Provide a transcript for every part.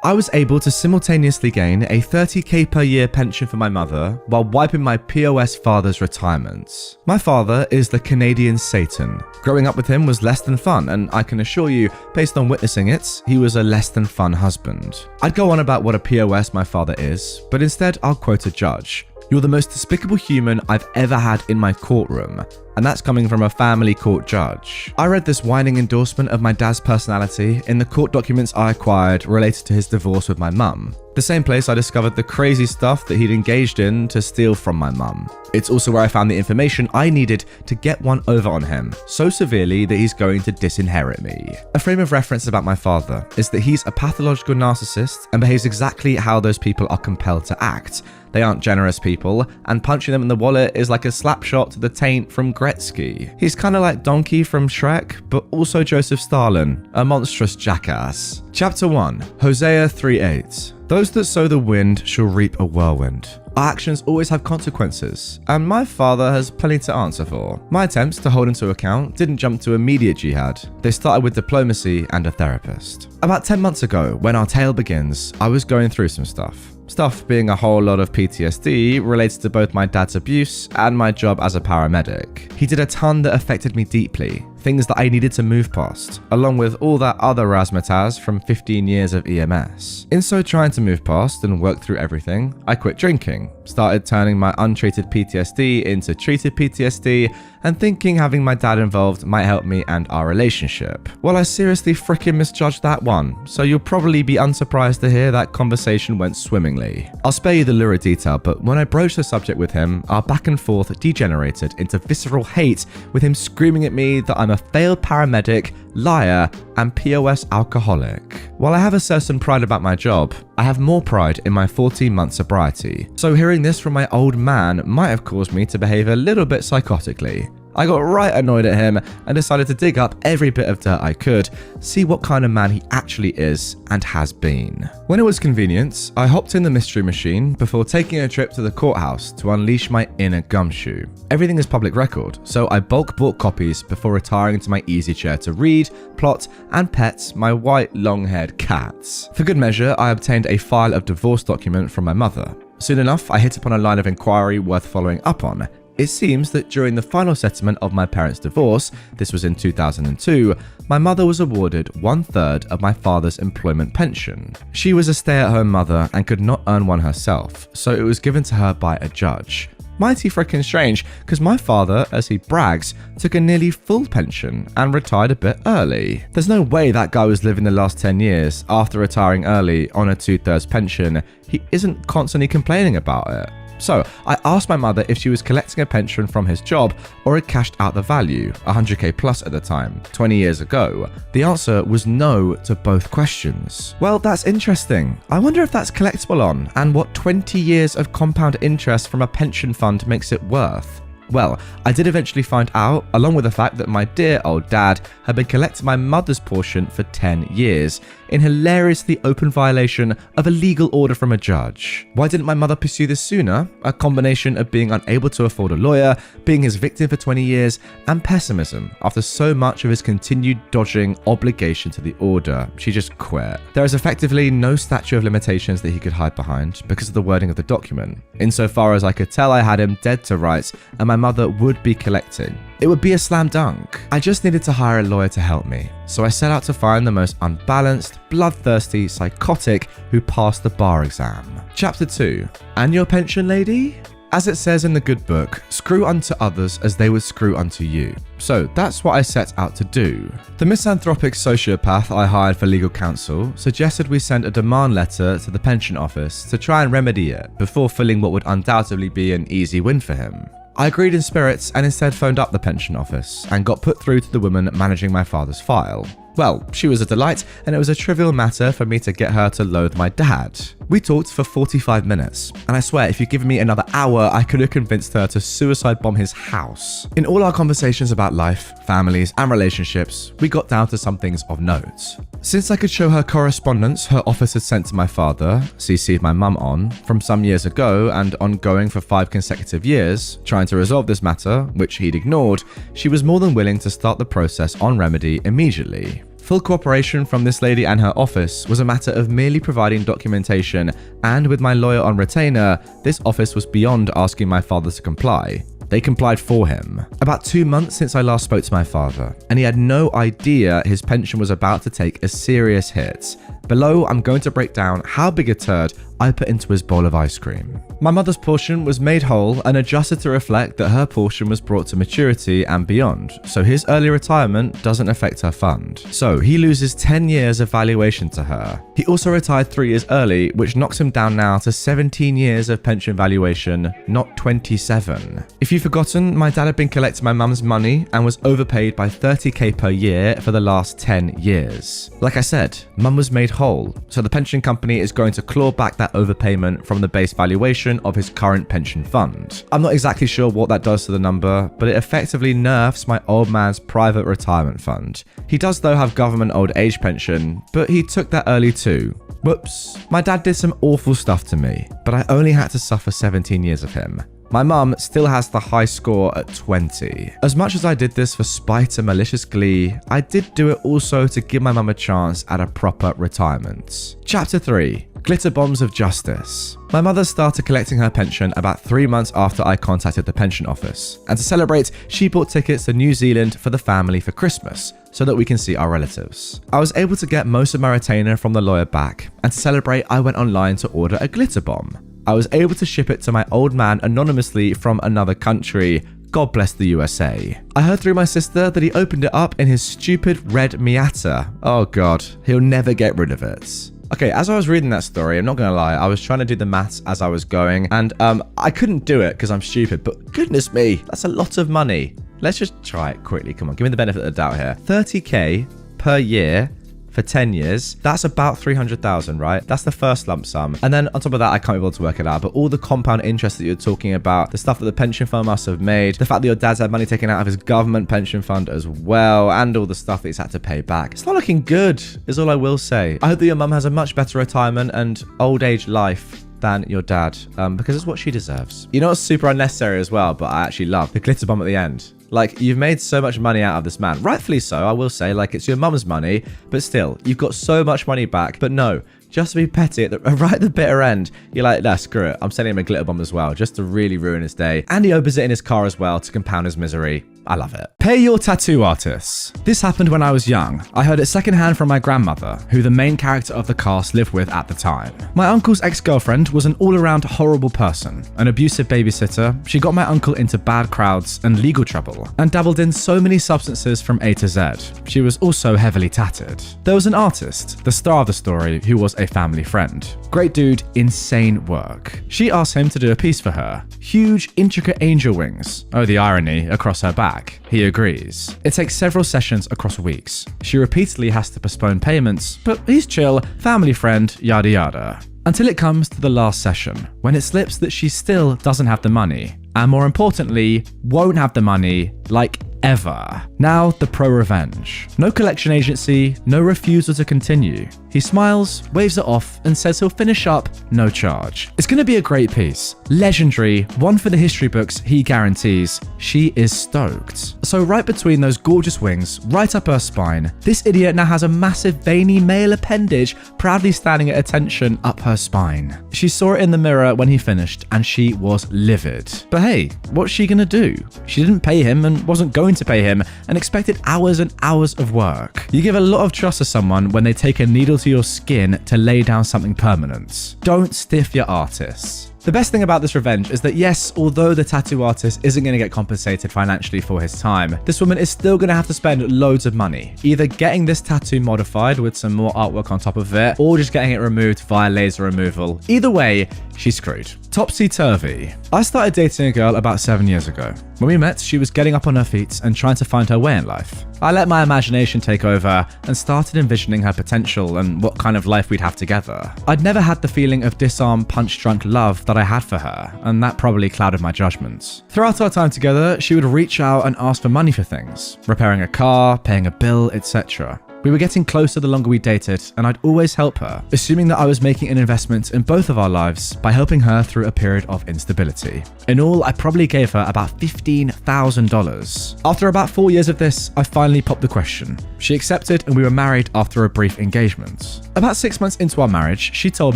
I was able to simultaneously gain a 30k per year pension for my mother while wiping my POS father's retirement. My father is the Canadian Satan. Growing up with him was less than fun, and I can assure you, based on witnessing it, he was a less than fun husband. I'd go on about what a POS my father is, but instead I'll quote a judge. "You're the most despicable human I've ever had in my courtroom." And that's coming from a family court judge. I read this whining endorsement of my dad's personality in the court documents I acquired related to his divorce with my mum. The same place I discovered the crazy stuff that he'd engaged in to steal from my mum. It's also where I found the information I needed to get one over on him, so severely that he's going to disinherit me. A frame of reference about my father is that he's a pathological narcissist and behaves exactly how those people are compelled to act. They aren't generous people, and punching them in the wallet is like a slap shot to the taint from Gretzky. He's kinda like Donkey from Shrek, but also Joseph Stalin, a monstrous jackass. Chapter 1, Hosea 3:8. Those that sow the wind shall reap a whirlwind. Our actions always have consequences, and my father has plenty to answer for. My attempts to hold him to account didn't jump to immediate jihad. They started with diplomacy and a therapist. About 10 months ago, when our tale begins, I was going through some stuff. Stuff being a whole lot of PTSD related to both my dad's abuse and my job as a paramedic. He did a ton that affected me deeply, things that I needed to move past, along with all that other razzmatazz from 15 years of EMS. In so trying to move past and work through everything, I quit drinking, started turning my untreated PTSD into treated PTSD, and thinking having my dad involved might help me and our relationship. Well, I seriously frickin' misjudged that one, so you'll probably be unsurprised to hear that conversation went swimmingly. I'll spare you the lurid detail, but when I broached the subject with him, our back and forth degenerated into visceral hate, with him screaming at me that I'm a failed paramedic, liar, and POS alcoholic. While I have a certain pride about my job, I have more pride in my 14-month sobriety. So hearing this from my old man might have caused me to behave a little bit psychotically. I got right annoyed at him and decided to dig up every bit of dirt I could, see what kind of man he actually is and has been. When it was convenient, I hopped in the mystery machine before taking a trip to the courthouse to unleash my inner gumshoe. Everything is public record, so I bulk bought copies before retiring to my easy chair to read, plot, and pet my white long-haired cats. For good measure, I obtained a file of divorce document from my mother. Soon enough, I hit upon a line of inquiry worth following up on. It seems that during the final settlement of my parents' divorce, this was in 2002, my mother was awarded 1/3 of my father's employment pension. She was a stay-at-home mother and could not earn one herself, so it was given to her by a judge. Mighty frickin' strange, because my father, as he brags, took a nearly full pension and retired a bit early. There's no way that guy was living the last 10 years after retiring early on a 2/3 pension. He isn't constantly complaining about it. So I asked my mother if she was collecting a pension from his job or had cashed out the value, 100k plus at the time, 20 years ago. The answer was no to both questions. Well, that's interesting. I wonder if that's collectible on, and what 20 years of compound interest from a pension fund makes it worth. Well, I did eventually find out, along with the fact that my dear old dad had been collecting my mother's portion for 10 years, in hilariously open violation of a legal order from a judge. Why didn't my mother pursue this sooner? A combination of being unable to afford a lawyer, being his victim for 20 years, and pessimism after so much of his continued dodging obligation to the order. She just quit. There is effectively no statute of limitations that he could hide behind because of the wording of the document. Insofar as I could tell, I had him dead to rights, and my mother would be collecting. It would be a slam dunk. I just needed to hire a lawyer to help me, so I set out to find the most unbalanced, bloodthirsty psychotic who passed the bar exam. Chapter 2. And your pension lady? As it says in the good book, screw unto others as they would screw unto you. So that's what I set out to do. The misanthropic sociopath I hired for legal counsel suggested we send a demand letter to the pension office to try and remedy it before filling what would undoubtedly be an easy win for him. I agreed in spirits and instead phoned up the pension office and got put through to the woman managing my father's file. Well, she was a delight, and it was a trivial matter for me to get her to loathe my dad. We talked for 45 minutes, and I swear if you'd given me another hour, I could have convinced her to suicide bomb his house. In all our conversations about life, families, and relationships, we got down to some things of note. Since I could show her correspondence her office had sent to my father, CC'd my mum on, from some years ago and ongoing for 5 consecutive years, trying to resolve this matter, which he'd ignored, she was more than willing to start the process on remedy immediately. Full cooperation from this lady and her office was a matter of merely providing documentation, and with my lawyer on retainer, this office was beyond asking my father to comply. They complied for him. About 2 months since I last spoke to my father, and he had no idea his pension was about to take a serious hit. Below, I'm going to break down how big a turd I put into his bowl of ice cream. My mother's portion was made whole and adjusted to reflect that her portion was brought to maturity and beyond, so his early retirement doesn't affect her fund. So he loses 10 years of valuation to her. He also retired 3 years early, which knocks him down now to 17 years of pension valuation, not 27. If you've forgotten, my dad had been collecting my mum's money and was overpaid by 30k per year for the last 10 years. Like I said, mum was made whole, so the pension company is going to claw back that overpayment from the base valuation of his current pension fund. I'm not exactly sure what that does to the number, but it effectively nerfs my old man's private retirement fund. He does though have government old age pension, but he took that early too. Whoops. My dad did some awful stuff to me, but I only had to suffer 17 years of him. My mum still has the high score at 20. As much as I did this for spite and malicious glee, I did do it also to give my mum a chance at a proper retirement. Chapter 3. Glitter Bombs of Justice. My mother started collecting her pension about 3 months after I contacted the pension office, and to celebrate, she bought tickets to New Zealand for the family for Christmas, so that we can see our relatives. I was able to get most of my retainer from the lawyer back, and to celebrate, I went online to order a glitter bomb. I was able to ship it to my old man anonymously from another country. God bless the USA. I heard through my sister that he opened it up in his stupid red Miata. Oh god, he'll never get rid of it. Okay, as I was reading that story, I'm not gonna lie, I was trying to do the maths as I was going, and I couldn't do it because I'm stupid, but goodness me, that's a lot of money. Let's just try it quickly, come on, give me the benefit of the doubt here. 30k per year for 10 years, that's about 300,000, right? That's the first lump sum. And then on top of that, I can't be able to work it out, but all the compound interest that you're talking about, the stuff that the pension fund must have made, the fact that your dad's had money taken out of his government pension fund as well, and all the stuff that he's had to pay back. It's not looking good, is all I will say. I hope that your mum has a much better retirement and old age life than your dad, because it's what she deserves. You know what's super unnecessary as well, but I actually love the glitter bomb at the end. Like, you've made so much money out of this man. Rightfully so, I will say. Like, it's your mum's money, but still, you've got so much money back. But no, just to be petty, right at the bitter end, you're like, nah, screw it. I'm sending him a glitter bomb as well, just to really ruin his day. And he opens it in his car as well to compound his misery. I love it. Pay your tattoo artists. This happened when I was young. I heard it secondhand from my grandmother, who the main character of the cast lived with at the time. My uncle's ex-girlfriend was an all-around horrible person, an abusive babysitter. She got my uncle into bad crowds and legal trouble, and dabbled in so many substances from A to Z. She was also heavily tatted. There was an artist, the star of the story, who was a family friend. Great dude, insane work. She asked him to do a piece for her. Huge, intricate angel wings. Oh, the irony, across her back. He agrees. It takes several sessions across weeks. She repeatedly has to postpone payments, but he's chill, family friend, yada yada. Until it comes to the last session, when it slips that she still doesn't have the money, and more importantly, won't have the money, like ever. Now, the pro-revenge. No collection agency, no refusal to continue. He smiles, waves it off, and says he'll finish up, no charge. It's gonna be a great piece. Legendary, one for the history books, he guarantees. She is stoked. So right between those gorgeous wings, right up her spine, this idiot now has a massive veiny male appendage proudly standing at attention up her spine. She saw it in the mirror when he finished, and she was livid. But hey, what's she gonna do? She didn't pay him and wasn't going to pay him and expected hours and hours of work. You give a lot of trust to someone when they take a needle to your skin to lay down something permanent. Don't stiff your artists. The best thing about this revenge is that yes, although the tattoo artist isn't going to get compensated financially for his time, this woman is still going to have to spend loads of money, either getting this tattoo modified with some more artwork on top of it, or just getting it removed via laser removal. Either way, she's screwed. Topsy-turvy. I started dating a girl about 7 years ago. When we met, she was getting up on her feet and trying to find her way in life. I let my imagination take over and started envisioning her potential and what kind of life we'd have together. I'd never had the feeling of disarmed, punch-drunk love that I had for her, and that probably clouded my judgments. Throughout our time together, she would reach out and ask for money for things, repairing a car, paying a bill, etc. We were getting closer the longer we dated, and I'd always help her, assuming that I was making an investment in both of our lives by helping her through a period of instability. In all, I probably gave her about $15,000. After about 4 years of this, I finally popped the question. She accepted, and we were married after a brief engagement. About 6 months into our marriage, she told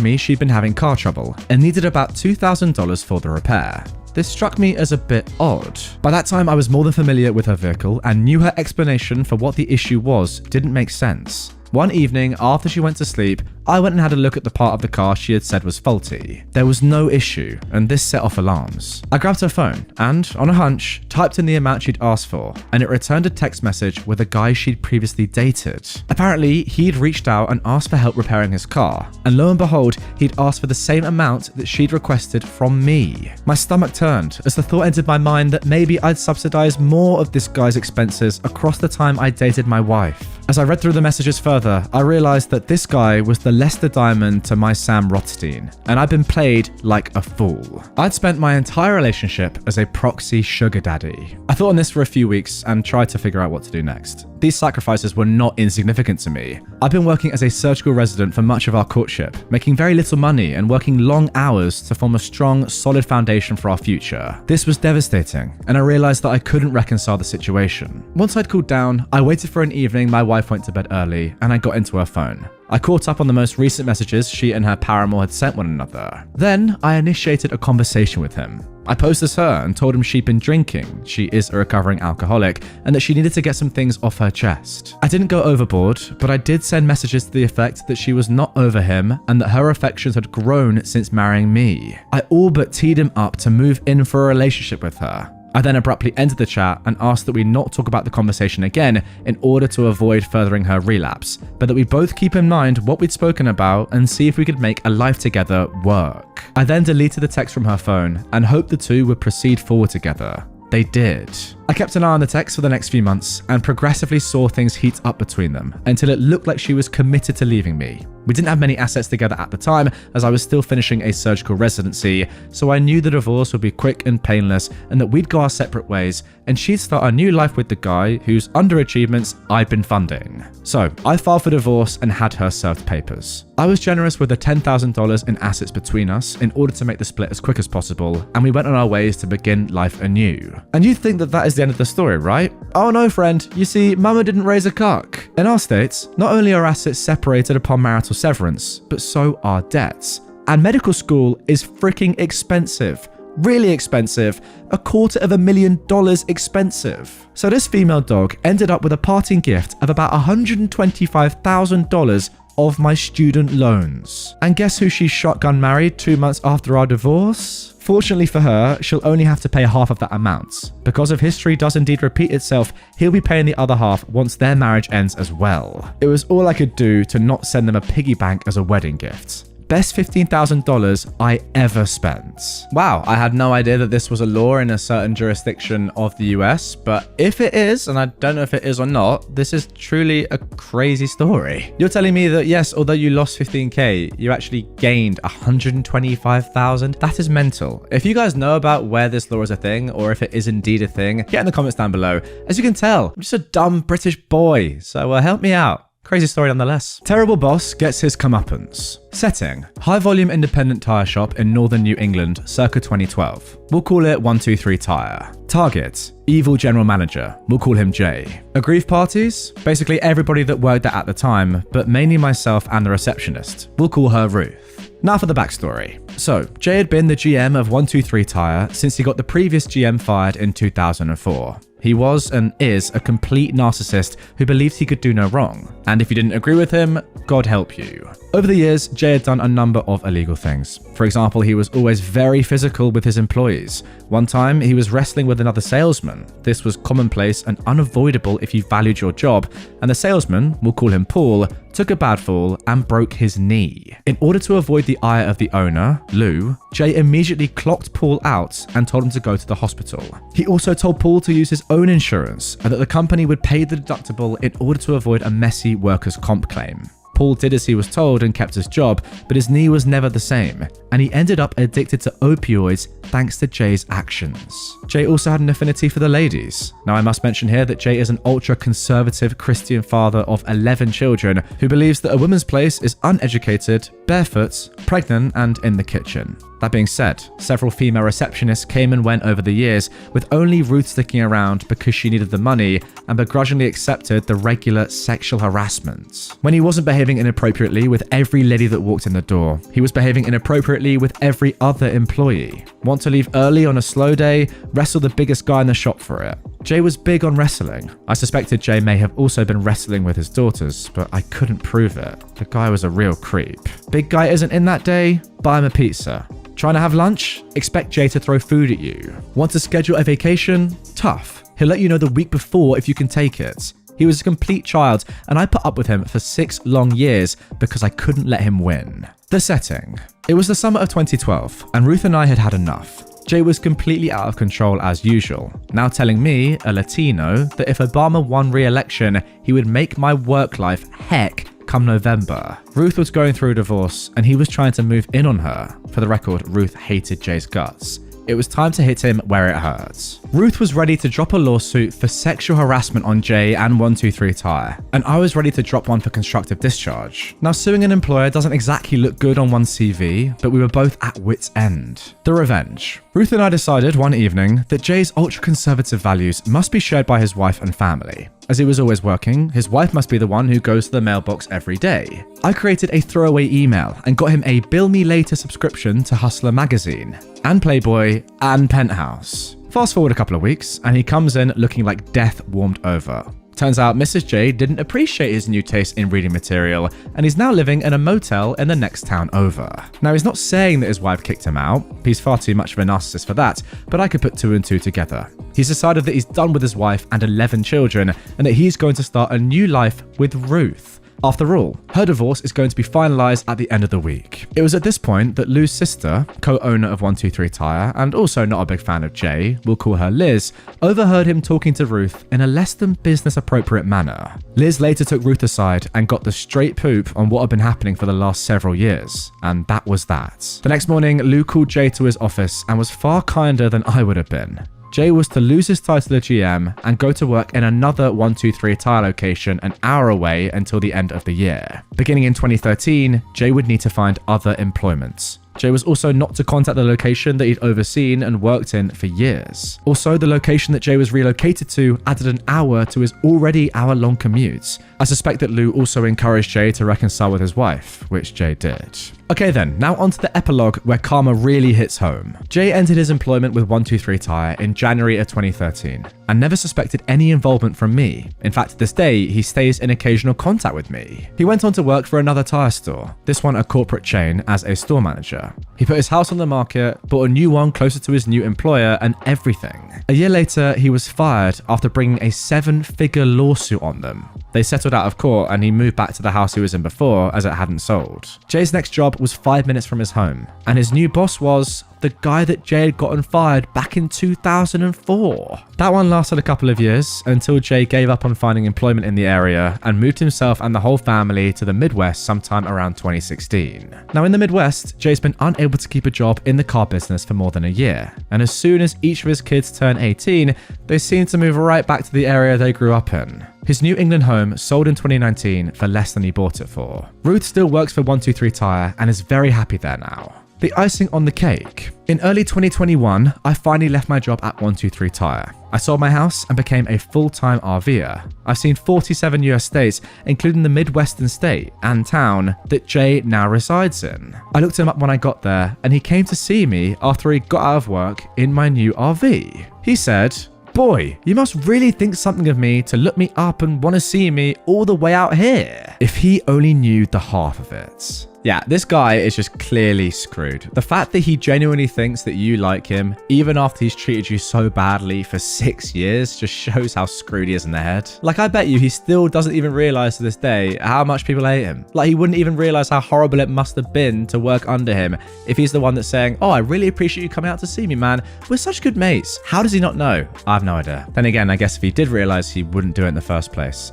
me she'd been having car trouble and needed about $2,000 for the repair. This struck me as a bit odd. By that time, I was more than familiar with her vehicle and knew her explanation for what the issue was didn't make sense. One evening, after she went to sleep, I went and had a look at the part of the car she had said was faulty. There was no issue, and this set off alarms. I grabbed her phone and, on a hunch, typed in the amount she'd asked for, and it returned a text message with a guy she'd previously dated. Apparently, he'd reached out and asked for help repairing his car, and lo and behold, he'd asked for the same amount that she'd requested from me. My stomach turned as the thought entered my mind that maybe I'd subsidize more of this guy's expenses across the time I dated my wife. As I read through the messages further, I realized that this guy was the Lester Diamond to my Sam Rothstein, and I'd been played like a fool. I'd spent my entire relationship as a proxy sugar daddy. I thought on this for a few weeks and tried to figure out what to do next. These sacrifices were not insignificant to me. I've been working as a surgical resident for much of our courtship, making very little money and working long hours to form a strong, solid foundation for our future. This was devastating, and I realized that I couldn't reconcile the situation. Once I'd cooled down, I waited for an evening my wife went to bed early, and I got into her phone. I caught up on the most recent messages she and her paramour had sent one another. Then, I initiated a conversation with him. I posed as her and told him she'd been drinking, she is a recovering alcoholic, and that she needed to get some things off her chest. I didn't go overboard, but I did send messages to the effect that she was not over him and that her affections had grown since marrying me. I all but teed him up to move in for a relationship with her. I then abruptly ended the chat and asked that we not talk about the conversation again in order to avoid furthering her relapse, but that we both keep in mind what we'd spoken about and see if we could make a life together work. I then deleted the text from her phone and hoped the two would proceed forward together. They did. I kept an eye on the text for the next few months and progressively saw things heat up between them until it looked like she was committed to leaving me. We didn't have many assets together at the time as I was still finishing a surgical residency, so I knew the divorce would be quick and painless and that we'd go our separate ways and she'd start a new life with the guy whose underachievements I'd been funding. So I filed for divorce and had her served papers. I was generous with the $10,000 in assets between us in order to make the split as quick as possible, and we went on our ways to begin life anew. And you'd think that that is the end of the story, right? Oh no, friend. You see, mama didn't raise a cuck. In our states, not only are assets separated upon marital severance, but so are debts. And medical school is freaking expensive. Really expensive. $250,000 expensive. So this female dog ended up with a parting gift of about $125,000 of my student loans. And guess who she shotgun married 2 months after our divorce? Fortunately for her, she'll only have to pay half of that amount. Because if history does indeed repeat itself, he'll be paying the other half once their marriage ends as well. It was all I could do to not send them a piggy bank as a wedding gift. Best $15,000 I ever spent. Wow, I had no idea that this was a law in a certain jurisdiction of the US, but if it is, and I don't know if it is or not, this is truly a crazy story. You're telling me that yes, although you lost 15K, you actually gained 125,000? That is mental. If you guys know about where this law is a thing, or if it is indeed a thing, get in the comments down below. As you can tell, I'm just a dumb British boy, so help me out. Crazy story nonetheless. Terrible boss gets his comeuppance. Setting: high-volume independent tyre shop in northern New England, circa 2012. We'll call it 123 Tyre. Target: evil general manager. We'll call him Jay. Aggrieved parties: basically everybody that worked there at the time, but mainly myself and the receptionist. We'll call her Ruth. Now for the backstory. So, Jay had been the GM of 123 Tyre since he got the previous GM fired in 2004. He was and is a complete narcissist who believed he could do no wrong. And if you didn't agree with him, God help you. Over the years, Jay had done a number of illegal things. For example, he was always very physical with his employees. One time, he was wrestling with another salesman. This was commonplace and unavoidable if you valued your job, and the salesman, we'll call him Paul, took a bad fall and broke his knee. In order to avoid the ire of the owner, Lou, Jay immediately clocked Paul out and told him to go to the hospital. He also told Paul to use his own insurance and that the company would pay the deductible in order to avoid a messy workers' comp claim. Paul did as he was told and kept his job, but his knee was never the same, and he ended up addicted to opioids thanks to Jay's actions. Jay also had an affinity for the ladies. Now I must mention here that Jay is an ultra-conservative Christian father of 11 children who believes that a woman's place is uneducated, barefoot, pregnant, and in the kitchen. That being said, several female receptionists came and went over the years, with only Ruth sticking around because she needed the money and begrudgingly accepted the regular sexual harassment. When he wasn't behaving inappropriately with every lady that walked in the door, he was behaving inappropriately with every other employee. Want to leave early on a slow day? Wrestle the biggest guy in the shop for it. Jay was big on wrestling. I suspected Jay may have also been wrestling with his daughters, but I couldn't prove it. The guy was a real creep. Big guy isn't in that day? Buy him a pizza. Trying to have lunch? Expect Jay to throw food at you. Want to schedule a vacation? Tough. He'll let you know the week before if you can take it. He was a complete child, and I put up with him for 6 long years because I couldn't let him win. The setting. It was the summer of 2012, and Ruth and I had had enough. Jay was completely out of control as usual, now telling me, a Latino, that if Obama won re-election, he would make my work life heck come November. Ruth was going through a divorce and he was trying to move in on her. For the record, Ruth hated Jay's guts. It was time to hit him where it hurts. Ruth was ready to drop a lawsuit for sexual harassment on Jay and 123 Tire, and I was ready to drop one for constructive discharge. Now, suing an employer doesn't exactly look good on one's CV, but we were both at wit's end. The revenge. Ruth and I decided one evening that Jay's ultra-conservative values must be shared by his wife and family. As he was always working, his wife must be the one who goes to the mailbox every day. I created a throwaway email and got him a Bill Me Later subscription to Hustler magazine, and Playboy, and Penthouse. Fast forward a couple of weeks, and he comes in looking like death warmed over. Turns out Mrs. J didn't appreciate his new taste in reading material, and he's now living in a motel in the next town over. Now, he's not saying that his wife kicked him out. He's far too much of a narcissist for that, but I could put 2 and 2 together. He's decided that he's done with his wife and 11 children, and that he's going to start a new life with Ruth. After all, her divorce is going to be finalized at the end of the week. It was at this point that Lou's sister, co-owner of 123 Tire, and also not a big fan of Jay, we'll call her Liz, overheard him talking to Ruth in a less than business appropriate manner. Liz later took Ruth aside and got the straight poop on what had been happening for the last several years, and that was that. The next morning, Lou called Jay to his office and was far kinder than I would have been. Jay was to lose his title of GM and go to work in another 123 Tire location an hour away until the end of the year. Beginning in 2013, Jay would need to find other employments. Jay was also not to contact the location that he'd overseen and worked in for years. Also, the location that Jay was relocated to added an hour to his already hour-long commute. I suspect that Lou also encouraged Jay to reconcile with his wife, which Jay did. Okay then, now onto the epilogue where karma really hits home. Jay entered his employment with 123 Tire in January of 2013 and never suspected any involvement from me. In fact, to this day, he stays in occasional contact with me. He went on to work for another tire store, this one a corporate chain, as a store manager. He put his house on the market, bought a new one closer to his new employer, and everything. A year later, he was fired after bringing a 7-figure lawsuit on them. They settled out of court and he moved back to the house he was in before as it hadn't sold. Jay's next job was 5 minutes from his home, and his new boss was the guy that Jay had gotten fired back in 2004. That one lasted a couple of years until Jay gave up on finding employment in the area and moved himself and the whole family to the Midwest sometime around 2016. Now in the Midwest, Jay's been unable to keep a job in the car business for more than a year, and as soon as each of his kids turn 18, they seem to move right back to the area they grew up in. His New England home sold in 2019 for less than he bought it for. Ruth still works for 123 Tire and is very happy there now. The icing on the cake. In early 2021, I finally left my job at 123 Tire. I sold my house and became a full-time RVer. I've seen 47 US states, including the Midwestern state and town that Jay now resides in. I looked him up when I got there, and he came to see me after he got out of work in my new RV. He said, "Boy, you must really think something of me to look me up and want to see me all the way out here." If he only knew the half of it. Yeah, this guy is just clearly screwed. The fact that he genuinely thinks that you like him, even after he's treated you so badly for 6 years, just shows how screwed he is in the head. Like, I bet you he still doesn't even realize to this day how much people hate him. Like, he wouldn't even realize how horrible it must have been to work under him if he's the one that's saying, oh, I really appreciate you coming out to see me, man. We're such good mates. How does he not know? I have no idea. Then again, I guess if he did realize, he wouldn't do it in the first place.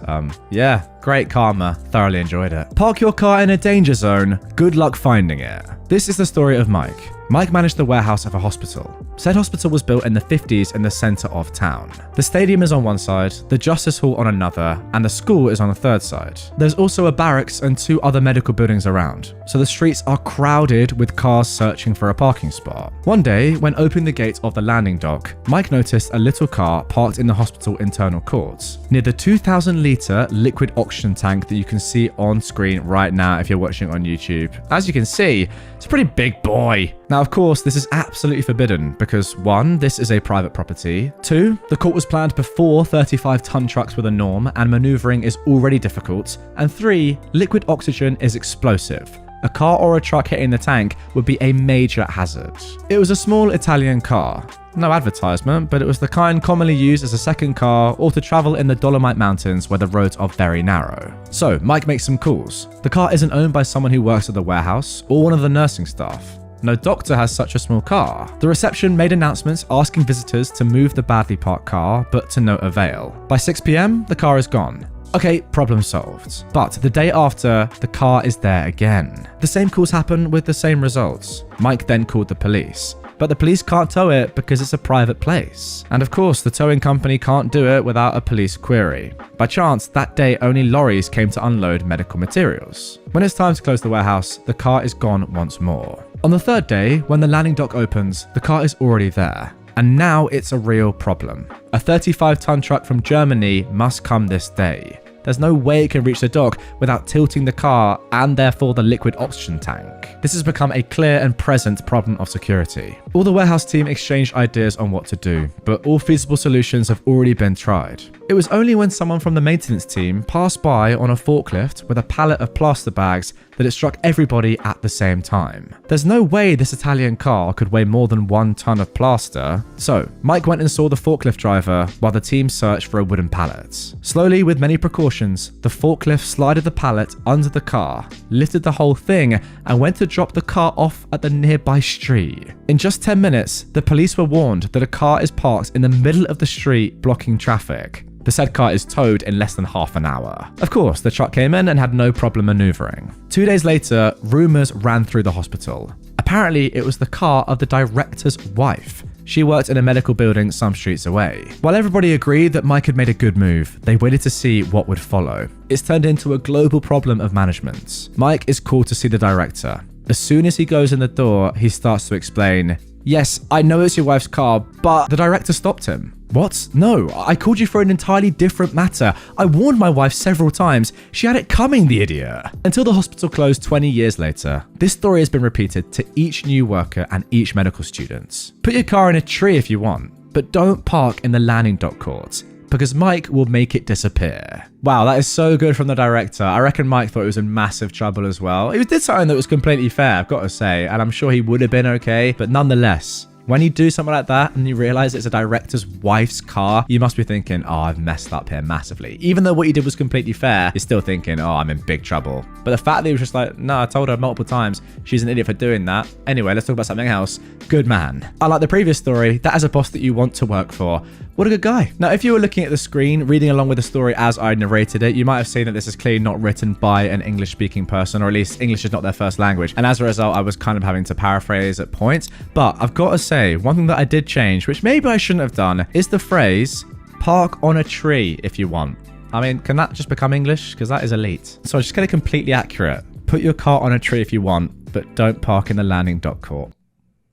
Yeah, great karma. Thoroughly enjoyed it. Park your car in a danger zone. Good luck finding it. This is the story of Mike. Mike managed the warehouse of a hospital. Said hospital was built in the 50s in the center of town. The stadium is on one side, the justice hall on another, and the school is on the third side. There's also a barracks and 2 other medical buildings around, so the streets are crowded with cars searching for a parking spot. One day, when opening the gate of the landing dock, Mike noticed a little car parked in the hospital internal courts, near the 2,000-litre liquid oxygen tank that you can see on screen right now if you're watching on YouTube. As you can see, it's a pretty big boy. Now, of course, this is absolutely forbidden because 1, this is a private property. 2, the court was planned before 35-ton trucks were the norm and maneuvering is already difficult. And 3, liquid oxygen is explosive. A car or a truck hitting the tank would be a major hazard. It was a small Italian car. No advertisement, but it was the kind commonly used as a second car or to travel in the Dolomite Mountains where the roads are very narrow. So, Mike makes some calls. The car isn't owned by someone who works at the warehouse or one of the nursing staff. No doctor has such a small car. The reception made announcements asking visitors to move the badly parked car, but to no avail. By 6 p.m, the car is gone. Okay, problem solved. But the day after, the car is there again. The same calls happen with the same results. Mike then called the police. But the police can't tow it because it's a private place. And of course, the towing company can't do it without a police query. By chance, that day only lorries came to unload medical materials. When it's time to close the warehouse, the car is gone once more. On the third day, when the landing dock opens, the car is already there. And now it's a real problem. A 35-ton truck from Germany must come this day. There's no way it can reach the dock without tilting the car and therefore the liquid oxygen tank. This has become a clear and present problem of security. All the warehouse team exchanged ideas on what to do, but all feasible solutions have already been tried. It was only when someone from the maintenance team passed by on a forklift with a pallet of plaster bags that it struck everybody at the same time. There's no way this Italian car could weigh more than 1 ton of plaster. So, Mike went and saw the forklift driver while the team searched for a wooden pallet. Slowly, with many precautions, the forklift slided the pallet under the car, lifted the whole thing, and went to drop the car off at the nearby street. In just 10 minutes, the police were warned that a car is parked in the middle of the street blocking traffic. The said car is towed in less than half an hour. Of course, the truck came in and had no problem maneuvering. 2 days later, rumors ran through the hospital. Apparently, it was the car of the director's wife. She worked in a medical building some streets away. While everybody agreed that Mike had made a good move, they waited to see what would follow. It's turned into a global problem of management. Mike is called to see the director. As soon as he goes in the door, he starts to explain, "Yes, I know it's your wife's car, but..." The director stopped him. "What? No, I called you for an entirely different matter. I warned my wife several times. She had it coming, the idiot." Until the hospital closed 20 years later, this story has been repeated to each new worker and each medical student. Put your car in a tree if you want, but don't park in the landing dock court, because Mike will make it disappear. Wow, that is so good from the director. I reckon Mike thought he was in massive trouble as well. He did something that was completely fair, I've got to say, and I'm sure he would have been okay, but nonetheless, when you do something like that and you realize it's a director's wife's car, you must be thinking, oh, I've messed up here massively. Even though what you did was completely fair, you're still thinking, oh, I'm in big trouble. But the fact that he was just like, no, I told her multiple times she's an idiot for doing that. Anyway, let's talk about something else. Good man. Unlike the previous story, that is a boss that you want to work for. What a good guy. Now, if you were looking at the screen, reading along with the story as I narrated it, you might have seen that this is clearly not written by an English-speaking person, or at least English is not their first language. And as a result, I was kind of having to paraphrase at points. But I've got to say, one thing that I did change, which maybe I shouldn't have done, is the phrase, "park on a tree if you want." I mean, can that just become English? Because that is elite. So just get it completely accurate. Put your car on a tree if you want, but don't park in the landing dock court.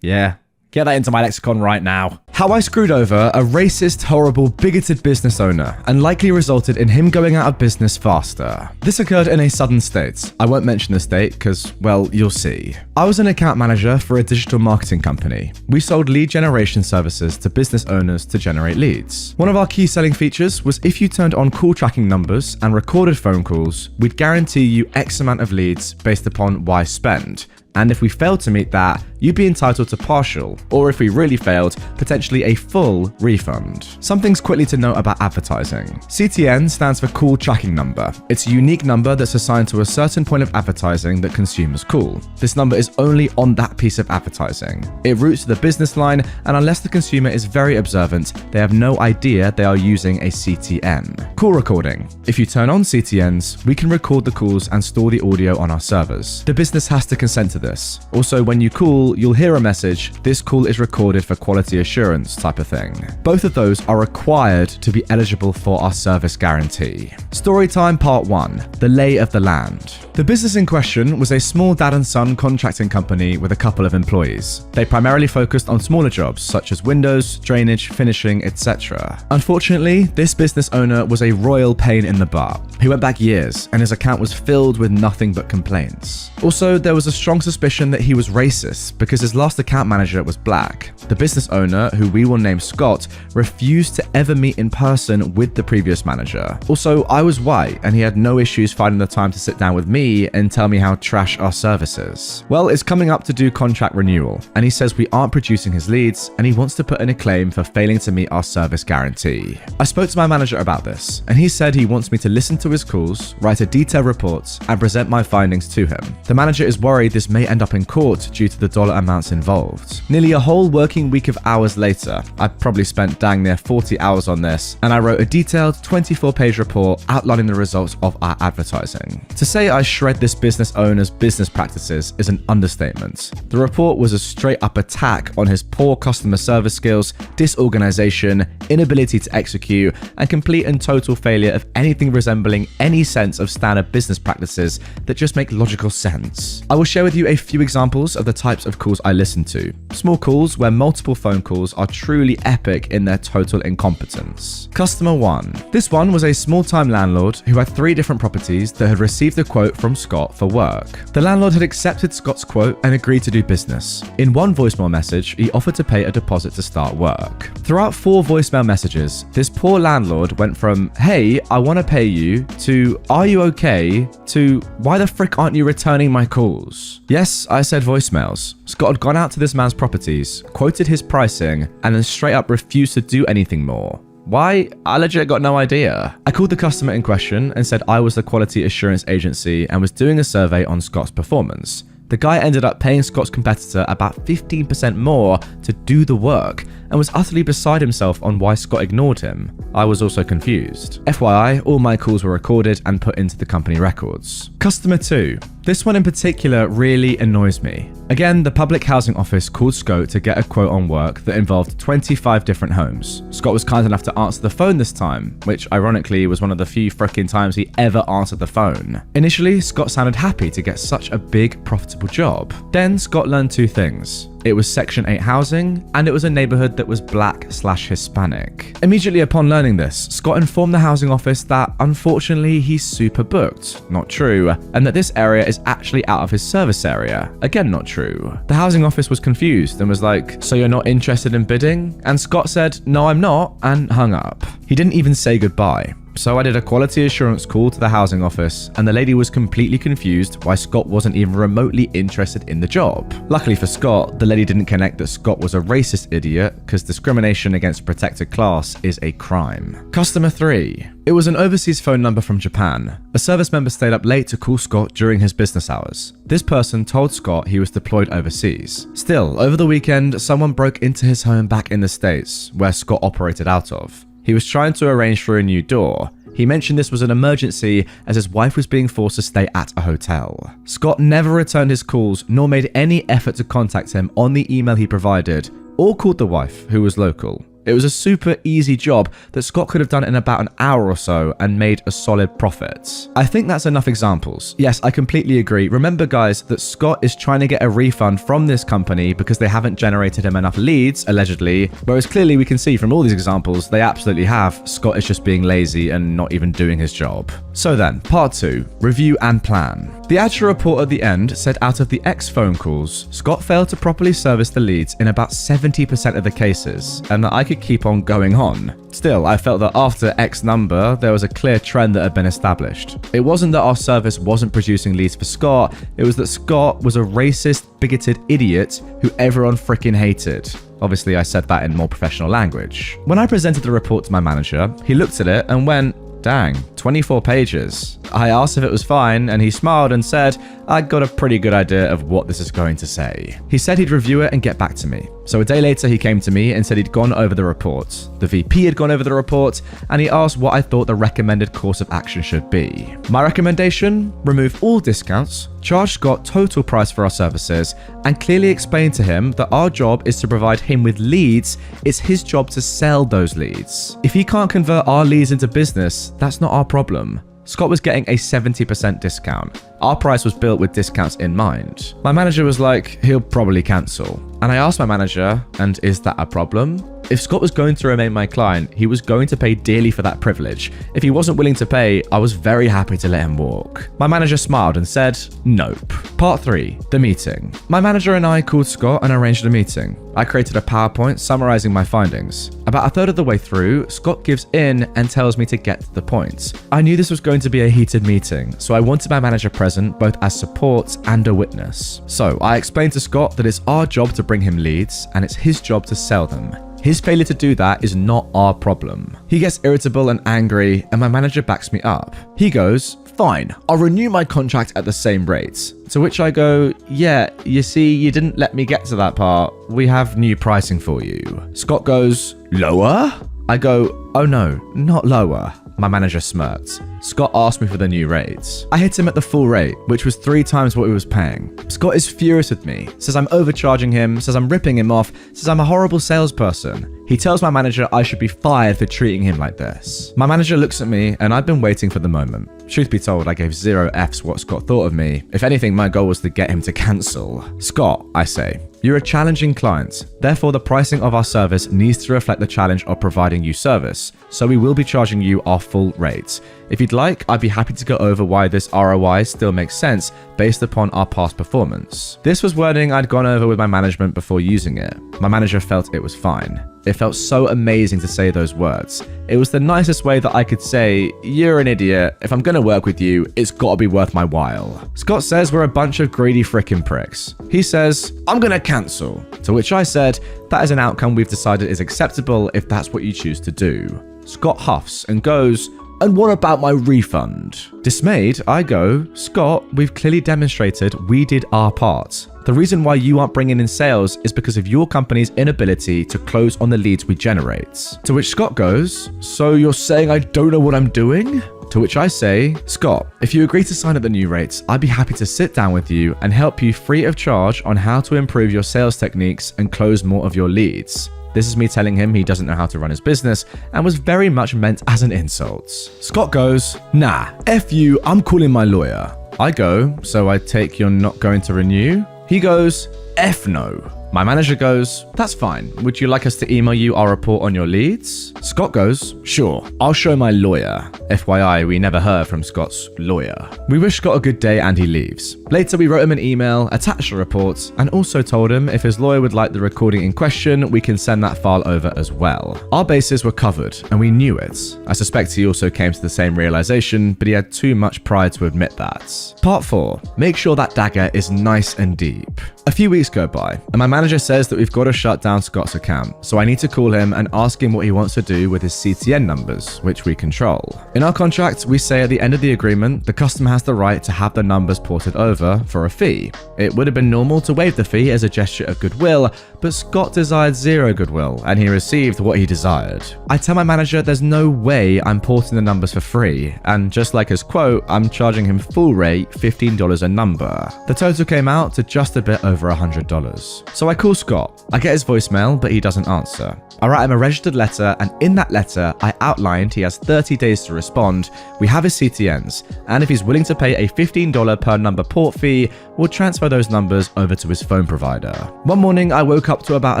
Yeah. Get that into my lexicon right now. How I screwed over a racist, horrible, bigoted business owner and likely resulted in him going out of business faster. This occurred in a southern state. I won't mention the state because, well, you'll see. I was an account manager for a digital marketing company. We sold lead generation services to business owners to generate leads. One of our key selling features was if you turned on call tracking numbers and recorded phone calls, we'd guarantee you X amount of leads based upon Y spend. And if we failed to meet that, you'd be entitled to partial, or if we really failed, potentially a full refund. Some things quickly to note about advertising. CTN stands for Call Tracking Number. It's a unique number that's assigned to a certain point of advertising that consumers call. This number is only on that piece of advertising. It routes to the business line, and unless the consumer is very observant, they have no idea they are using a CTN. Call recording. If you turn on CTNs, we can record the calls and store the audio on our servers. The business has to consent to this. Also, when you call, you'll hear a message, "This call is recorded for quality assurance" type of thing. Both of those are required to be eligible for our service guarantee. Storytime Part 1. The Lay of the Land. The business in question was a small dad and son contracting company with a couple of employees. They primarily focused on smaller jobs such as windows, drainage, finishing, etc. Unfortunately, this business owner was a royal pain in the butt. He went back years and his account was filled with nothing but complaints. Also, there was a strong suspicion that he was racist because his last account manager was black. The business owner, who we will name Scott, refused to ever meet in person with the previous manager. Also, I was white and he had no issues finding the time to sit down with me and tell me how trash our service is. Well, it's coming up to do contract renewal and he says we aren't producing his leads and he wants to put in a claim for failing to meet our service guarantee. I spoke to my manager about this and he said he wants me to listen to his calls, write a detailed report and present my findings to him. The manager is worried this may end up in court due to the dollar amounts involved. Nearly a whole working week of hours later, I probably spent dang near 40 hours on this, and I wrote a detailed 24-page report outlining the results of our advertising. To say I shred this business owner's business practices is an understatement. The report was a straight-up attack on his poor customer service skills, disorganization, inability to execute, and complete and total failure of anything resembling any sense of standard business practices that just make logical sense. I will share with you a few examples of the types of calls I listen to. Small calls where multiple phone calls are truly epic in their total incompetence. Customer 1. This one was a small-time landlord who had 3 different properties that had received a quote from Scott for work. The landlord had accepted Scott's quote and agreed to do business. In one voicemail message, he offered to pay a deposit to start work. Throughout 4 voicemail messages, this poor landlord went from, "Hey, I want to pay you," to "Are you okay?" to "Why the frick aren't you returning my calls?" Yes, I said voicemails. Scott had gone out to this man's properties, quoted his pricing, and then straight up refused to do anything more. Why? I legit got no idea. I called the customer in question and said I was the quality assurance agency and was doing a survey on Scott's performance. The guy ended up paying Scott's competitor about 15% more to do the work and was utterly beside himself on why Scott ignored him. I was also confused. FYI, all my calls were recorded and put into the company records. Customer 2. This one in particular really annoys me. Again, the public housing office called Scott to get a quote on work that involved 25 different homes. Scott was kind enough to answer the phone this time, which ironically was one of the few frickin' times he ever answered the phone. Initially, Scott sounded happy to get such a big, profitable job. Then Scott learned 2 things. It was Section 8 housing, and it was a neighborhood that was black/Hispanic. Immediately upon learning this, Scott informed the housing office that unfortunately he's super booked, not true, and that this area is actually out of his service area, again not true. The housing office was confused and was like, "So you're not interested in bidding?" And Scott said, "No, I'm not," and hung up. He didn't even say goodbye. So I did a quality assurance call to the housing office and the lady was completely confused why Scott wasn't even remotely interested in the job. Luckily for Scott, the lady didn't connect that Scott was a racist idiot because discrimination against a protected class is a crime. Customer 3. It was an overseas phone number from Japan. A service member stayed up late to call Scott during his business hours. This person told Scott he was deployed overseas. Still, over the weekend, someone broke into his home back in the States, where Scott operated out of. He was trying to arrange for a new door. He mentioned this was an emergency as his wife was being forced to stay at a hotel. Scott never returned his calls nor made any effort to contact him on the email he provided, or called the wife, who was local. It was a super easy job that Scott could have done in about an hour or so and made a solid profit. I think that's enough examples. Yes, I completely agree. Remember, guys, that Scott is trying to get a refund from this company because they haven't generated him enough leads, allegedly, whereas clearly we can see from all these examples they absolutely have. Scott is just being lazy and not even doing his job. So then, part 2, review and plan. The actual report at the end said out of the X phone calls, Scott failed to properly service the leads in about 70% of the cases, and that I could keep on going on. Still, I felt that after X number, there was a clear trend that had been established. It wasn't that our service wasn't producing leads for Scott, it was that Scott was a racist, bigoted idiot who everyone freaking hated. Obviously, I said that in more professional language. When I presented the report to my manager, he looked at it and went, "Dang, 24 pages. I asked if it was fine, and he smiled and said, "I got a pretty good idea of what this is going to say." He said he'd review it and get back to me. So a day later, he came to me and said he'd gone over the report. The VP had gone over the report, and he asked what I thought the recommended course of action should be. My recommendation? Remove all discounts, charge Scott total price for our services, and clearly explain to him that our job is to provide him with leads. It's his job to sell those leads. If he can't convert our leads into business, that's not our problem. Scott was getting a 70% discount. Our price was built with discounts in mind. My manager was like, he'll probably cancel. And I asked my manager, and is that a problem? If Scott was going to remain my client, he was going to pay dearly for that privilege. If he wasn't willing to pay, I was very happy to let him walk. My manager smiled and said, nope. Part 3, the meeting. My manager and I called Scott and arranged a meeting. I created a PowerPoint summarizing my findings. About a third of the way through, Scott gives in and tells me to get to the point. I knew this was going to be a heated meeting, so I wanted my manager present both as support and a witness. So I explained to Scott that it's our job to bring him leads and it's his job to sell them. His failure to do that is not our problem. He gets irritable and angry, and my manager backs me up. He goes, fine, I'll renew my contract at the same rates. To which I go, yeah, you see, you didn't let me get to that part. We have new pricing for you. Scott goes, lower? I go, oh no, not lower. My manager smirked. Scott asked me for the new rates. I hit him at the full rate, which was 3 times what he was paying. Scott is furious with me, says I'm overcharging him, says I'm ripping him off, says I'm a horrible salesperson. He tells my manager I should be fired for treating him like this. My manager looks at me, and I've been waiting for the moment. Truth be told, I gave 0 Fs what Scott thought of me. If anything, my goal was to get him to cancel. Scott, I say, you're a challenging client. Therefore, the pricing of our service needs to reflect the challenge of providing you service. So we will be charging you our full rate. If you'd like, I'd be happy to go over why this ROI still makes sense based upon our past performance. This was wording I'd gone over with my management before using it. My manager felt it was fine. It felt so amazing to say those words. It was the nicest way that I could say, you're an idiot. If I'm gonna work with you, it's gotta be worth my while. Scott says we're a bunch of greedy frickin' pricks. He says, I'm gonna cancel. To which I said, that is an outcome we've decided is acceptable if that's what you choose to do. Scott huffs and goes, and what about my refund? Dismayed, I go, Scott, we've clearly demonstrated we did our part. The reason why you aren't bringing in sales is because of your company's inability to close on the leads we generate. To which Scott goes, so you're saying I don't know what I'm doing? To which I say, Scott, if you agree to sign at the new rates, I'd be happy to sit down with you and help you free of charge on how to improve your sales techniques and close more of your leads. This is me telling him he doesn't know how to run his business and was very much meant as an insult. Scott goes, nah, F you, I'm calling my lawyer. I go, so I take you're not going to renew? He goes, F no. My manager goes, that's fine. Would you like us to email you our report on your leads? Scott goes, sure, I'll show my lawyer. FYI, we never heard from Scott's lawyer. We wish Scott a good day and he leaves. Later, we wrote him an email, attached a report, and also told him if his lawyer would like the recording in question, we can send that file over as well. Our bases were covered, and we knew it. I suspect he also came to the same realization, but he had too much pride to admit that. Part 4. Make sure that dagger is nice and deep. A few weeks go by, and my manager says that we've got to shut down Scott's account, so I need to call him and ask him what he wants to do with his CTN numbers, which we control. In our contract, we say at the end of the agreement, the customer has the right to have the numbers ported over. over for a fee. It would have been normal to waive the fee as a gesture of goodwill, but Scott desired zero goodwill, and he received what he desired. I tell my manager there's no way I'm porting the numbers for free, and just like his quote, I'm charging him full rate $15 a number. The total came out to just a bit over $100. So I call Scott. I get his voicemail, but he doesn't answer. I write him a registered letter, and in that letter, I outlined he has 30 days to respond, we have his CTNs, and if he's willing to pay a $15 per number port fee, we'll transfer those numbers over to his phone provider. One morning, I woke up to about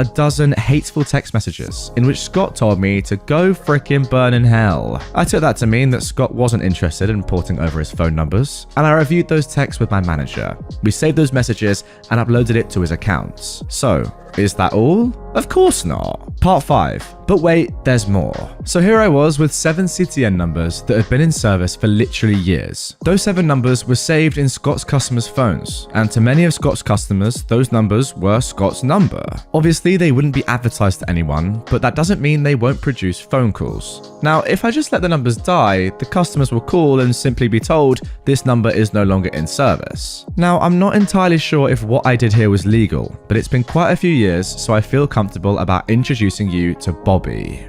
a dozen hateful text messages in which Scott told me to go frickin' burn in hell. I took that to mean that Scott wasn't interested in porting over his phone numbers, and I reviewed those texts with my manager. We saved those messages and uploaded it to his accounts. So, is that all? Of course not. Part 5. But wait, there's more. So here I was with 7 CTN numbers that had been in service for literally years. Those 7 numbers were saved in Scott's customers' phones, and to many of Scott's customers, those numbers were Scott's number. Obviously, they wouldn't be advertised to anyone, but that doesn't mean they won't produce phone calls. Now, if I just let the numbers die, the customers will call and simply be told this number is no longer in service. Now, I'm not entirely sure if what I did here was legal, but it's been quite a few years, so I feel comfortable about introducing you to Bobby.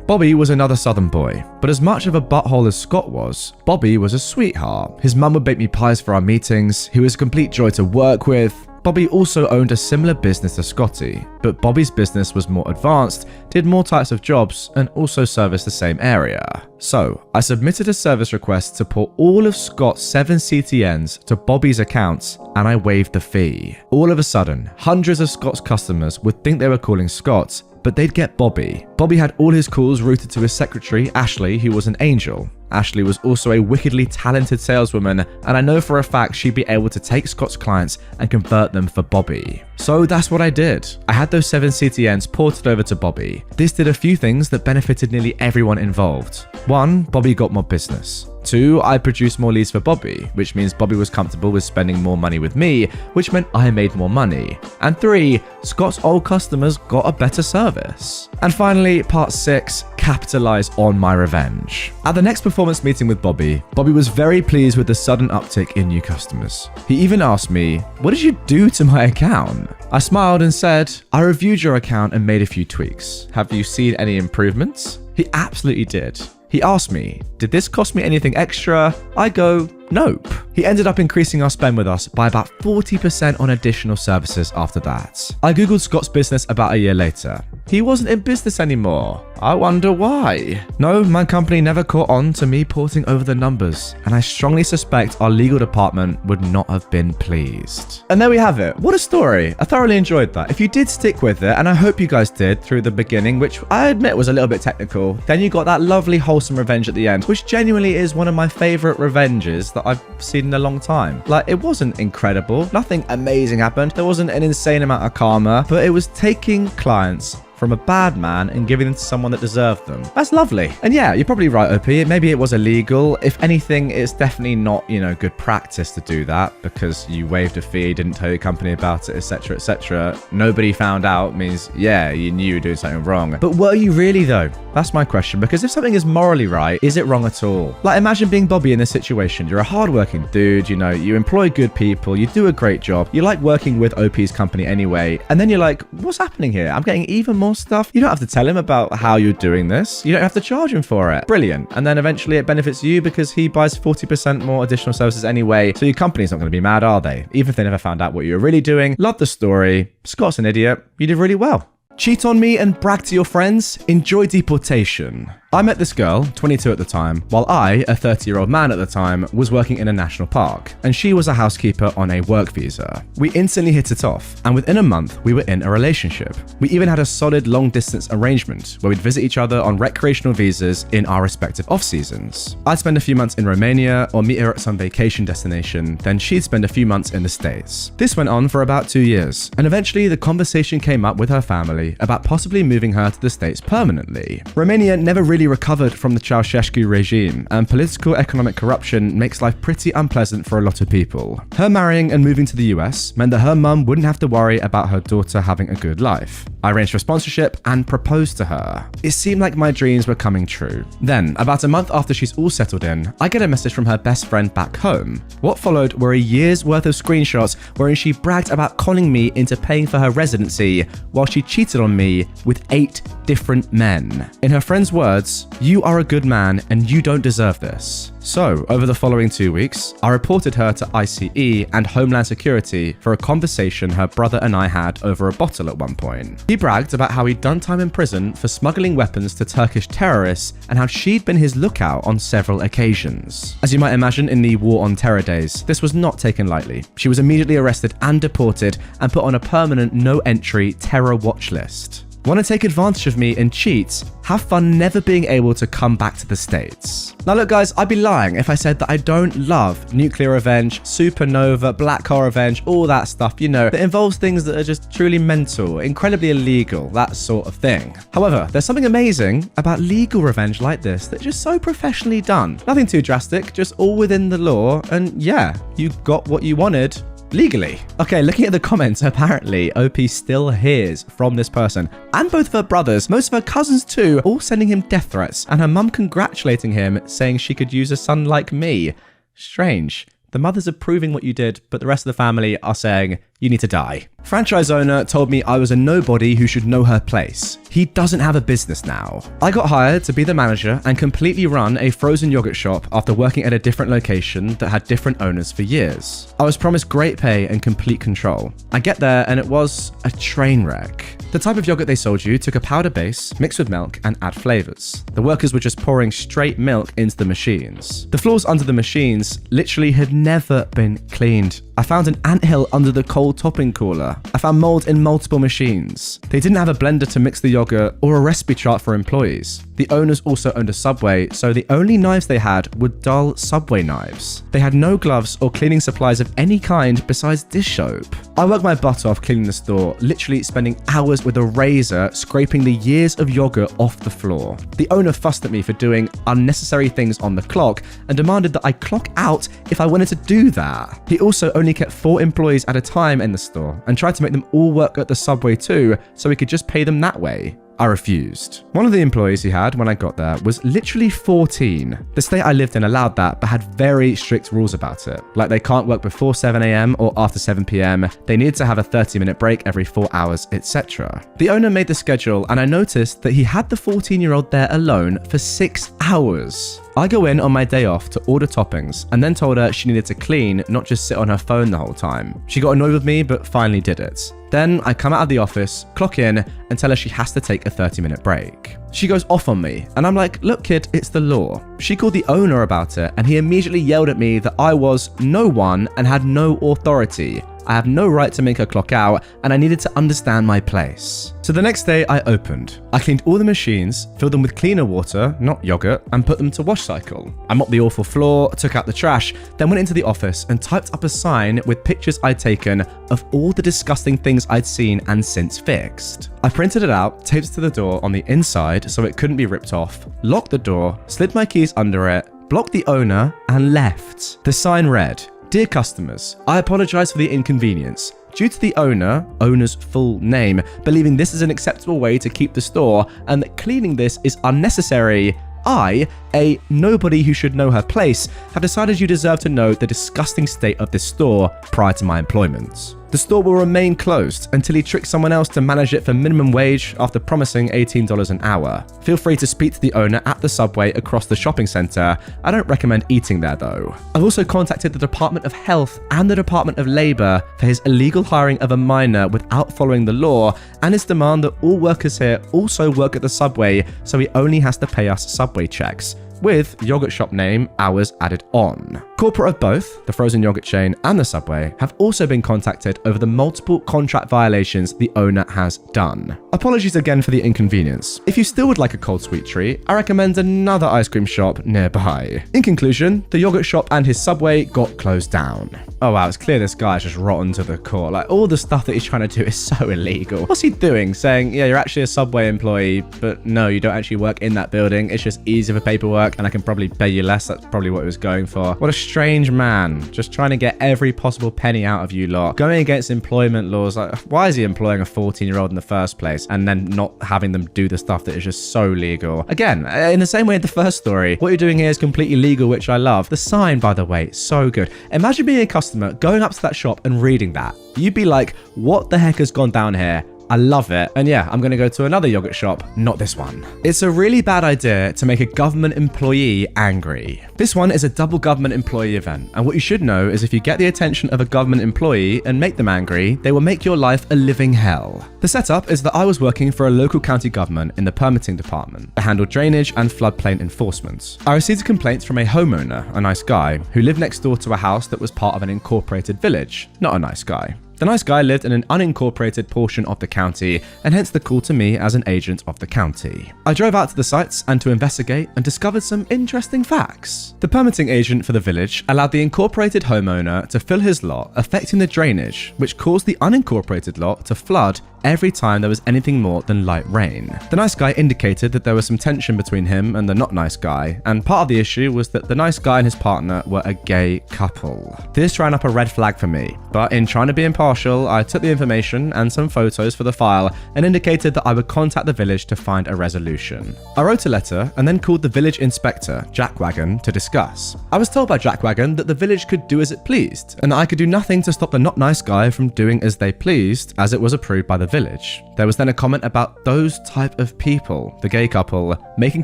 Bobby was another Southern boy, but as much of a butthole as Scott was, Bobby was a sweetheart. His mum would bake me pies for our meetings, he was a complete joy to work with. Bobby also owned a similar business to Scotty, but Bobby's business was more advanced, did more types of jobs, and also serviced the same area. So, I submitted a service request to port all of Scott's 7 CTNs to Bobby's accounts, and I waived the fee. All of a sudden, hundreds of Scott's customers would think they were calling Scott, but they'd get Bobby. Bobby had all his calls routed to his secretary, Ashley, who was an angel. Ashley was also a wickedly talented saleswoman, and I know for a fact she'd be able to take Scott's clients and convert them for Bobby. So that's what I did. I had those 7 CTNs ported over to Bobby. This did a few things that benefited nearly everyone involved. 1, Bobby got more business. 2, I produced more leads for Bobby, which means Bobby was comfortable with spending more money with me, which meant I made more money. And 3, Scott's old customers got a better service. And finally, part 6, capitalize on my revenge. At the next performance meeting with Bobby, Bobby was very pleased with the sudden uptick in new customers. He even asked me, "What did you do to my account?" I smiled and said, "I reviewed your account and made a few tweaks. Have you seen any improvements?" He absolutely did. He asked me, "Did this cost me anything extra?" I go, "Nope." He ended up increasing our spend with us by about 40% on additional services after that. I googled Scott's business about a year later. He wasn't in business anymore. I wonder why. No, my company never caught on to me porting over the numbers, and I strongly suspect our legal department would not have been pleased. And there we have it. What a story. I thoroughly enjoyed that. If you did stick with it, and I hope you guys did through the beginning, which I admit was a little bit technical, then you got that lovely wholesome revenge at the end, which genuinely is one of my favorite revenges that I've seen in a long time. Like, it wasn't incredible. Nothing amazing happened. There wasn't an insane amount of karma, but it was taking clients from a bad man and giving them to someone that deserved them. That's lovely. And yeah, you're probably right, OP. Maybe it was illegal. If anything, it's definitely not, good practice to do that because you waived a fee, didn't tell your company about it, etc., etc. Nobody found out means, yeah, you knew you were doing something wrong. But were you really, though? That's my question, because if something is morally right, is it wrong at all? Like, imagine being Bobby in this situation. You're a hardworking dude, you employ good people, you do a great job, you like working with OP's company anyway, and then you're like, what's happening here? I'm getting even more stuff. You don't have to tell him about how you're doing this. You don't have to charge him for it. Brilliant. And then eventually it benefits you because he buys 40% more additional services anyway, so your company's not going to be mad, are they? Even if they never found out what you were really doing. Love the story. Scott's an idiot. You did really well. Cheat on me and brag to your friends? Enjoy deportation. I met this girl, 22 at the time, while I, a 30-year-old man at the time, was working in a national park, and she was a housekeeper on a work visa. We instantly hit it off, and within a month, we were in a relationship. We even had a solid long-distance arrangement, where we'd visit each other on recreational visas in our respective off-seasons. I'd spend a few months in Romania, or meet her at some vacation destination, then she'd spend a few months in the States. This went on for about 2 years, and eventually the conversation came up with her family about possibly moving her to the States permanently. Romania never really really recovered from the Ceausescu regime, and political economic corruption makes life pretty unpleasant for a lot of people. Her marrying and moving to the US meant that her mum wouldn't have to worry about her daughter having a good life. I arranged for sponsorship and proposed to her. It seemed like my dreams were coming true. Then, about a month after she's all settled in, I get a message from her best friend back home. What followed were a year's worth of screenshots wherein she bragged about conning me into paying for her residency while she cheated on me with 8 different men. In her friend's words, "You are a good man and you don't deserve this." So, over the following 2 weeks, I reported her to ICE and Homeland Security for a conversation her brother and I had over a bottle at one point. He bragged about how he'd done time in prison for smuggling weapons to Turkish terrorists and how she'd been his lookout on several occasions. As you might imagine, in the War on Terror days, this was not taken lightly. She was immediately arrested and deported and put on a permanent no-entry terror watch list. Want to take advantage of me and cheat? Have fun never being able to come back to the States. Now look guys, I'd be lying if I said that I don't love NuclearRevenge, Supernova, Black Hole Revenge, all that stuff, you know, that involves things that are just truly mental, incredibly illegal, that sort of thing. However, there's something amazing about legal revenge like this that's just so professionally done. Nothing too drastic, just all within the law, and yeah, you got what you wanted. Legally. Okay, looking at the comments, apparently OP still hears from this person and both of her brothers, most of her cousins too, all sending him death threats, and her mum congratulating him, saying she could use a son like me. Strange. The mother's approving what you did, but the rest of the family are saying, you need to die. Franchise owner told me I was a nobody who should know her place. He doesn't have a business now. I got hired to be the manager and completely run a frozen yogurt shop after working at a different location that had different owners for years. I was promised great pay and complete control. I get there and it was a train wreck. The type of yogurt they sold you took a powder base, mixed with milk, and add flavors. The workers were just pouring straight milk into the machines. The floors under the machines literally had never been cleaned. I found an anthill under the cold topping cooler. I found mold in multiple machines. They didn't have a blender to mix the yogurt or a recipe chart for employees. The owners also owned a Subway, so the only knives they had were dull Subway knives. They had no gloves or cleaning supplies of any kind besides dish soap. I worked my butt off cleaning the store, literally spending hours with a razor scraping the years of yogurt off the floor. The owner fussed at me for doing unnecessary things on the clock and demanded that I clock out if I wanted to do that. He also only kept 4 employees at a time in the store and tried to make them all work at the Subway too, so he could just pay them that way. I refused. One of the employees he had when I got there was literally 14. The state I lived in allowed that, but had very strict rules about it. Like they can't work before 7 AM or after 7 PM. They needed to have a 30-minute break every 4 hours, etc. The owner made the schedule and I noticed that he had the 14-year-old there alone for 6 hours. I go in on my day off to order toppings and then told her she needed to clean, not just sit on her phone the whole time. She got annoyed with me, but finally did it. Then I come out of the office, clock in, and tell her she has to take a 30-minute break. She goes off on me, and I'm like, look kid, it's the law. She called the owner about it, and he immediately yelled at me that I was no one and had no authority. I have no right to make her clock out, and I needed to understand my place. So the next day I opened. I cleaned all the machines, filled them with cleaner water, not yogurt, and put them to wash cycle. I mopped the awful floor, took out the trash, then went into the office and typed up a sign with pictures I'd taken of all the disgusting things I'd seen and since fixed. I printed it out, taped it to the door on the inside so it couldn't be ripped off, locked the door, slid my keys under it, blocked the owner, and left. The sign read, "Dear customers, I apologize for the inconvenience. Due to the owner's full name, believing this is an acceptable way to keep the store and that cleaning this is unnecessary, I, a nobody who should know her place, have decided you deserve to know the disgusting state of this store prior to my employment. The store will remain closed until he tricks someone else to manage it for minimum wage after promising $18 an hour. Feel free to speak to the owner at the Subway across the shopping center. I don't recommend eating there though." I've also contacted the Department of Health and the Department of Labor for his illegal hiring of a minor without following the law and his demand that all workers here also work at the Subway so he only has to pay us Subway checks, with yogurt shop name hours added on. Corporate of both, the frozen yogurt chain and the Subway, have also been contacted over the multiple contract violations the owner has done. Apologies again for the inconvenience. If you still would like a cold sweet treat, I recommend another ice cream shop nearby. In conclusion, the yogurt shop and his Subway got closed down. Oh wow, it's clear this guy is just rotten to the core. Like, all the stuff that he's trying to do is so illegal. What's he doing? Saying, yeah, you're actually a Subway employee, but no, you don't actually work in that building. It's just easier for paperwork and I can probably pay you less. That's probably what he was going for. What a strange man. Just trying to get every possible penny out of you lot. Going against employment laws. Like, why is he employing a 14-year-old in the first place and then not having them do the stuff that is just so legal? Again, in the same way as the first story, what you're doing here is completely legal, which I love. The sign, by the way, so good. Imagine being a customer, going up to that shop and reading that. You'd be like, what the heck has gone down here? I love it. And yeah, I'm going to go to another yogurt shop, not this one. It's a really bad idea to make a government employee angry. This one is a double government employee event. And what you should know is if you get the attention of a government employee and make them angry, they will make your life a living hell. The setup is that I was working for a local county government in the permitting department. I handled drainage and floodplain enforcement. I received complaints from a homeowner, a nice guy, who lived next door to a house that was part of an incorporated village. Not a nice guy. The nice guy lived in an unincorporated portion of the county, and hence the call to me as an agent of the county. I drove out to the sites and to investigate and discovered some interesting facts. The permitting agent for the village allowed the incorporated homeowner to fill his lot, affecting the drainage, which caused the unincorporated lot to flood every time there was anything more than light rain. The nice guy indicated that there was some tension between him and the not nice guy, and part of the issue was that the nice guy and his partner were a gay couple. This ran up a red flag for me, but in trying to be impartial, I took the information and some photos for the file and indicated that I would contact the village to find a resolution. I wrote a letter and then called the village inspector, Jackwagon, to discuss. I was told by Jackwagon that the village could do as it pleased, and that I could do nothing to stop the not nice guy from doing as they pleased, as it was approved by the village. There was then a comment about those type of people, the gay couple, making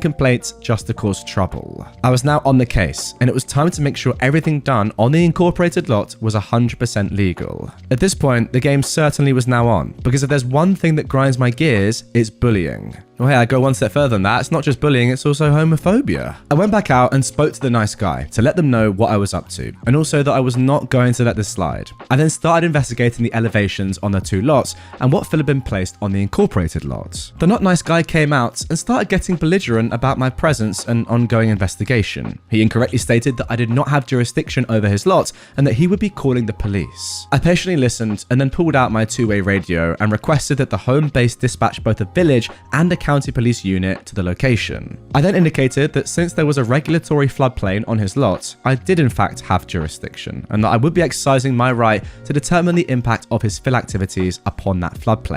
complaints just to cause trouble. I was now on the case, and it was time to make sure everything done on the incorporated lot was 100% legal. At this point, the game certainly was now on, because if there's one thing that grinds my gears, it's bullying. Well, hey, I go one step further than that. It's not just bullying, it's also homophobia. I went back out and spoke to the nice guy to let them know what I was up to, and also that I was not going to let this slide. I then started investigating the elevations on the two lots and what fill had been placed on the incorporated lots. The not nice guy came out and started getting belligerent about my presence and ongoing investigation. He incorrectly stated that I did not have jurisdiction over his lot and that he would be calling the police. I patiently listened and then pulled out my two-way radio and requested that the home base dispatch both a village and a county police unit to the location. I then indicated that since there was a regulatory floodplain on his lot, I did in fact have jurisdiction, and that I would be exercising my right to determine the impact of his fill activities upon that floodplain.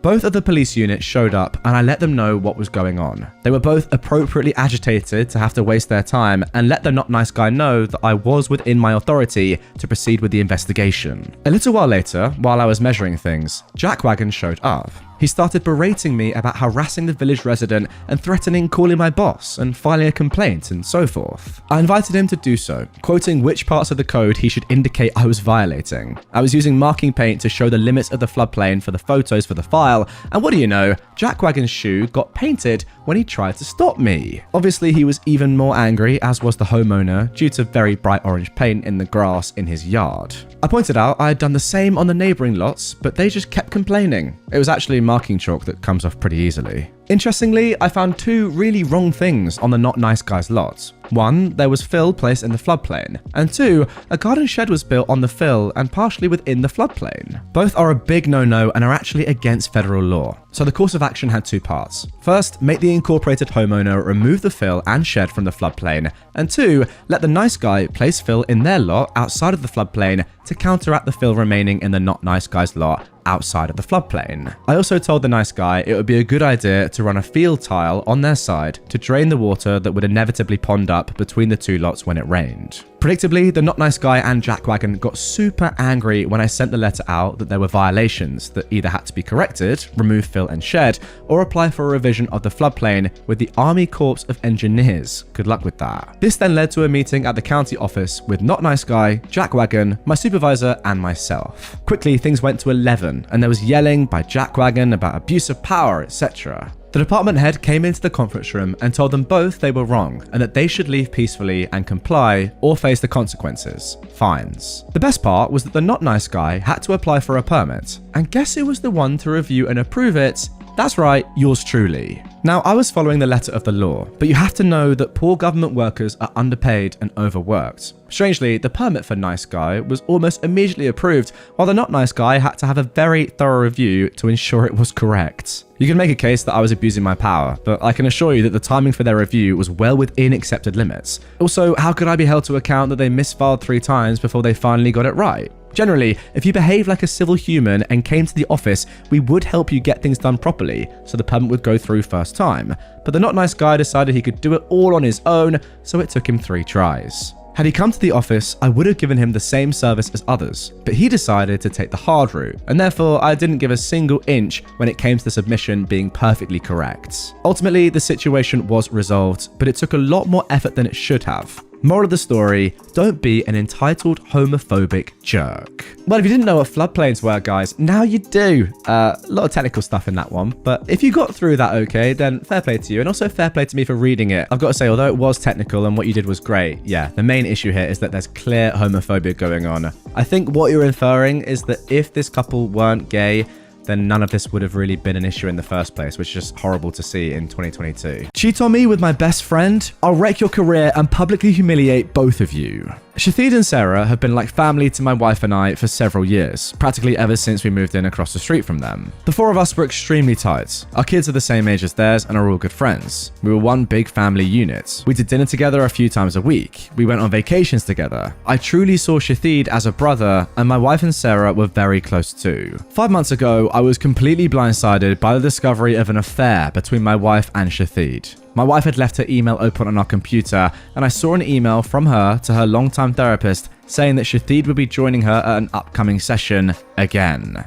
Both of the police units showed up and I let them know what was going on. They were both appropriately agitated to have to waste their time and let the not nice guy know that I was within my authority to proceed with the investigation. A little while later, while I was measuring things, Jackwagon showed up. He started berating me about harassing the village resident and threatening calling my boss and filing a complaint and so forth. I invited him to do so, quoting which parts of the code he should indicate I was violating. I was using marking paint to show the limits of the floodplain for the photos for the file, and what do you know, Jackwagon's shoe got painted when he tried to stop me. Obviously, he was even more angry, as was the homeowner, due to very bright orange paint in the grass in his yard. I pointed out I had done the same on the neighbouring lots, but they just kept complaining. It was actually marking chalk that comes off pretty easily. Interestingly, I found two really wrong things on the not nice guy's lot. One, there was fill placed in the floodplain, and two, a garden shed was built on the fill and partially within the floodplain. Both are a big no-no and are actually against federal law. So the course of action had two parts. First, make the incorporated homeowner remove the fill and shed from the floodplain, and two, let the nice guy place fill in their lot outside of the floodplain to counteract the fill remaining in the not nice guy's lot outside of the floodplain. I also told the nice guy it would be a good idea to run a field tile on their side to drain the water that would inevitably pond up between the two lots when it rained. Predictably, the not nice guy and Jackwagon got super angry when I sent the letter out that there were violations that either had to be corrected, remove fill and shed, or apply for a revision of the floodplain with the Army Corps of Engineers. Good luck with that. This then led to a meeting at the county office with not nice guy, Jackwagon, my supervisor, and myself. Quickly, things went to 11, and there was yelling by Jackwagon about abuse of power, etc. The department head came into the conference room and told them both they were wrong and that they should leave peacefully and comply or face the consequences, fines. The best part was that the not nice guy had to apply for a permit, and guess who was the one to review and approve it? That's right, yours truly. Now, I was following the letter of the law, but you have to know that poor government workers are underpaid and overworked. Strangely, the permit for nice guy was almost immediately approved, while the not nice guy had to have a very thorough review to ensure it was correct. You can make a case that I was abusing my power, but I can assure you that the timing for their review was well within accepted limits. Also, how could I be held to account that they misfiled 3 times before they finally got it right? Generally, if you behave like a civil human and came to the office, we would help you get things done properly, so the permit would go through first time. But the not nice guy decided he could do it all on his own, so it took him 3 tries. Had he come to the office, I would have given him the same service as others, but he decided to take the hard route, and therefore I didn't give a single inch when it came to the submission being perfectly correct. Ultimately, the situation was resolved, but it took a lot more effort than it should have. Moral of the story, don't be an entitled homophobic jerk. Well, if you didn't know what floodplains were, guys, now you do. A lot of technical stuff in that one, but if you got through that okay, then fair play to you, and also fair play to me for reading it. I've got to say, although it was technical and what you did was great, yeah, the main issue here is that there's clear homophobia going on. I think what you're inferring is that if this couple weren't gay, then none of this would have really been an issue in the first place, which is just horrible to see in 2022. Cheat on me with my best friend? I'll wreck your career and publicly humiliate both of you. Shahid and Sarah have been like family to my wife and I for several years, practically ever since we moved in across the street from them. The 4 of us were extremely tight. Our kids are the same age as theirs and are all good friends. We were one big family unit. We did dinner together a few times a week. We went on vacations together. I truly saw Shahid as a brother, and my wife and Sarah were very close too. 5 months ago, I was completely blindsided by the discovery of an affair between my wife and Shahid. My wife had left her email open on our computer, and I saw an email from her to her longtime therapist saying that Shahid would be joining her at an upcoming session again.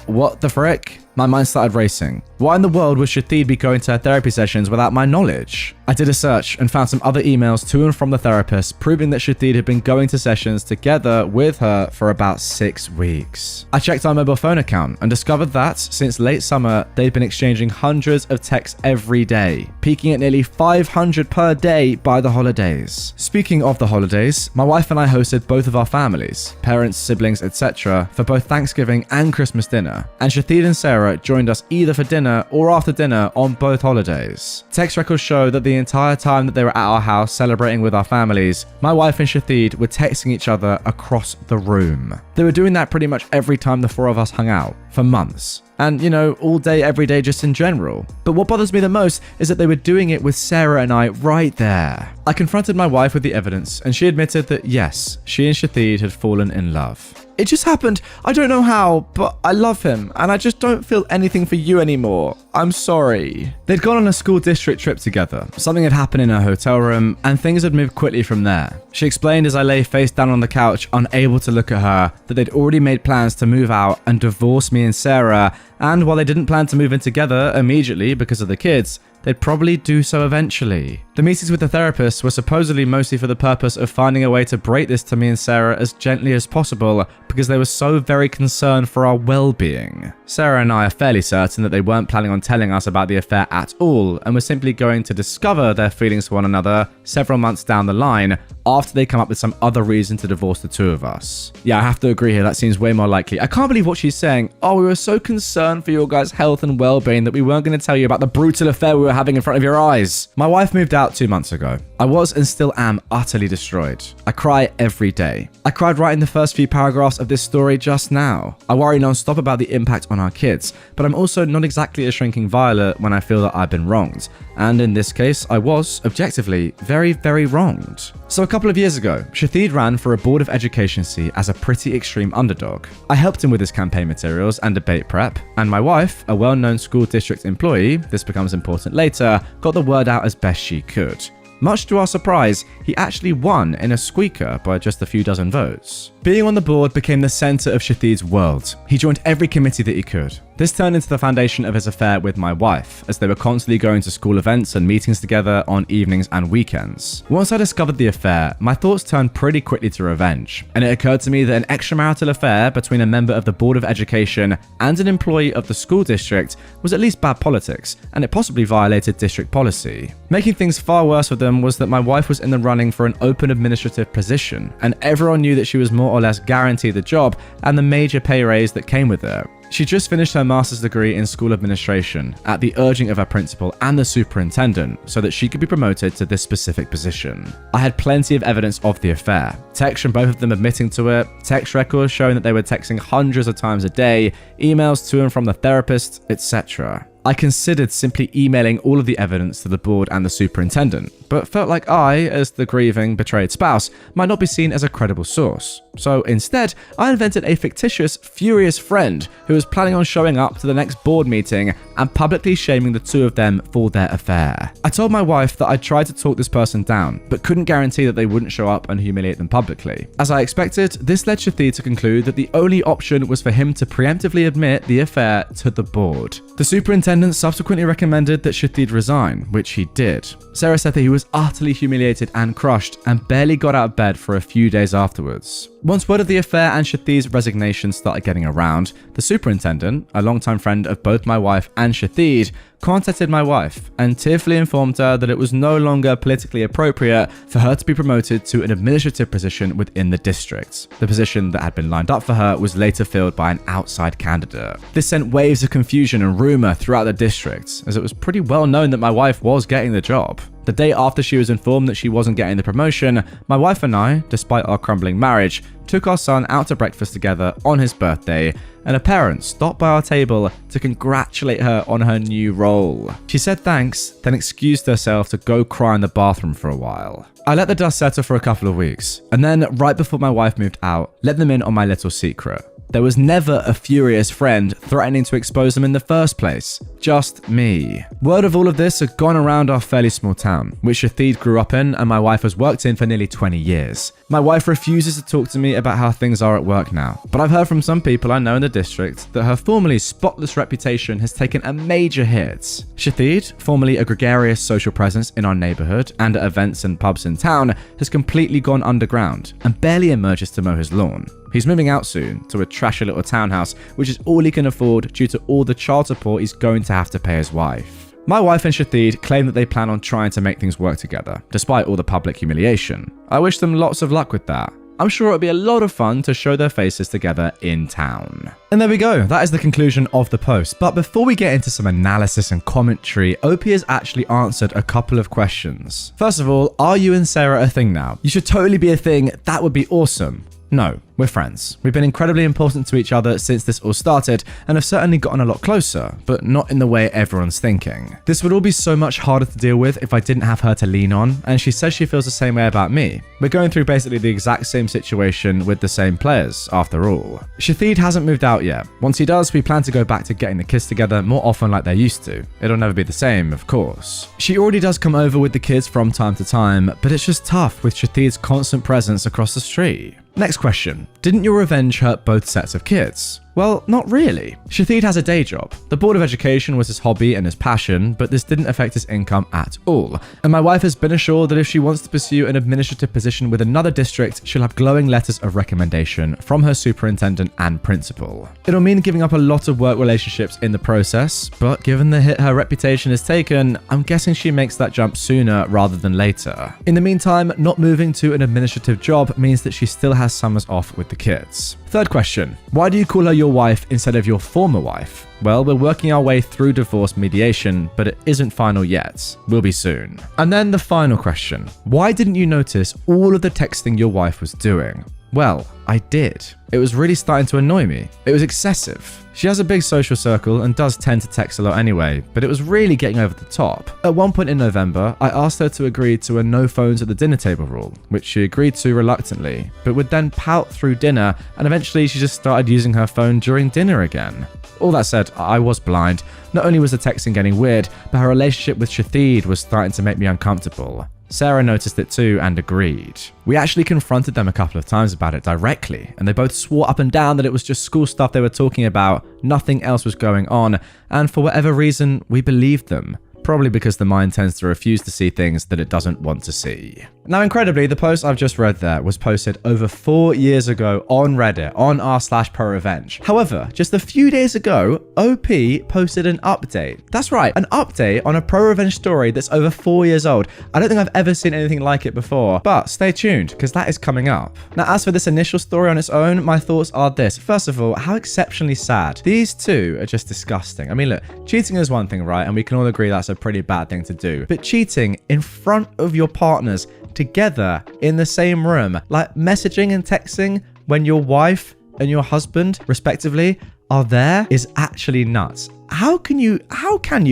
What the frick? My mind started racing. Why in the world would Shahid be going to her therapy sessions without my knowledge? I did a search and found some other emails to and from the therapist proving that Shahid had been going to sessions together with her for about 6 weeks. I checked our mobile phone account and discovered that since late summer, they'd been exchanging hundreds of texts every day, peaking at nearly 500 per day by the holidays. Speaking of the holidays, my wife and I hosted both of our families, parents, siblings, etc., for both Thanksgiving and Christmas dinner, and Shahid and Sarah joined us either for dinner or after dinner on both holidays. Text records show that the entire time that they were at our house celebrating with our families, my wife and Shahid were texting each other across the room. They were doing that pretty much every time the 4 of us hung out, for months. And, you know, all day, every day, just in general. But what bothers me the most is that they were doing it with Sarah and I right there. I confronted my wife with the evidence, and she admitted that yes, she and Shahid had fallen in love. It just happened. I don't know how, but I love him, and I just don't feel anything for you anymore. I'm sorry. They'd gone on a school district trip together. Something had happened in her hotel room, and things had moved quickly from there. She explained as I lay face down on the couch, unable to look at her, that they'd already made plans to move out and divorce me and Sarah, and while they didn't plan to move in together immediately because of the kids, they'd probably do so eventually. The meetings with the therapist were supposedly mostly for the purpose of finding a way to break this to me and Sarah as gently as possible because they were so very concerned for our well-being. Sarah and I are fairly certain that they weren't planning on telling us about the affair at all and were simply going to discover their feelings for one another several months down the line after they come up with some other reason to divorce the 2 of us. Yeah, I have to agree here, that seems way more likely. I can't believe what she's saying. Oh, we were so concerned for your guys' health and well-being that we weren't going to tell you about the brutal affair we were having in front of your eyes. My wife moved out 2 months ago. I was and still am utterly destroyed. I cry every day. I cried right in the first few paragraphs of this story just now. I worry non-stop about the impact on our kids, but I'm also not exactly a shrinking violet when I feel that I've been wronged. And in this case, I was, objectively, very, very wronged. So a couple of years ago, Shahid ran for a Board of Education seat as a pretty extreme underdog. I helped him with his campaign materials and debate prep, and my wife, a well-known school district employee, this becomes important later, got the word out as best she could. Much to our surprise, he actually won in a squeaker by just a few dozen votes. Being on the board became the center of Shahid's world. He joined every committee that he could. This turned into the foundation of his affair with my wife, as they were constantly going to school events and meetings together on evenings and weekends. Once I discovered the affair, my thoughts turned pretty quickly to revenge, and it occurred to me that an extramarital affair between a member of the Board of Education and an employee of the school district was at least bad politics, and it possibly violated district policy. Making things far worse for them was that my wife was in the running for an open administrative position, and everyone knew that she was more or less guaranteed the job and the major pay raise that came with it. She just finished her master's degree in school administration at the urging of her principal and the superintendent so that she could be promoted to this specific position. I had plenty of evidence of the affair. Texts from both of them admitting to it, text records showing that they were texting hundreds of times a day, emails to and from the therapist, etc. I considered simply emailing all of the evidence to the board and the superintendent, but felt like I, as the grieving, betrayed spouse, might not be seen as a credible source. So instead, I invented a fictitious, furious friend who was planning on showing up to the next board meeting and publicly shaming the two of them for their affair. I told my wife that I tried to talk this person down, but couldn't guarantee that they wouldn't show up and humiliate them publicly. As I expected, this led Shathid to conclude that the only option was for him to preemptively admit the affair to the board. The superintendent subsequently recommended that Shathid resign, which he did. Sarah said that he was utterly humiliated and crushed and barely got out of bed for a few days afterwards. Once word of the affair and Shathid's resignation started getting around, the superintendent, a longtime friend of both my wife and Shathid, contacted my wife and tearfully informed her that it was no longer politically appropriate for her to be promoted to an administrative position within the district. The position that had been lined up for her was later filled by an outside candidate. This sent waves of confusion and rumor throughout the district, as it was pretty well known that my wife was getting the job. The day after she was informed that she wasn't getting the promotion, my wife and I, despite our crumbling marriage, took our son out to breakfast together on his birthday, and her parents stopped by our table to congratulate her on her new role. She said thanks, then excused herself to go cry in the bathroom for a while. I let the dust settle for a couple of weeks, and then right before my wife moved out, let them in on my little secret. There was never a furious friend threatening to expose them in the first place. Just me. Word of all of this had gone around our fairly small town, which Shathid grew up in and my wife has worked in for nearly 20 years. My wife refuses to talk to me about how things are at work now, but I've heard from some people I know in the district that her formerly spotless reputation has taken a major hit. Shathid, formerly a gregarious social presence in our neighborhood and at events and pubs in town, has completely gone underground and barely emerges to mow his lawn. He's moving out soon to a trashy little townhouse, which is all he can afford due to all the child support he's going to have to pay his wife. My wife and Shathid claim that they plan on trying to make things work together, despite all the public humiliation. I wish them lots of luck with that. I'm sure it'll be a lot of fun to show their faces together in town. And there we go, that is the conclusion of the post. But before we get into some analysis and commentary, OP has actually answered a couple of questions. First of all, are you and Sarah a thing now? You should totally be a thing, that would be awesome. No, we're friends. We've been incredibly important to each other since this all started and have certainly gotten a lot closer, but not in the way everyone's thinking. This would all be so much harder to deal with if I didn't have her to lean on, and she says she feels the same way about me. We're going through basically the exact same situation with the same players, after all. Shathid hasn't moved out yet. Once he does, we plan to go back to getting the kids together more often like they used to. It'll never be the same, of course. She already does come over with the kids from time to time, but it's just tough with Shathid's constant presence across the street. Next question. Didn't your revenge hurt both sets of kids? Well, not really. Shathid has a day job. The Board of Education was his hobby and his passion, but this didn't affect his income at all. And my wife has been assured that if she wants to pursue an administrative position with another district, she'll have glowing letters of recommendation from her superintendent and principal. It'll mean giving up a lot of work relationships in the process, but given the hit her reputation has taken, I'm guessing she makes that jump sooner rather than later. In the meantime, not moving to an administrative job means that she still has summers off with the kids. Third question. Why do you call her your wife instead of your former wife? Well, we're working our way through divorce mediation, but it isn't final yet. Will be soon. And then the final question. Why didn't you notice all of the texting your wife was doing? Well, I did. It was really starting to annoy me. It was excessive. She has a big social circle and does tend to text a lot anyway, but it was really getting over the top. At one point in November, I asked her to agree to a no phones at the dinner table rule, which she agreed to reluctantly, but would then pout through dinner, and eventually she just started using her phone during dinner again. All that said, I was blind. Not only was the texting getting weird, but her relationship with Shathid was starting to make me uncomfortable. Sarah noticed it too and agreed. We actually confronted them a couple of times about it directly, and they both swore up and down that it was just school stuff they were talking about, nothing else was going on, and for whatever reason, we believed them. Probably because the mind tends to refuse to see things that it doesn't want to see. Now, incredibly, the post I've just read there was posted over 4 years ago on Reddit, on r/ProRevenge. However, just a few days ago, OP posted an update. That's right, an update on a ProRevenge story that's over 4 years old. I don't think I've ever seen anything like it before, but stay tuned, because that is coming up. Now, as for this initial story on its own, my thoughts are this. First of all, how exceptionally sad. These two are just disgusting. I mean, look, cheating is one thing, right? And we can all agree that's a pretty bad thing to do. But cheating in front of your partners together in the same room, like messaging and texting when your wife and your husband, respectively, are there, is actually nuts. How can you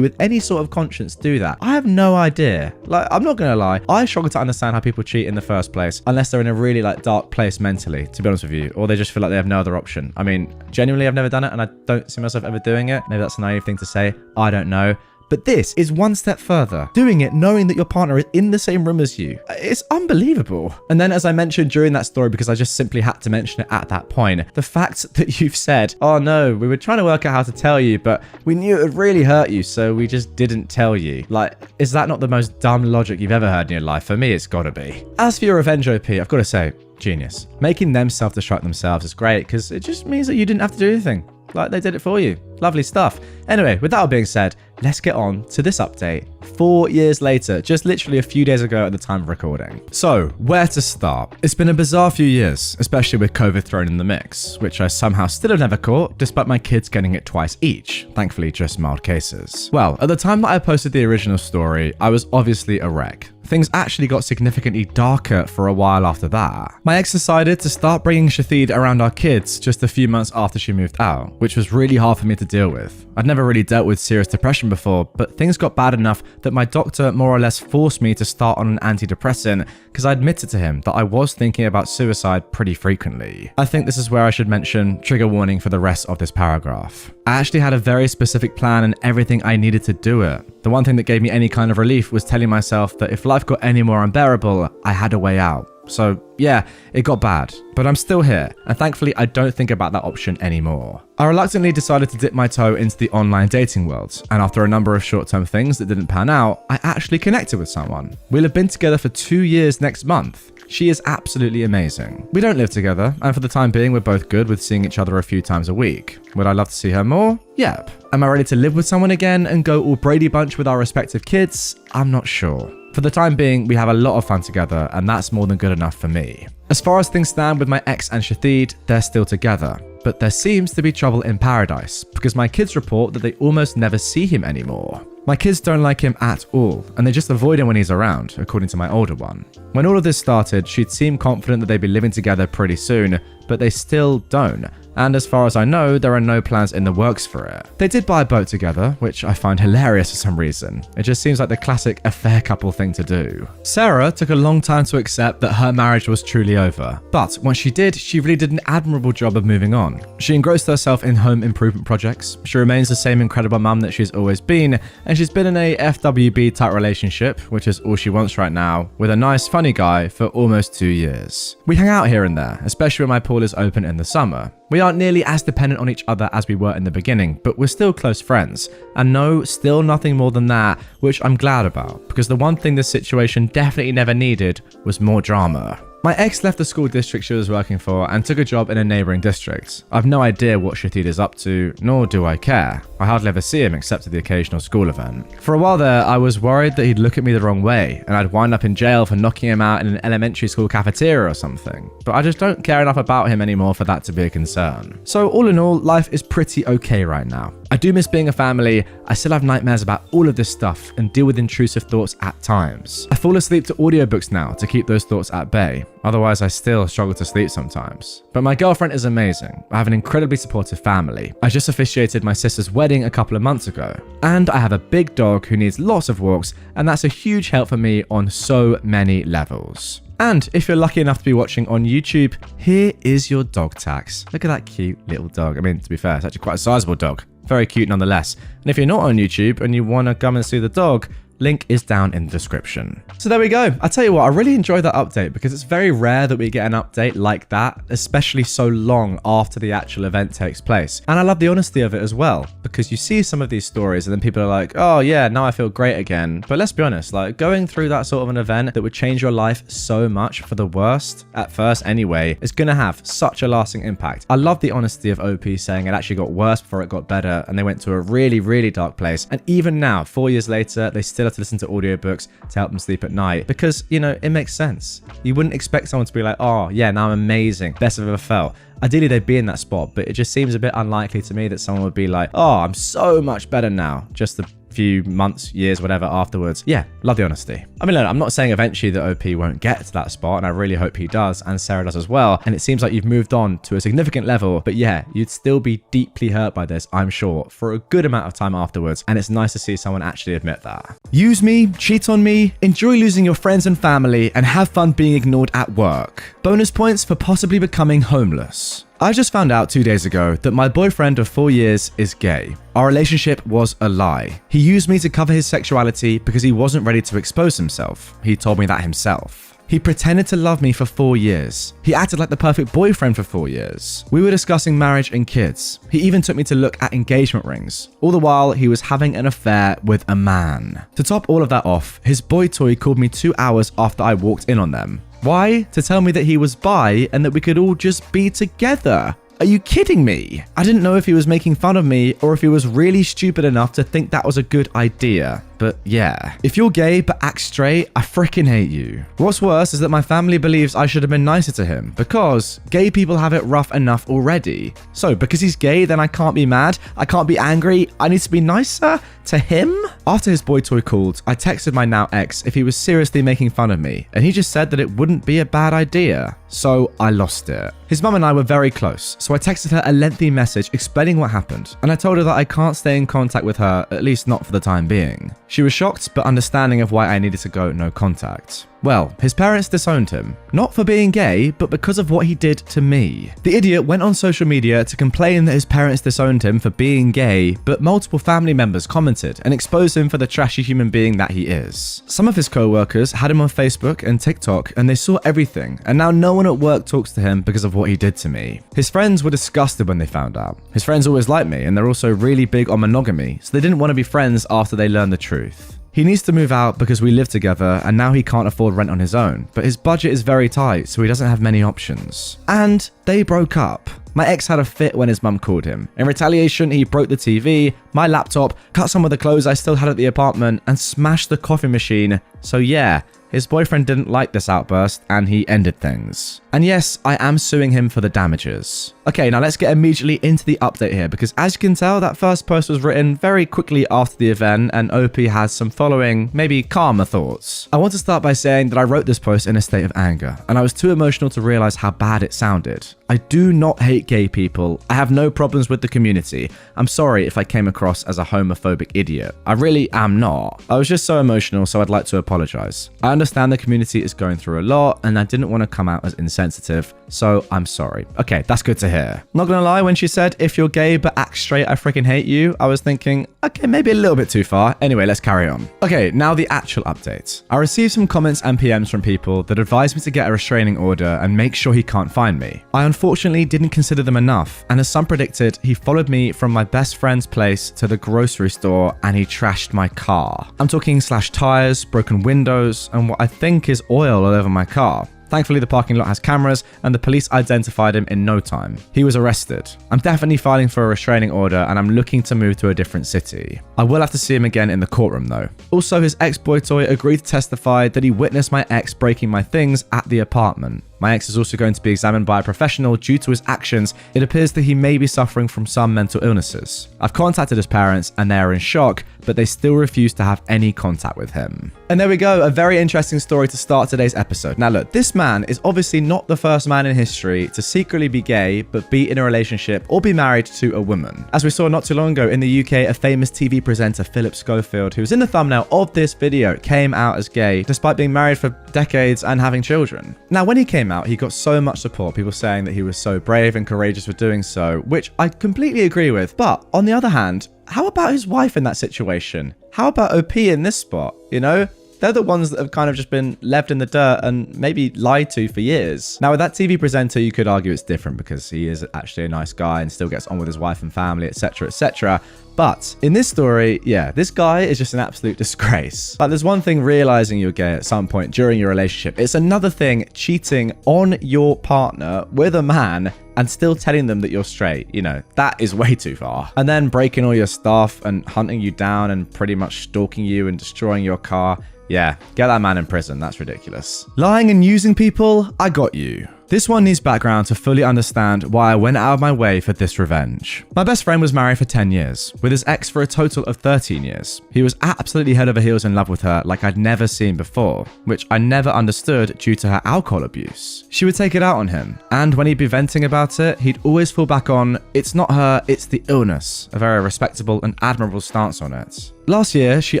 with any sort of conscience do that? I have no idea. Like, I'm not gonna lie, I struggle to understand how people cheat in the first place, unless they're in a really dark place mentally, to be honest with you, or they just feel like they have no other option. I mean, genuinely, I've never done it, and I don't see myself ever doing it. Maybe that's a naive thing to say, I don't know. But this is one step further. Doing it knowing that your partner is in the same room as you. It's unbelievable. And then, as I mentioned during that story, because I just simply had to mention it at that point, the fact that you've said, oh no, we were trying to work out how to tell you, but we knew it would really hurt you, so we just didn't tell you. Like, is that not the most dumb logic you've ever heard in your life? For me, it's gotta be. As for your revenge OP, I've got to say, genius. Making them self-destruct themselves is great, because it just means that you didn't have to do anything. Like, they did it for you. Lovely stuff. Anyway, with that all being said, let's get on to this update. 4 years later, just literally a few days ago at the time of recording. So, where to start? It's been a bizarre few years, especially with COVID thrown in the mix, which I somehow still have never caught, despite my kids getting it twice each. Thankfully, just mild cases. Well, at the time that I posted the original story, I was obviously a wreck. Things actually got significantly darker for a while after that. My ex decided to start bringing Shathid around our kids just a few months after she moved out, which was really hard for me to deal with. I'd never really dealt with serious depression before, but things got bad enough that my doctor more or less forced me to start on an antidepressant because I admitted to him that I was thinking about suicide pretty frequently. I think this is where I should mention trigger warning for the rest of this paragraph. I actually had a very specific plan and everything I needed to do it. The one thing that gave me any kind of relief was telling myself that if life got any more unbearable, I had a way out. So yeah, it got bad, but I'm still here, and thankfully I don't think about that option anymore. I reluctantly decided to dip my toe into the online dating world, and after a number of short-term things that didn't pan out, I actually connected with someone. We'll have been together for 2 years next month. She is absolutely amazing. We don't live together, and for the time being, we're both good with seeing each other a few times a week. Would I love to see her more? Yep. Am I ready to live with someone again and go all Brady Bunch with our respective kids? I'm not sure. For the time being, we have a lot of fun together, and that's more than good enough for me. As far as things stand with my ex and Shathid, they're still together. But there seems to be trouble in paradise, because my kids report that they almost never see him anymore. My kids don't like him at all, and they just avoid him when he's around, according to my older one. When all of this started, she'd seemed confident that they'd be living together pretty soon, but they still don't. And as far as I know, there are no plans in the works for it. They did buy a boat together, which I find hilarious for some reason. It just seems like the classic affair couple thing to do. Sarah took a long time to accept that her marriage was truly over. But once she did, she really did an admirable job of moving on. She engrossed herself in home improvement projects. She remains the same incredible mum that she's always been, and she's been in a FWB type relationship, which is all she wants right now, with a nice funny guy for almost 2 years. We hang out here and there, especially when my pool is open in the summer. We aren't nearly as dependent on each other as we were in the beginning, but we're still close friends. And no, still nothing more than that, which I'm glad about, because the one thing this situation definitely never needed was more drama. My ex left the school district she was working for and took a job in a neighbouring district. I've no idea what Shathid is up to, nor do I care. I hardly ever see him except at the occasional school event. For a while there, I was worried that he'd look at me the wrong way, and I'd wind up in jail for knocking him out in an elementary school cafeteria or something. But I just don't care enough about him anymore for that to be a concern. So all in all, life is pretty okay right now. I do miss being a family, I still have nightmares about all of this stuff and deal with intrusive thoughts at times. I fall asleep to audiobooks now to keep those thoughts at bay. Otherwise, I still struggle to sleep sometimes. But my girlfriend is amazing. I have an incredibly supportive family. I just officiated my sister's wedding a couple of months ago. And I have a big dog who needs lots of walks, and that's a huge help for me on so many levels. And if you're lucky enough to be watching on YouTube, here is your dog tax. Look at that cute little dog. I mean, to be fair, it's actually quite a sizable dog. Very cute nonetheless. And if you're not on YouTube and you want to come and see the dog, Link is down in the description. So there we go. I tell you what, I really enjoyed that update because it's very rare that we get an update like that, especially so long after the actual event takes place. And I love the honesty of it as well, because you see some of these stories and then people are like, oh yeah, now I feel great again. But let's be honest, like going through that sort of an event that would change your life so much for the worst, at first anyway, is going to have such a lasting impact. I love the honesty of OP saying it actually got worse before it got better and they went to a really, really dark place. And even now, 4 years later, they still have to listen to audiobooks to help them sleep at night because, you know, it makes sense. You wouldn't expect someone to be like, oh yeah, now I'm amazing, best I've ever felt. Ideally, they'd be in that spot, but it just seems a bit unlikely to me that someone would be like, oh, I'm so much better now, just a few months, years, whatever afterwards. Yeah, love the honesty. I mean, look, I'm not saying eventually that OP won't get to that spot, and I really hope he does, and Sarah does as well, and it seems like you've moved on to a significant level, but yeah, you'd still be deeply hurt by this, I'm sure, for a good amount of time afterwards, and it's nice to see someone actually admit that. Use me, cheat on me, enjoy losing your friends and family, and have fun being ignored at work. Bonus points for possibly becoming homeless. I just found out 2 days ago that my boyfriend of 4 years is gay. Our relationship was a lie. He used me to cover his sexuality because he wasn't ready to expose himself. He told me that himself. He pretended to love me for 4 years. He acted like the perfect boyfriend for 4 years. We were discussing marriage and kids. He even took me to look at engagement rings. All the while, he was having an affair with a man. To top all of that off, his boy toy called me 2 hours after I walked in on them. Why? To tell me that he was bi and that we could all just be together. Are you kidding me? I didn't know if he was making fun of me or if he was really stupid enough to think that was a good idea. But yeah, if you're gay but act straight, I freaking hate you. What's worse is that my family believes I should have been nicer to him because gay people have it rough enough already. So because he's gay, then I can't be mad, I can't be angry, I need to be nicer to him? After his boy toy called, I texted my now ex if he was seriously making fun of me, and he just said that it wouldn't be a bad idea. So I lost it. His mum and I were very close, so I texted her a lengthy message explaining what happened, and I told her that I can't stay in contact with her, at least not for the time being. She was shocked but understanding of why I needed to go no contact. Well, his parents disowned him, not for being gay, but because of what he did to me. The idiot went on social media to complain that his parents disowned him for being gay, but multiple family members commented and exposed him for the trashy human being that he is. Some of his co-workers had him on Facebook and TikTok, and they saw everything, and now no one at work talks to him because of what he did to me. His friends were disgusted when they found out. His friends always liked me, and they're also really big on monogamy, so they didn't want to be friends after they learned the truth. He needs to move out because we live together and now he can't afford rent on his own, but his budget is very tight, so he doesn't have many options. And they broke up. My ex had a fit when his mum called him. In retaliation, he broke the TV, my laptop, cut some of the clothes I still had at the apartment, and smashed the coffee machine. So yeah, his boyfriend didn't like this outburst and he ended things. And yes, I am suing him for the damages. Okay, now let's get immediately into the update here because as you can tell, that first post was written very quickly after the event and OP has some following, maybe calmer thoughts. I want to start by saying that I wrote this post in a state of anger and I was too emotional to realize how bad it sounded. I do not hate gay people. I have no problems with the community. I'm sorry if I came across as a homophobic idiot. I really am not. I was just so emotional, so I'd like to apologize. I understand the community is going through a lot and I didn't want to come out as insensitive, so I'm sorry. Okay, that's good to hear. Not gonna lie, when she said, if you're gay but act straight, I freaking hate you, I was thinking, okay, maybe a little bit too far. Anyway, let's carry on. Okay, now the actual update. I received some comments and PMs from people that advised me to get a restraining order and make sure he can't find me. I unfortunately didn't consider them enough, and as some predicted, he followed me from my best friend's place to the grocery store and he trashed my car. I'm talking slashed tires, broken windows, and what I think is oil all over my car. Thankfully, the parking lot has cameras and the police identified him in no time. He was arrested. I'm definitely filing for a restraining order and I'm looking to move to a different city. I will have to see him again in the courtroom though. Also, his ex-boy toy agreed to testify that he witnessed my ex breaking my things at the apartment. My ex is also going to be examined by a professional due to his actions. It appears that he may be suffering from some mental illnesses. I've contacted his parents and they are in shock, but they still refuse to have any contact with him. And there we go, a very interesting story to start today's episode. Now look, this man is obviously not the first man in history to secretly be gay, but be in a relationship or be married to a woman. As we saw not too long ago in the UK, a famous TV presenter, Philip Schofield, who's in the thumbnail of this video, came out as gay despite being married for decades and having children. Now when he came out, he got so much support, people saying that he was so brave and courageous for doing so, which I completely agree with. But on the other hand, how about his wife in that situation? How about OP in this spot, you know? They're the ones that have kind of just been left in the dirt and maybe lied to for years. Now, with that TV presenter, you could argue it's different because he is actually a nice guy and still gets on with his wife and family, etc., etc. But in this story, yeah, this guy is just an absolute disgrace. Like, there's one thing realizing you're gay at some point during your relationship. It's another thing cheating on your partner with a man and still telling them that you're straight. You know, that is way too far. And then breaking all your stuff and hunting you down and pretty much stalking you and destroying your car. Yeah, get that man in prison. That's ridiculous. Lying and using people, I got you. This one needs background to fully understand why I went out of my way for this revenge. My best friend was married for 10 years, with his ex for a total of 13 years. He was absolutely head over heels in love with her like I'd never seen before, which I never understood due to her alcohol abuse. She would take it out on him, and when he'd be venting about it, he'd always fall back on, it's not her, it's the illness, a very respectable and admirable stance on it. Last year, she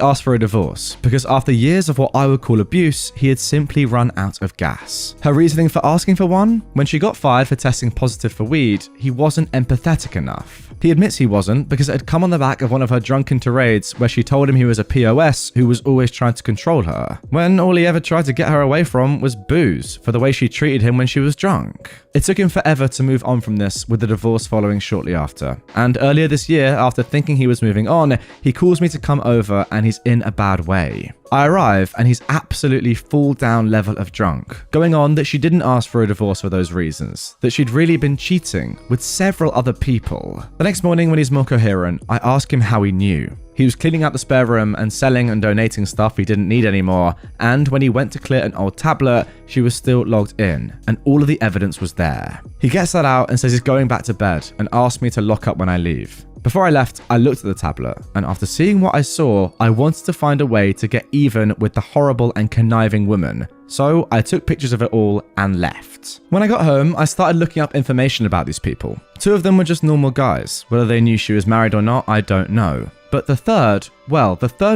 asked for a divorce because after years of what I would call abuse, he had simply run out of gas. Her reasoning for asking for one? When she got fired for testing positive for weed, he wasn't empathetic enough. He admits he wasn't because it had come on the back of one of her drunken tirades where she told him he was a POS who was always trying to control her, when all he ever tried to get her away from was booze for the way she treated him when she was drunk. It took him forever to move on from this, with the divorce following shortly after. And earlier this year, after thinking he was moving on, he calls me to come over and he's in a bad way. I arrive and he's absolutely full down level of drunk, going on that she didn't ask for a divorce for those reasons, that she'd really been cheating with several other people. The next morning when he's more coherent, I ask him how he knew. He was cleaning out the spare room and selling and donating stuff he didn't need anymore, and when he went to clear an old tablet, she was still logged in, and all of the evidence was there. He gets that out and says he's going back to bed and asks me to lock up when I leave. Before I left, I looked at the tablet, and after seeing what I saw, I wanted to find a way to get even with the horrible and conniving woman. So I took pictures of it all and left. When I got home, I started looking up information about these people. 2 of them were just normal guys. Whether they knew she was married or not, I don't know. But the third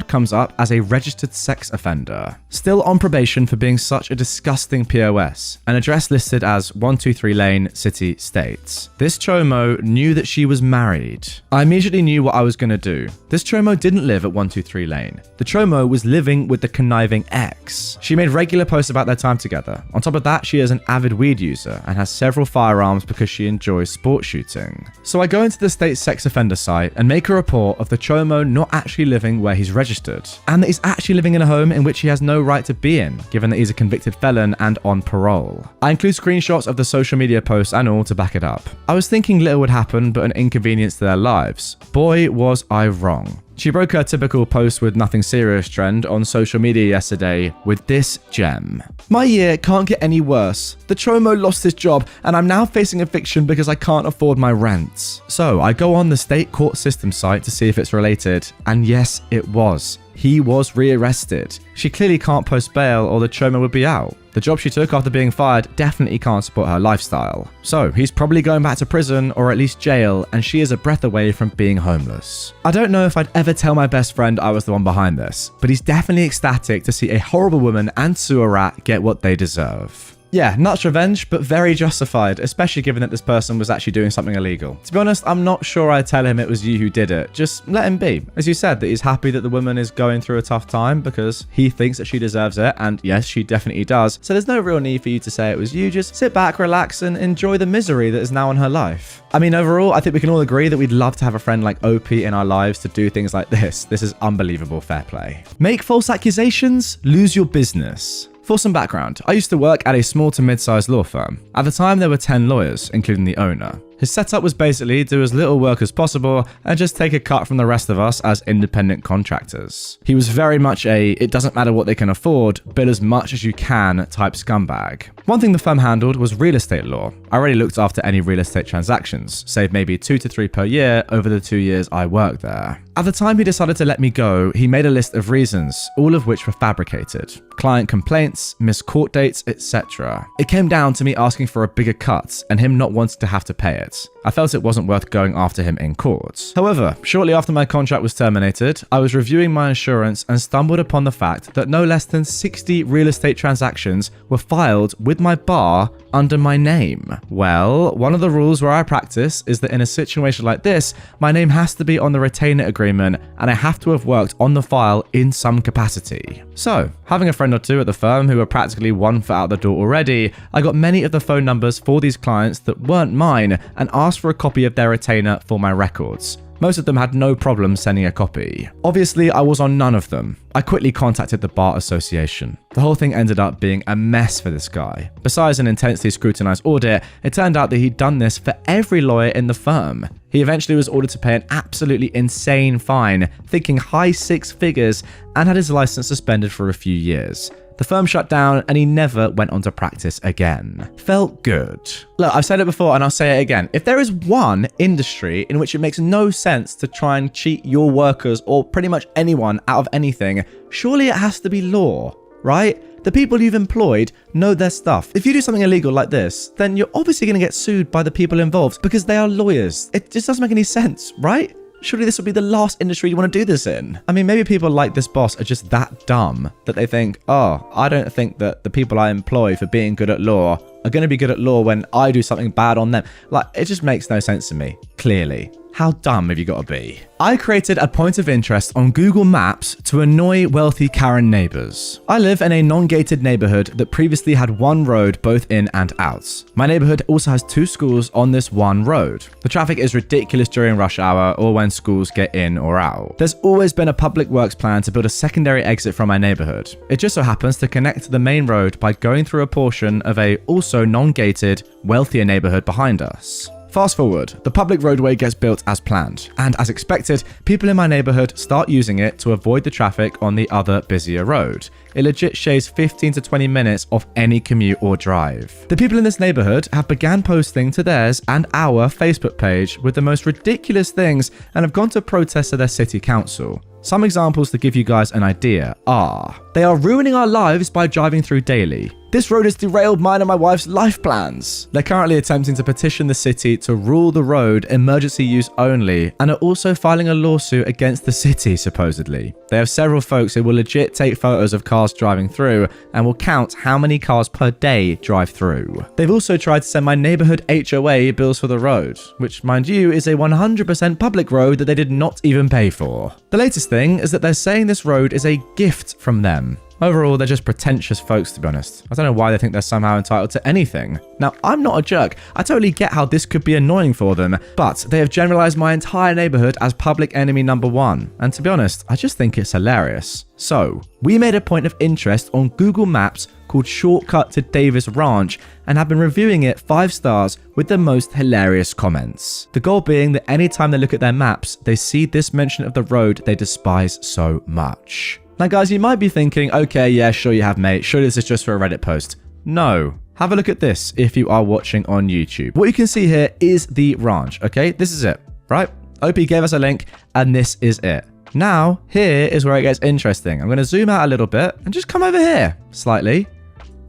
comes up as a registered sex offender, still on probation for being such a disgusting POS, an address listed as 123 Lane, City, States. This chomo knew that she was married. I immediately knew what I was going to do. This chomo didn't live at 123 Lane. The chomo was living with the conniving ex. She made regular posts about their time together. On top of that, she is an avid weed user and has several firearms because she enjoys sport shooting. So I go into the state sex offender site and make a report of the chomo not actually living where he's registered, and that he's actually living in a home in which he has no right to be in, given that he's a convicted felon and on parole. I include screenshots of the social media posts and all to back it up. I was thinking little would happen but an inconvenience to their lives. Boy, was I wrong. She broke her typical post with nothing serious trend on social media yesterday with this gem. My year can't get any worse. The chomo lost his job and I'm now facing eviction because I can't afford my rent. So I go on the state court system site to see if it's related, and yes, it was. He was rearrested. She clearly can't post bail or the chomo would be out. The job she took after being fired definitely can't support her lifestyle. So he's probably going back to prison or at least jail, and she is a breath away from being homeless. I don't know if I'd ever tell my best friend I was the one behind this, but he's definitely ecstatic to see a horrible woman and sewer rat get what they deserve. Yeah, nuts revenge, but very justified, especially given that this person was actually doing something illegal. To be honest, I'm not sure I'd tell him it was you who did it. Just let him be. As you said, that he's happy that the woman is going through a tough time because he thinks that she deserves it, and yes, she definitely does. So there's no real need for you to say it was you. Just sit back, relax, and enjoy the misery that is now in her life. I mean, overall, I think we can all agree that we'd love to have a friend like OP in our lives to do things like this. This is unbelievable fair play. Make false accusations, lose your business. For some background, I used to work at a small to mid-sized law firm. At the time, there were 10 lawyers, including the owner. His setup was basically do as little work as possible and just take a cut from the rest of us as independent contractors. He was very much a it doesn't matter what they can afford, bill as much as you can type scumbag. One thing the firm handled was real estate law. I already looked after any real estate transactions, save maybe 2 to 3 per year over the 2 years I worked there. At the time he decided to let me go, he made a list of reasons, all of which were fabricated. Client complaints, missed court dates, etc. It came down to me asking for a bigger cut and him not wanting to have to pay it. I felt it wasn't worth going after him in court. However, shortly after my contract was terminated, I was reviewing my insurance and stumbled upon the fact that no less than 60 real estate transactions were filed with with my bar under my name? Well, one of the rules where I practice is that in a situation like this, my name has to be on the retainer agreement and I have to have worked on the file in some capacity. So, having a friend or two at the firm who were practically one foot out the door already, I got many of the phone numbers for these clients that weren't mine and asked for a copy of their retainer for my records. Most of them had no problem sending a copy. Obviously, I was on none of them. I quickly contacted the Bar Association. The whole thing ended up being a mess for this guy. Besides an intensely scrutinized audit, it turned out that he'd done this for every lawyer in the firm. He eventually was ordered to pay an absolutely insane fine, thinking high six figures, and had his license suspended for a few years. The firm shut down and he never went on to practice again. Felt good. Look, I've said it before and I'll say it again. If there is one industry in which it makes no sense to try and cheat your workers or pretty much anyone out of anything, surely it has to be law, right? The people you've employed know their stuff. If you do something illegal like this, then you're obviously going to get sued by the people involved because they are lawyers. It just doesn't make any sense, right? Surely this would be the last industry you want to do this in. I mean, maybe people like this boss are just that dumb that they think, oh, I don't think that the people I employ for being good at law are going to be good at law when I do something bad on them. Like, it just makes no sense to me, clearly. How dumb have you got to be? I created a point of interest on Google Maps to annoy wealthy Karen neighbors. I live in a non-gated neighborhood that previously had one road both in and out. My neighborhood also has 2 schools on this one road. The traffic is ridiculous during rush hour or when schools get in or out. There's always been a public works plan to build a secondary exit from my neighborhood. It just so happens to connect to the main road by going through a portion of a also non-gated, wealthier neighborhood behind us. Fast forward, the public roadway gets built as planned, and as expected, people in my neighborhood start using it to avoid the traffic on the other busier road. It legit shaves 15 to 20 minutes off any commute or drive. The people in this neighborhood have began posting to theirs and our Facebook page with the most ridiculous things and have gone to protest to their city council. Some examples to give you guys an idea are: they are ruining our lives by driving through daily. This road has derailed mine and my wife's life plans. They're currently attempting to petition the city to rule the road emergency use only and are also filing a lawsuit against the city, supposedly. They have several folks who will legit take photos of cars driving through and will count how many cars per day drive through. They've also tried to send my neighborhood HOA bills for the road, which, mind you, is a 100% public road that they did not even pay for. The latest thing is that they're saying this road is a gift from them. Overall, they're just pretentious folks, to be honest. I don't know why they think they're somehow entitled to anything. Now, I'm not a jerk. I totally get how this could be annoying for them, but they have generalized my entire neighborhood as public enemy number 1. And to be honest, I just think it's hilarious. So, we made a point of interest on Google Maps called Shortcut to Davis Ranch and have been reviewing it 5 stars with the most hilarious comments. The goal being that anytime they look at their maps, they see this mention of the road they despise so much. Now guys, you might be thinking, okay, yeah, sure you have, mate. Sure, this is just for a Reddit post. No. Have a look at this if you are watching on YouTube. What you can see here is the ranch, okay? This is it, right? OP gave us a link and this is it. Now, here is where it gets interesting. I'm going to zoom out a little bit and just come over here slightly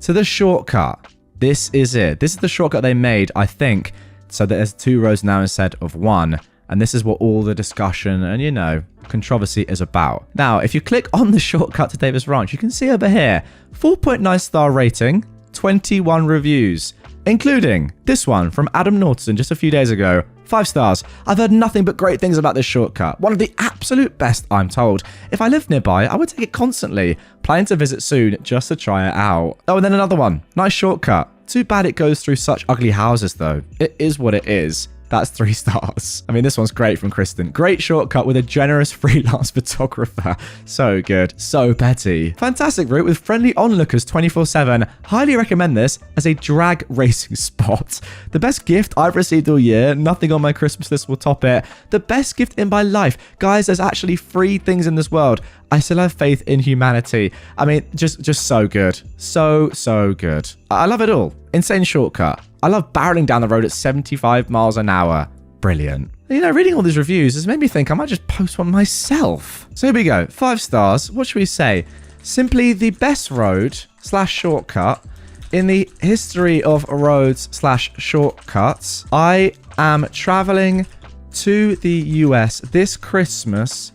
to the shortcut. This is it. This is the shortcut they made, I think, so that there's 2 roads now instead of 1. And this is what all the discussion and, you know, controversy is about. Now, if you click on the shortcut to Davis Ranch, you can see over here, 4.9 star rating, 21 reviews, including this one from Adam Norton just a few days ago. 5 stars. I've heard nothing but great things about this shortcut. One of the absolute best, I'm told. If I lived nearby, I would take it constantly. Planning to visit soon just to try it out. Oh, and then another one. Nice shortcut. Too bad it goes through such ugly houses, though. It is what it is. That's 3 stars. I mean, this one's great from Kristen. Great shortcut with a generous freelance photographer. So good. So petty. Fantastic route with friendly onlookers 24/7. Highly recommend this as a drag racing spot. The best gift I've received all year. Nothing on my Christmas list will top it. The best gift in my life. Guys, there's actually 3 things in this world. I still have faith in humanity. I mean, just so good. So good. I love it all. Insane shortcut. I love barreling down the road at 75 miles an hour. Brilliant. You know, reading all these reviews has made me think I might just post one myself. So here we go. 5 stars. What should we say? Simply the best road / shortcut in the history of roads / shortcuts. I am traveling to the US this Christmas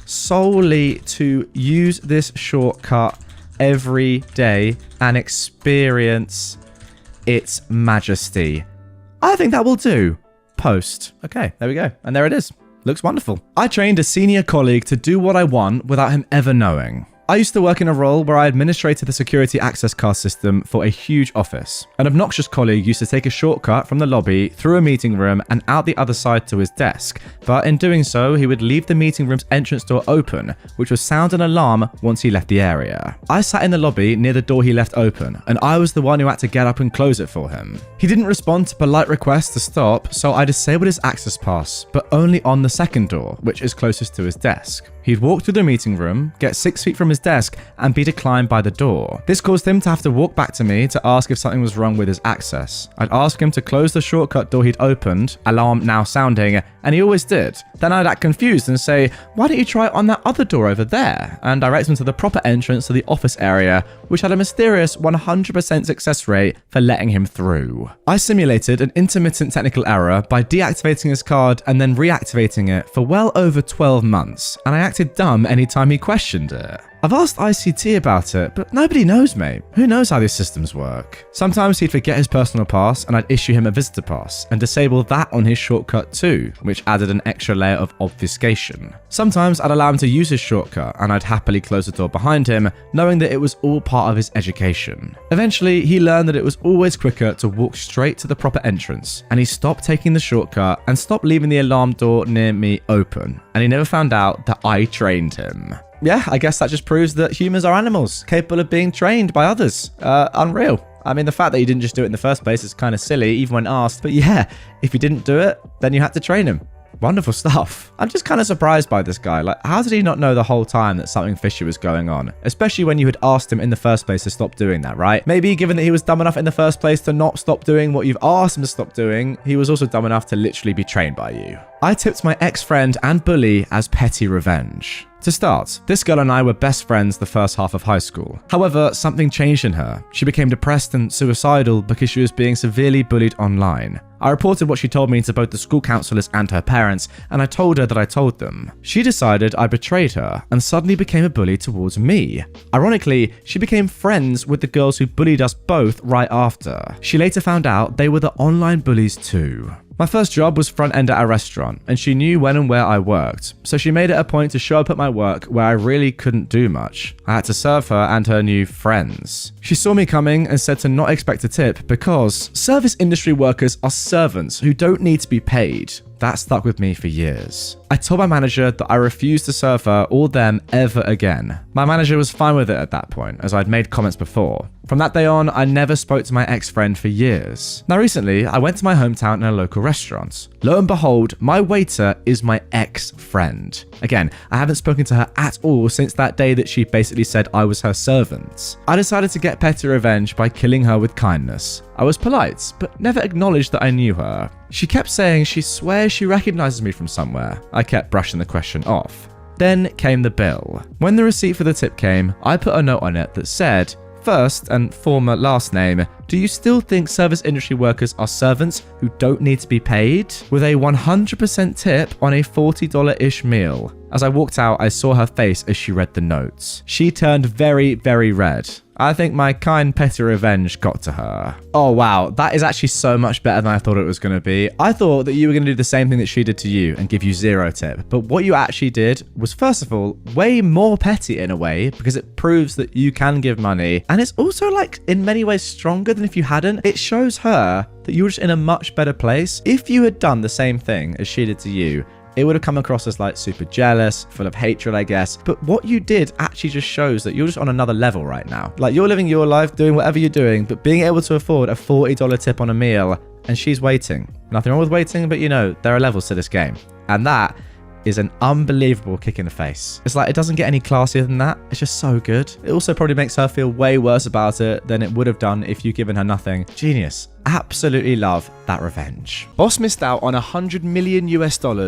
solely to use this shortcut every day and experience its majesty. I think that will do. Post. Okay, there we go. And there it is. Looks wonderful. I trained a senior colleague to do what I want without him ever knowing. I used to work in a role where I administrated the security access card system for a huge office. An obnoxious colleague used to take a shortcut from the lobby through a meeting room and out the other side to his desk, but in doing so, he would leave the meeting room's entrance door open, which would sound an alarm once he left the area. I sat in the lobby near the door he left open, and I was the one who had to get up and close it for him. He didn't respond to polite requests to stop, so I disabled his access pass, but only on the second door, which is closest to his desk. He'd walk through the meeting room, get 6 feet from his desk, and be declined by the door. This caused him to have to walk back to me to ask if something was wrong with his access. I'd ask him to close the shortcut door he'd opened, alarm now sounding, and he always did. Then I'd act confused and say, "Why don't you try it on that other door over there?" and direct him to the proper entrance to the office area, which had a mysterious 100% success rate for letting him through. I simulated an intermittent technical error by deactivating his card and then reactivating it for well over 12 months, and I acted dumb anytime he questioned it. I've asked ICT about it, but nobody knows, mate. Who knows how these systems work? Sometimes he'd forget his personal pass and I'd issue him a visitor pass and disable that on his shortcut too, which added an extra layer of obfuscation. Sometimes I'd allow him to use his shortcut and I'd happily close the door behind him, knowing that it was all part of his education. Eventually, he learned that it was always quicker to walk straight to the proper entrance, and he stopped taking the shortcut and stopped leaving the alarm door near me open, and he never found out that I trained him. Yeah, I guess that just proves that humans are animals, capable of being trained by others. Unreal. I mean, the fact that you didn't just do it in the first place is kind of silly, even when asked. But yeah, if you didn't do it, then you had to train him. Wonderful stuff. I'm just kind of surprised by this guy. Like, how did he not know the whole time that something fishy was going on? Especially when you had asked him in the first place to stop doing that, right? Maybe given that he was dumb enough in the first place to not stop doing what you've asked him to stop doing, he was also dumb enough to literally be trained by you. I tipped my ex-friend and bully as petty revenge. To start, this girl and I were best friends the first half of high school. However, something changed in her. She became depressed and suicidal because she was being severely bullied online. I reported what she told me to both the school counselors and her parents, and I told her that I told them. She decided I betrayed her and suddenly became a bully towards me. Ironically, she became friends with the girls who bullied us both right after. She later found out they were the online bullies too. My first job was front end at a restaurant, and she knew when and where I worked, so she made it a point to show up at my work where I really couldn't do much. I had to serve her and her new friends. She saw me coming and said to not expect a tip because service industry workers are servants who don't need to be paid. That stuck with me for years. I told my manager that I refused to serve her or them ever again. My manager was fine with it at that point, as I'd made comments before. From that day on, I never spoke to my ex-friend for years. Now recently, I went to my hometown in a local restaurant. Lo and behold, my waiter is my ex-friend. Again, I haven't spoken to her at all since that day that she basically said I was her servant. I decided to get petty revenge by killing her with kindness. I was polite, but never acknowledged that I knew her. She kept saying she swears she recognizes me from somewhere. I kept brushing the question off. Then came the bill. When the receipt for the tip came, I put a note on it that said, "First and former last name, do you still think service industry workers are servants who don't need to be paid?" With a 100% tip on a $40-ish meal. As I walked out, I saw her face as she read the notes. She turned very, very red. I think my kind petty revenge got to her. Oh wow, that is actually so much better than I thought it was going to be. I thought that you were going to do the same thing that she did to you and give you 0 tip. But what you actually did was, first of all, way more petty in a way, because it proves that you can give money. And it's also, like, in many ways stronger than if you hadn't. It shows her that you were just in a much better place. If you had done the same thing as she did to you, it would have come across as like super jealous, full of hatred, I guess. But what you did actually just shows that you're just on another level right now. Like, you're living your life, doing whatever you're doing, but being able to afford a $40 tip on a meal, and she's waiting. Nothing wrong with waiting, but you know, there are levels to this game. And that is an unbelievable kick in the face. It's like, it doesn't get any classier than that. It's just so good. It also probably makes her feel way worse about it than it would have done if you'd given her nothing. Genius. Absolutely love that revenge. Boss missed out on $100 million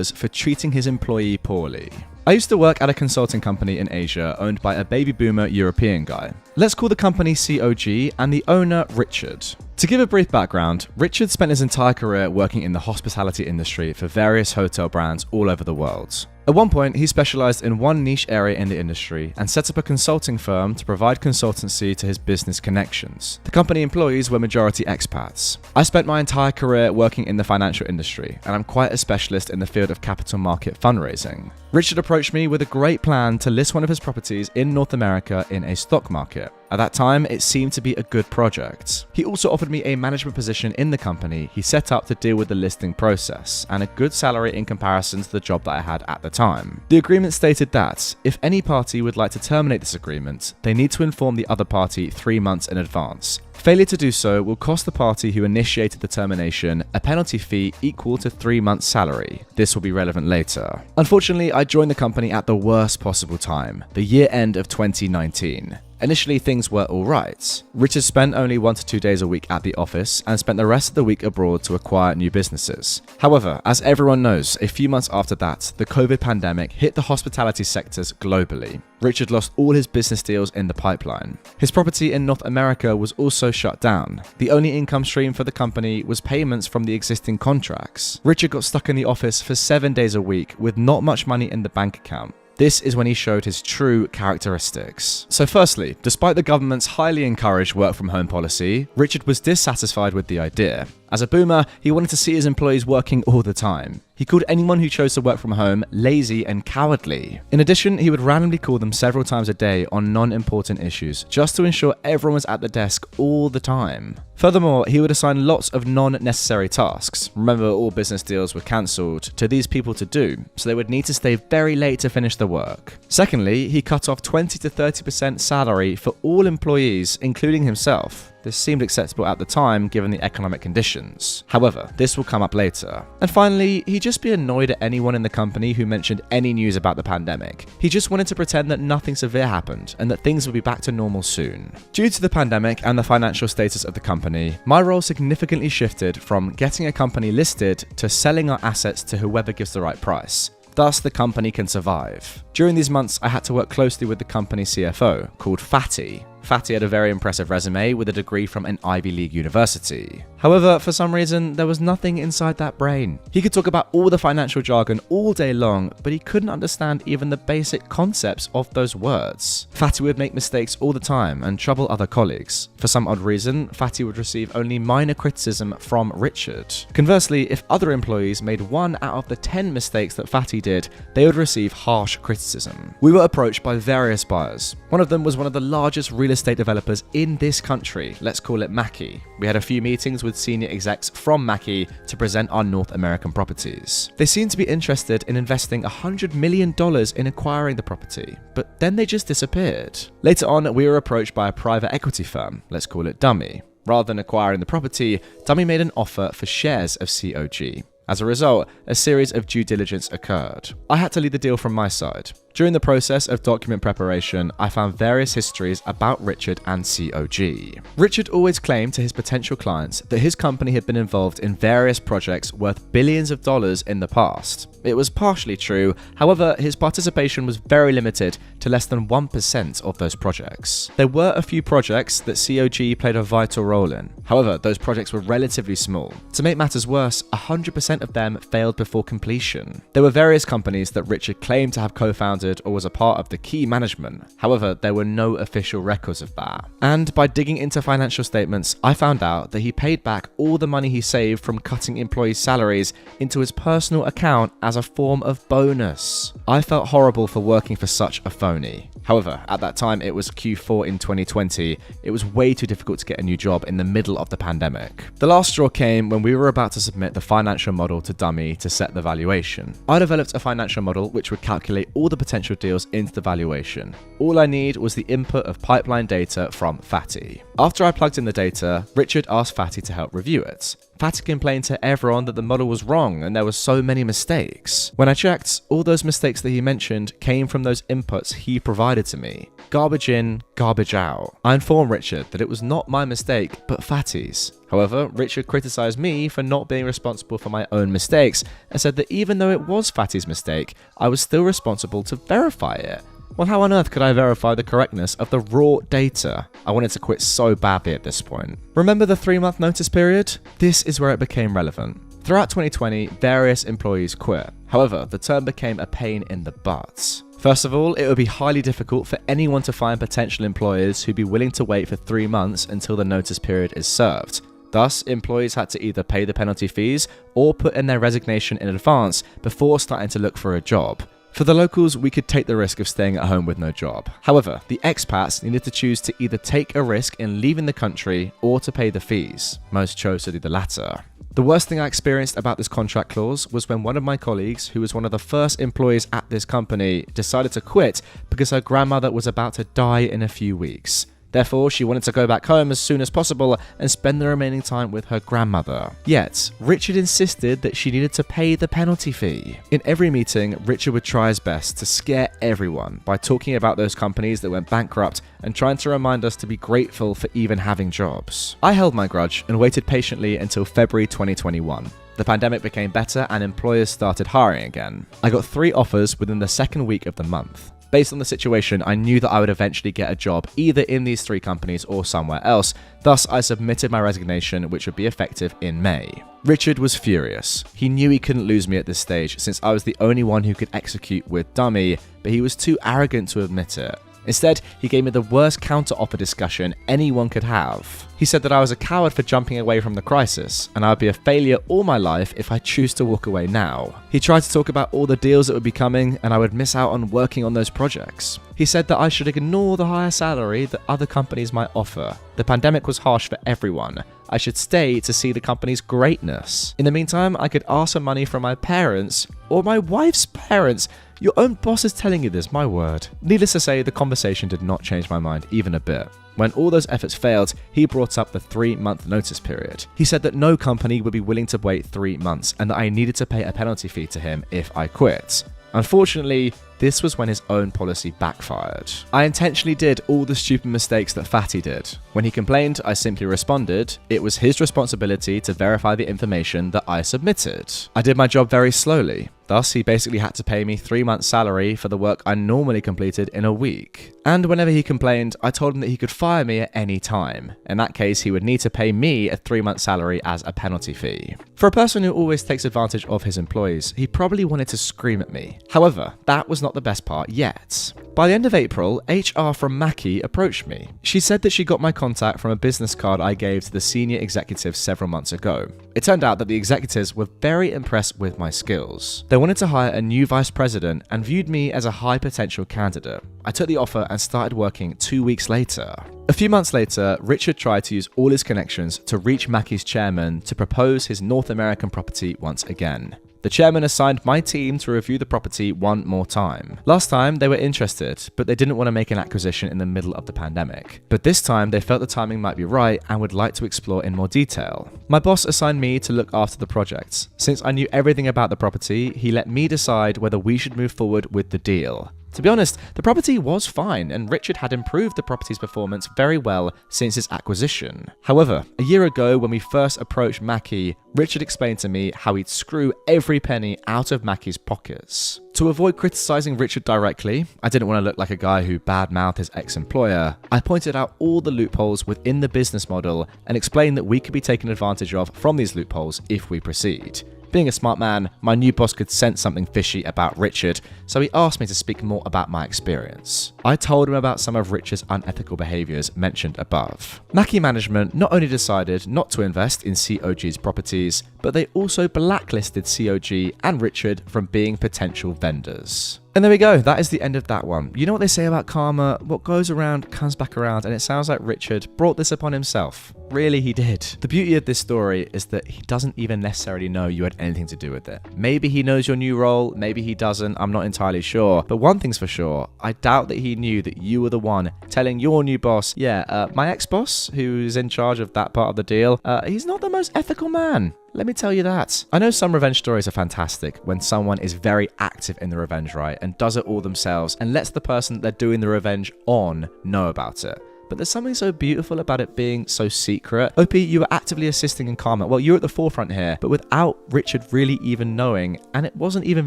for treating his employee poorly. I used to work at a consulting company in Asia owned by a baby boomer European guy. Let's call the company COG and the owner Richard. To give a brief background, Richard spent his entire career working in the hospitality industry for various hotel brands all over the world. At one point, he specialized in one niche area in the industry and set up a consulting firm to provide consultancy to his business connections. The company employees were majority expats. I spent my entire career working in the financial industry, and I'm quite a specialist in the field of capital market fundraising. Richard approached me with a great plan to list one of his properties in North America in a stock market. At that time, it seemed to be a good project. He also offered me a management position in the company he set up to deal with the listing process, and a good salary in comparison to the job that I had at the time. The agreement stated that, if any party would like to terminate this agreement, they need to inform the other party 3 months in advance. Failure to do so will cost the party who initiated the termination a penalty fee equal to 3 months' salary. This will be relevant later. Unfortunately, I joined the company at the worst possible time, the year end of 2019. Initially, things were alright. Richard spent only 1 to 2 days a week at the office and spent the rest of the week abroad to acquire new businesses. However, as everyone knows, a few months after that, the COVID pandemic hit the hospitality sectors globally. Richard lost all his business deals in the pipeline. His property in North America was also shut down. The only income stream for the company was payments from the existing contracts. Richard got stuck in the office for 7 days a week with not much money in the bank account. This is when he showed his true characteristics. So firstly, despite the government's highly encouraged work from home policy, Richard was dissatisfied with the idea. As a boomer, he wanted to see his employees working all the time. He called anyone who chose to work from home lazy and cowardly. In addition, he would randomly call them several times a day on non-important issues, just to ensure everyone was at the desk all the time. Furthermore, he would assign lots of non-necessary tasks, remember all business deals were cancelled, to these people to do, so they would need to stay very late to finish the work. Secondly, he cut off 20 to 30% salary for all employees, including himself. This seemed acceptable at the time given the economic conditions. However, this will come up later. And finally, he'd just be annoyed at anyone in the company who mentioned any news about the pandemic. He just wanted to pretend that nothing severe happened and that things would be back to normal soon. Due to the pandemic and the financial status of the company, my role significantly shifted from getting a company listed to selling our assets to whoever gives the right price. Thus, the company can survive. During these months, I had to work closely with the company's CFO, called Fatty. Fatty had a very impressive resume with a degree from an Ivy League university. However, for some reason, there was nothing inside that brain. He could talk about all the financial jargon all day long, but he couldn't understand even the basic concepts of those words. Fatty would make mistakes all the time and trouble other colleagues. For some odd reason, Fatty would receive only minor criticism from Richard. Conversely, if other employees made 1 out of the 10 mistakes that Fatty did, they would receive harsh criticism. We were approached by various buyers. One of them was one of the largest real estate developers in this country, let's call it Mackey. We had a few meetings with senior execs from Mackey to present our North American properties. They seemed to be interested in investing $100 million in acquiring the property, but then they just disappeared. Later on, we were approached by a private equity firm, let's call it Dummy. Rather than acquiring the property, Dummy made an offer for shares of COG. As a result, a series of due diligence occurred. I had to lead the deal from my side. During the process of document preparation, I found various histories about Richard and COG. Richard always claimed to his potential clients that his company had been involved in various projects worth billions of dollars in the past. It was partially true, however, his participation was very limited to less than 1% of those projects. There were a few projects that COG played a vital role in. However, those projects were relatively small. To make matters worse, 100% of them failed before completion. There were various companies that Richard claimed to have co-founded or was a part of the key management. However, there were no official records of that. And by digging into financial statements, I found out that he paid back all the money he saved from cutting employees' salaries into his personal account as a form of bonus. I felt horrible for working for such a phony. However, at that time it was Q4 in 2020, it was way too difficult to get a new job in the middle of the pandemic. The last straw came when we were about to submit the financial model to Dummy to set the valuation. I developed a financial model which would calculate all the potential deals into the valuation. All I need was the input of pipeline data from Fatty. After I plugged in the data, Richard asked Fatty to help review it. Fatty complained to everyone that the model was wrong and there were so many mistakes. When I checked, all those mistakes that he mentioned came from those inputs he provided to me. Garbage in, garbage out. I informed Richard that it was not my mistake, but Fatty's. However, Richard criticized me for not being responsible for my own mistakes and said that even though it was Fatty's mistake, I was still responsible to verify it. Well, how on earth could I verify the correctness of the raw data? I wanted to quit so badly at this point. Remember the 3-month notice period? This is where it became relevant. Throughout 2020, various employees quit. However, the term became a pain in the butt. First of all, it would be highly difficult for anyone to find potential employers who'd be willing to wait for 3 months until the notice period is served. Thus, employees had to either pay the penalty fees or put in their resignation in advance before starting to look for a job. For the locals, we could take the risk of staying at home with no job. However, the expats needed to choose to either take a risk in leaving the country or to pay the fees. Most chose to do the latter. The worst thing I experienced about this contract clause was when one of my colleagues, who was one of the first employees at this company, decided to quit because her grandmother was about to die in a few weeks. Therefore, she wanted to go back home as soon as possible and spend the remaining time with her grandmother. Yet, Richard insisted that she needed to pay the penalty fee. In every meeting, Richard would try his best to scare everyone by talking about those companies that went bankrupt and trying to remind us to be grateful for even having jobs. I held my grudge and waited patiently until February 2021. The pandemic became better and employers started hiring again. I got 3 offers within the second week of the month. Based on the situation, I knew that I would eventually get a job either in these 3 companies or somewhere else. Thus, I submitted my resignation, which would be effective in May. Richard was furious. He knew he couldn't lose me at this stage since I was the only one who could execute with dummy, but he was too arrogant to admit it. Instead, he gave me the worst counter-offer discussion anyone could have. He said that I was a coward for jumping away from the crisis, and I would be a failure all my life if I choose to walk away now. He tried to talk about all the deals that would be coming, and I would miss out on working on those projects. He said that I should ignore the higher salary that other companies might offer. The pandemic was harsh for everyone. I should stay to see the company's greatness. In the meantime, I could ask for money from my parents or my wife's parents. Your own boss is telling you this, my word. Needless to say, the conversation did not change my mind even a bit. When all those efforts failed, he brought up the 3-month notice period. He said that no company would be willing to wait 3 months and that I needed to pay a penalty fee to him if I quit. Unfortunately, this was when his own policy backfired. I intentionally did all the stupid mistakes that Fatty did. When he complained, I simply responded, it was his responsibility to verify the information that I submitted. I did my job very slowly. Thus, he basically had to pay me 3 months' salary for the work I normally completed in a week. And whenever he complained, I told him that he could fire me at any time. In that case, he would need to pay me a 3-month salary as a penalty fee. For a person who always takes advantage of his employees, he probably wanted to scream at me. However, that was not the best part yet. By the end of April, HR from Mackie approached me. She said that she got my contact from a business card I gave to the senior executives several months ago. It turned out that the executives were very impressed with my skills. They wanted to hire a new vice president and viewed me as a high potential candidate. I took the offer and started working 2 weeks later. A few months later, Richard tried to use all his connections to reach Mackie's chairman to propose his North American property once again. The chairman assigned my team to review the property one more time. Last time, they were interested, but they didn't want to make an acquisition in the middle of the pandemic. But this time, they felt the timing might be right and would like to explore in more detail. My boss assigned me to look after the project. Since I knew everything about the property, he let me decide whether we should move forward with the deal. To be honest, the property was fine, and Richard had improved the property's performance very well since its acquisition. However, a year ago when we first approached Mackie, Richard explained to me how he'd screw every penny out of Mackie's pockets. To avoid criticizing Richard directly, I didn't want to look like a guy who badmouthed his ex-employer. I pointed out all the loopholes within the business model and explained that we could be taken advantage of from these loopholes if we proceed. Being a smart man, my new boss could sense something fishy about Richard, so he asked me to speak more about my experience. I told him about some of Richard's unethical behaviors mentioned above. Mackie management not only decided not to invest in COG's properties, but they also blacklisted COG and Richard from being potential vendors. And there we go, that is the end of that one. You know what they say about karma? What goes around comes back around, and it sounds like Richard brought this upon himself. Really, he did. The beauty of this story is that he doesn't even necessarily know you had anything to do with it. Maybe he knows your new role, maybe he doesn't, I'm not entirely sure. But one thing's for sure, I doubt that he knew that you were the one telling your new boss, my ex-boss, who's in charge of that part of the deal, he's not the most ethical man. Let me tell you that. I know some revenge stories are fantastic when someone is very active in the revenge right and does it all themselves and lets the person that they're doing the revenge on know about it. But there's something so beautiful about it being so secret. OP, you were actively assisting in karma. Well, you're at the forefront here, but without Richard really even knowing, and it wasn't even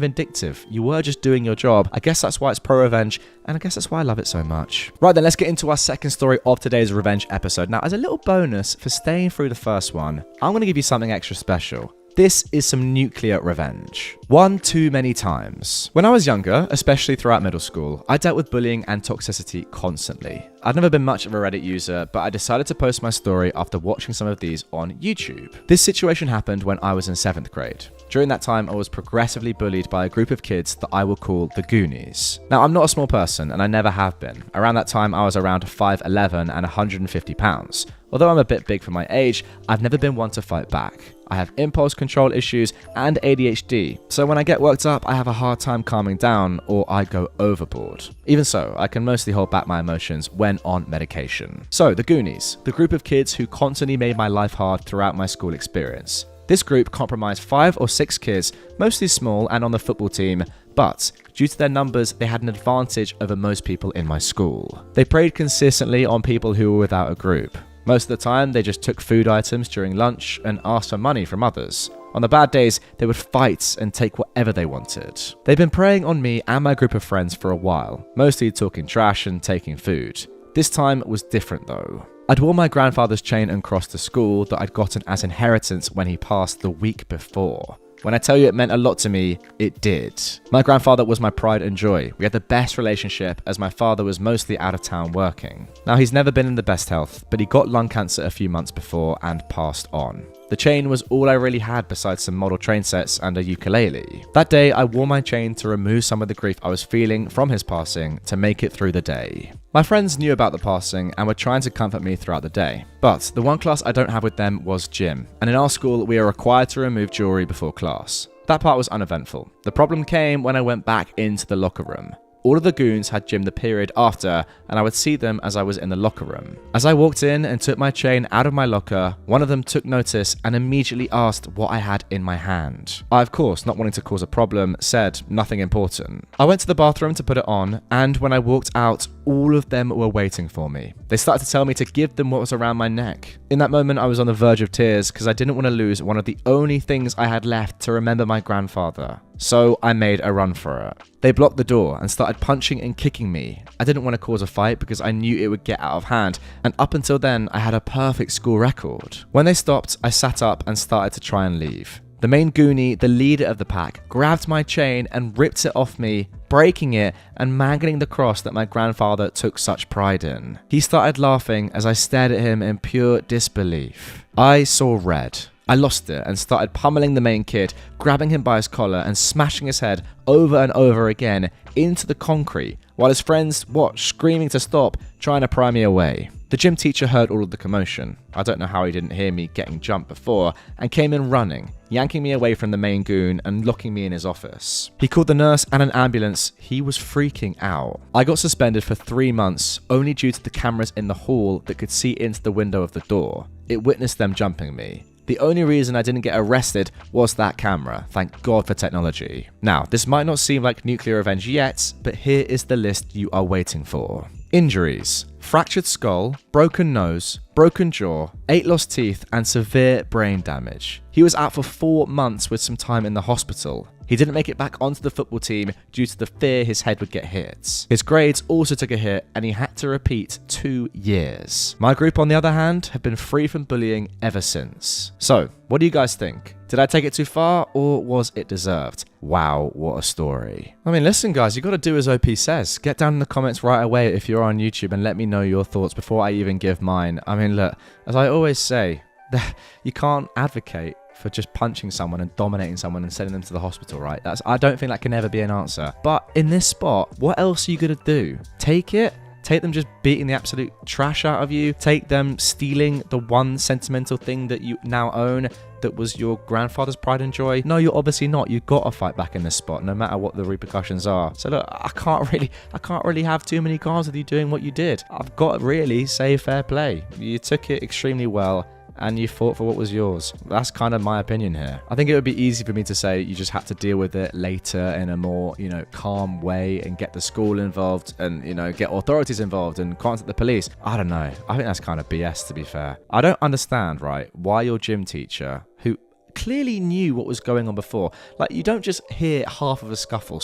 vindictive. You were just doing your job. I guess that's why it's pro-revenge, and I guess that's why I love it so much. Right then, let's get into our second story of today's revenge episode. Now, as a little bonus for staying through the first one, I'm going to give you something extra special. This is some nuclear revenge. One too many times. When I was younger, especially throughout middle school, I dealt with bullying and toxicity constantly. I'd never been much of a Reddit user, but I decided to post my story after watching some of these on YouTube. This situation happened when I was in 7th grade. During that time, I was progressively bullied by a group of kids that I will call the Goonies. Now, I'm not a small person, and I never have been. Around that time, I was around 5'11" and 150 pounds. Although I'm a bit big for my age, I've never been one to fight back. I have impulse control issues and ADHD, so when I get worked up, I have a hard time calming down or I go overboard. Even so, I can mostly hold back my emotions when on medication. So, the Goonies, the group of kids who constantly made my life hard throughout my school experience. This group comprised 5 or 6 kids, mostly small and on the football team, but due to their numbers, they had an advantage over most people in my school. They preyed consistently on people who were without a group. Most of the time, they just took food items during lunch and asked for money from others. On the bad days, they would fight and take whatever they wanted. They've been preying on me and my group of friends for a while, mostly talking trash and taking food. This time was different though. I'd worn my grandfather's chain and cross to school that I'd gotten as inheritance when he passed the week before. When I tell you it meant a lot to me, it did. My grandfather was my pride and joy. We had the best relationship as my father was mostly out of town working. Now, he's never been in the best health, but he got lung cancer a few months before and passed on. The chain was all I really had besides some model train sets and a ukulele. That day, I wore my chain to remove some of the grief I was feeling from his passing to make it through the day. My friends knew about the passing and were trying to comfort me throughout the day. But the one class I don't have with them was gym, and in our school, we are required to remove jewelry before class. That part was uneventful. The problem came when I went back into the locker room. All of the goons had gym the period after, and I would see them as I was in the locker room. As I walked in and took my chain out of my locker, one of them took notice and immediately asked what I had in my hand. I, of course, not wanting to cause a problem, said nothing important. I went to the bathroom to put it on, and when I walked out, all of them were waiting for me. They started to tell me to give them what was around my neck. In that moment, I was on the verge of tears because I didn't want to lose one of the only things I had left to remember my grandfather. So I made a run for it. They blocked the door and started punching and kicking me. I didn't want to cause a fight because I knew it would get out of hand, and up until then, I had a perfect school record. When they stopped, I sat up and started to try and leave. The main Goonie, the leader of the pack, grabbed my chain and ripped it off me, breaking it and mangling the cross that my grandfather took such pride in. He started laughing as I stared at him in pure disbelief. I saw red. I lost it and started pummeling the main kid, grabbing him by his collar and smashing his head over and over again into the concrete, while his friends watched, screaming to stop, trying to pry me away. The gym teacher heard all of the commotion. I don't know how he didn't hear me getting jumped before, and came in running, yanking me away from the main goon and locking me in his office. He called the nurse and an ambulance. He was freaking out. I got suspended for 3 months, only due to the cameras in the hall that could see into the window of the door. It witnessed them jumping me. The only reason I didn't get arrested was that camera. Thank God for technology. Now, this might not seem like nuclear revenge yet, but here is the list you are waiting for. Injuries: fractured skull, broken nose, broken jaw, 8 lost teeth, and severe brain damage. He was out for 4 months with some time in the hospital. He didn't make it back onto the football team due to the fear his head would get hit. His grades also took a hit and he had to repeat 2 years. My group, on the other hand, have been free from bullying ever since. So, what do you guys think? Did I take it too far, or was it deserved? Wow, what a story. I mean, listen guys, you got to do as OP says. Get down in the comments right away if you're on YouTube and let me know your thoughts before I even give mine. I mean, look, as I always say, you can't advocate for just punching someone and dominating someone and sending them to the hospital, right? I don't think that can ever be an answer. But in this spot, what else are you going to do? Take it? Take them just beating the absolute trash out of you? Take them stealing the one sentimental thing that you now own that was your grandfather's pride and joy? No, you're obviously not. You've got to fight back in this spot, no matter what the repercussions are. So look, I can't really have too many cards with you doing what you did. I've got to really say fair play. You took it extremely well, and you fought for what was yours. That's kind of my opinion here. I think it would be easy for me to say you just had to deal with it later in a more, calm way and get the school involved and, get authorities involved and contact the police. I don't know. I think that's kind of BS, to be fair. I don't understand, right, why your gym teacher, who clearly knew what was going on before, like, you don't just hear half of a scuffle,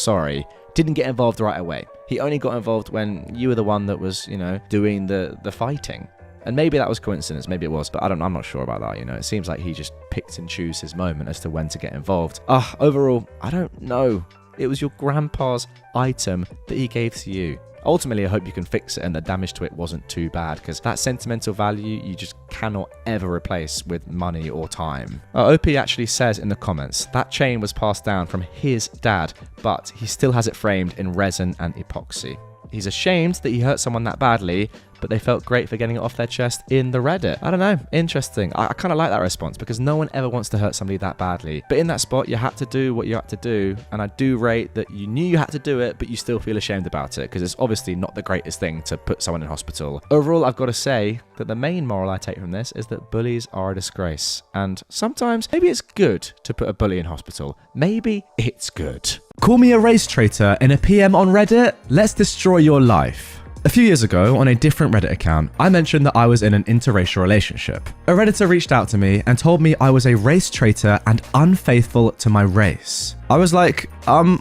didn't get involved right away. He only got involved when you were the one that was, doing the fighting. And maybe that was coincidence, maybe it was, but I'm not sure about that, It seems like he just picked and chose his moment as to when to get involved. Overall, I don't know. It was your grandpa's item that he gave to you. Ultimately, I hope you can fix it and the damage to it wasn't too bad, because that sentimental value you just cannot ever replace with money or time. OP actually says in the comments, that chain was passed down from his dad, but he still has it framed in resin and epoxy. He's ashamed that he hurt someone that badly, but they felt great for getting it off their chest in the Reddit. I don't know, interesting. I kind of like that response because no one ever wants to hurt somebody that badly. But in that spot, you had to do what you had to do, and I do rate that you knew you had to do it, but you still feel ashamed about it because it's obviously not the greatest thing to put someone in hospital. Overall, I've got to say that the main moral I take from this is that bullies are a disgrace, and sometimes maybe it's good to put a bully in hospital. Maybe it's good. Call me a race traitor in a PM on Reddit? Let's destroy your life. A few years ago, on a different Reddit account, I mentioned that I was in an interracial relationship. A Redditor reached out to me and told me I was a race traitor and unfaithful to my race. I was like,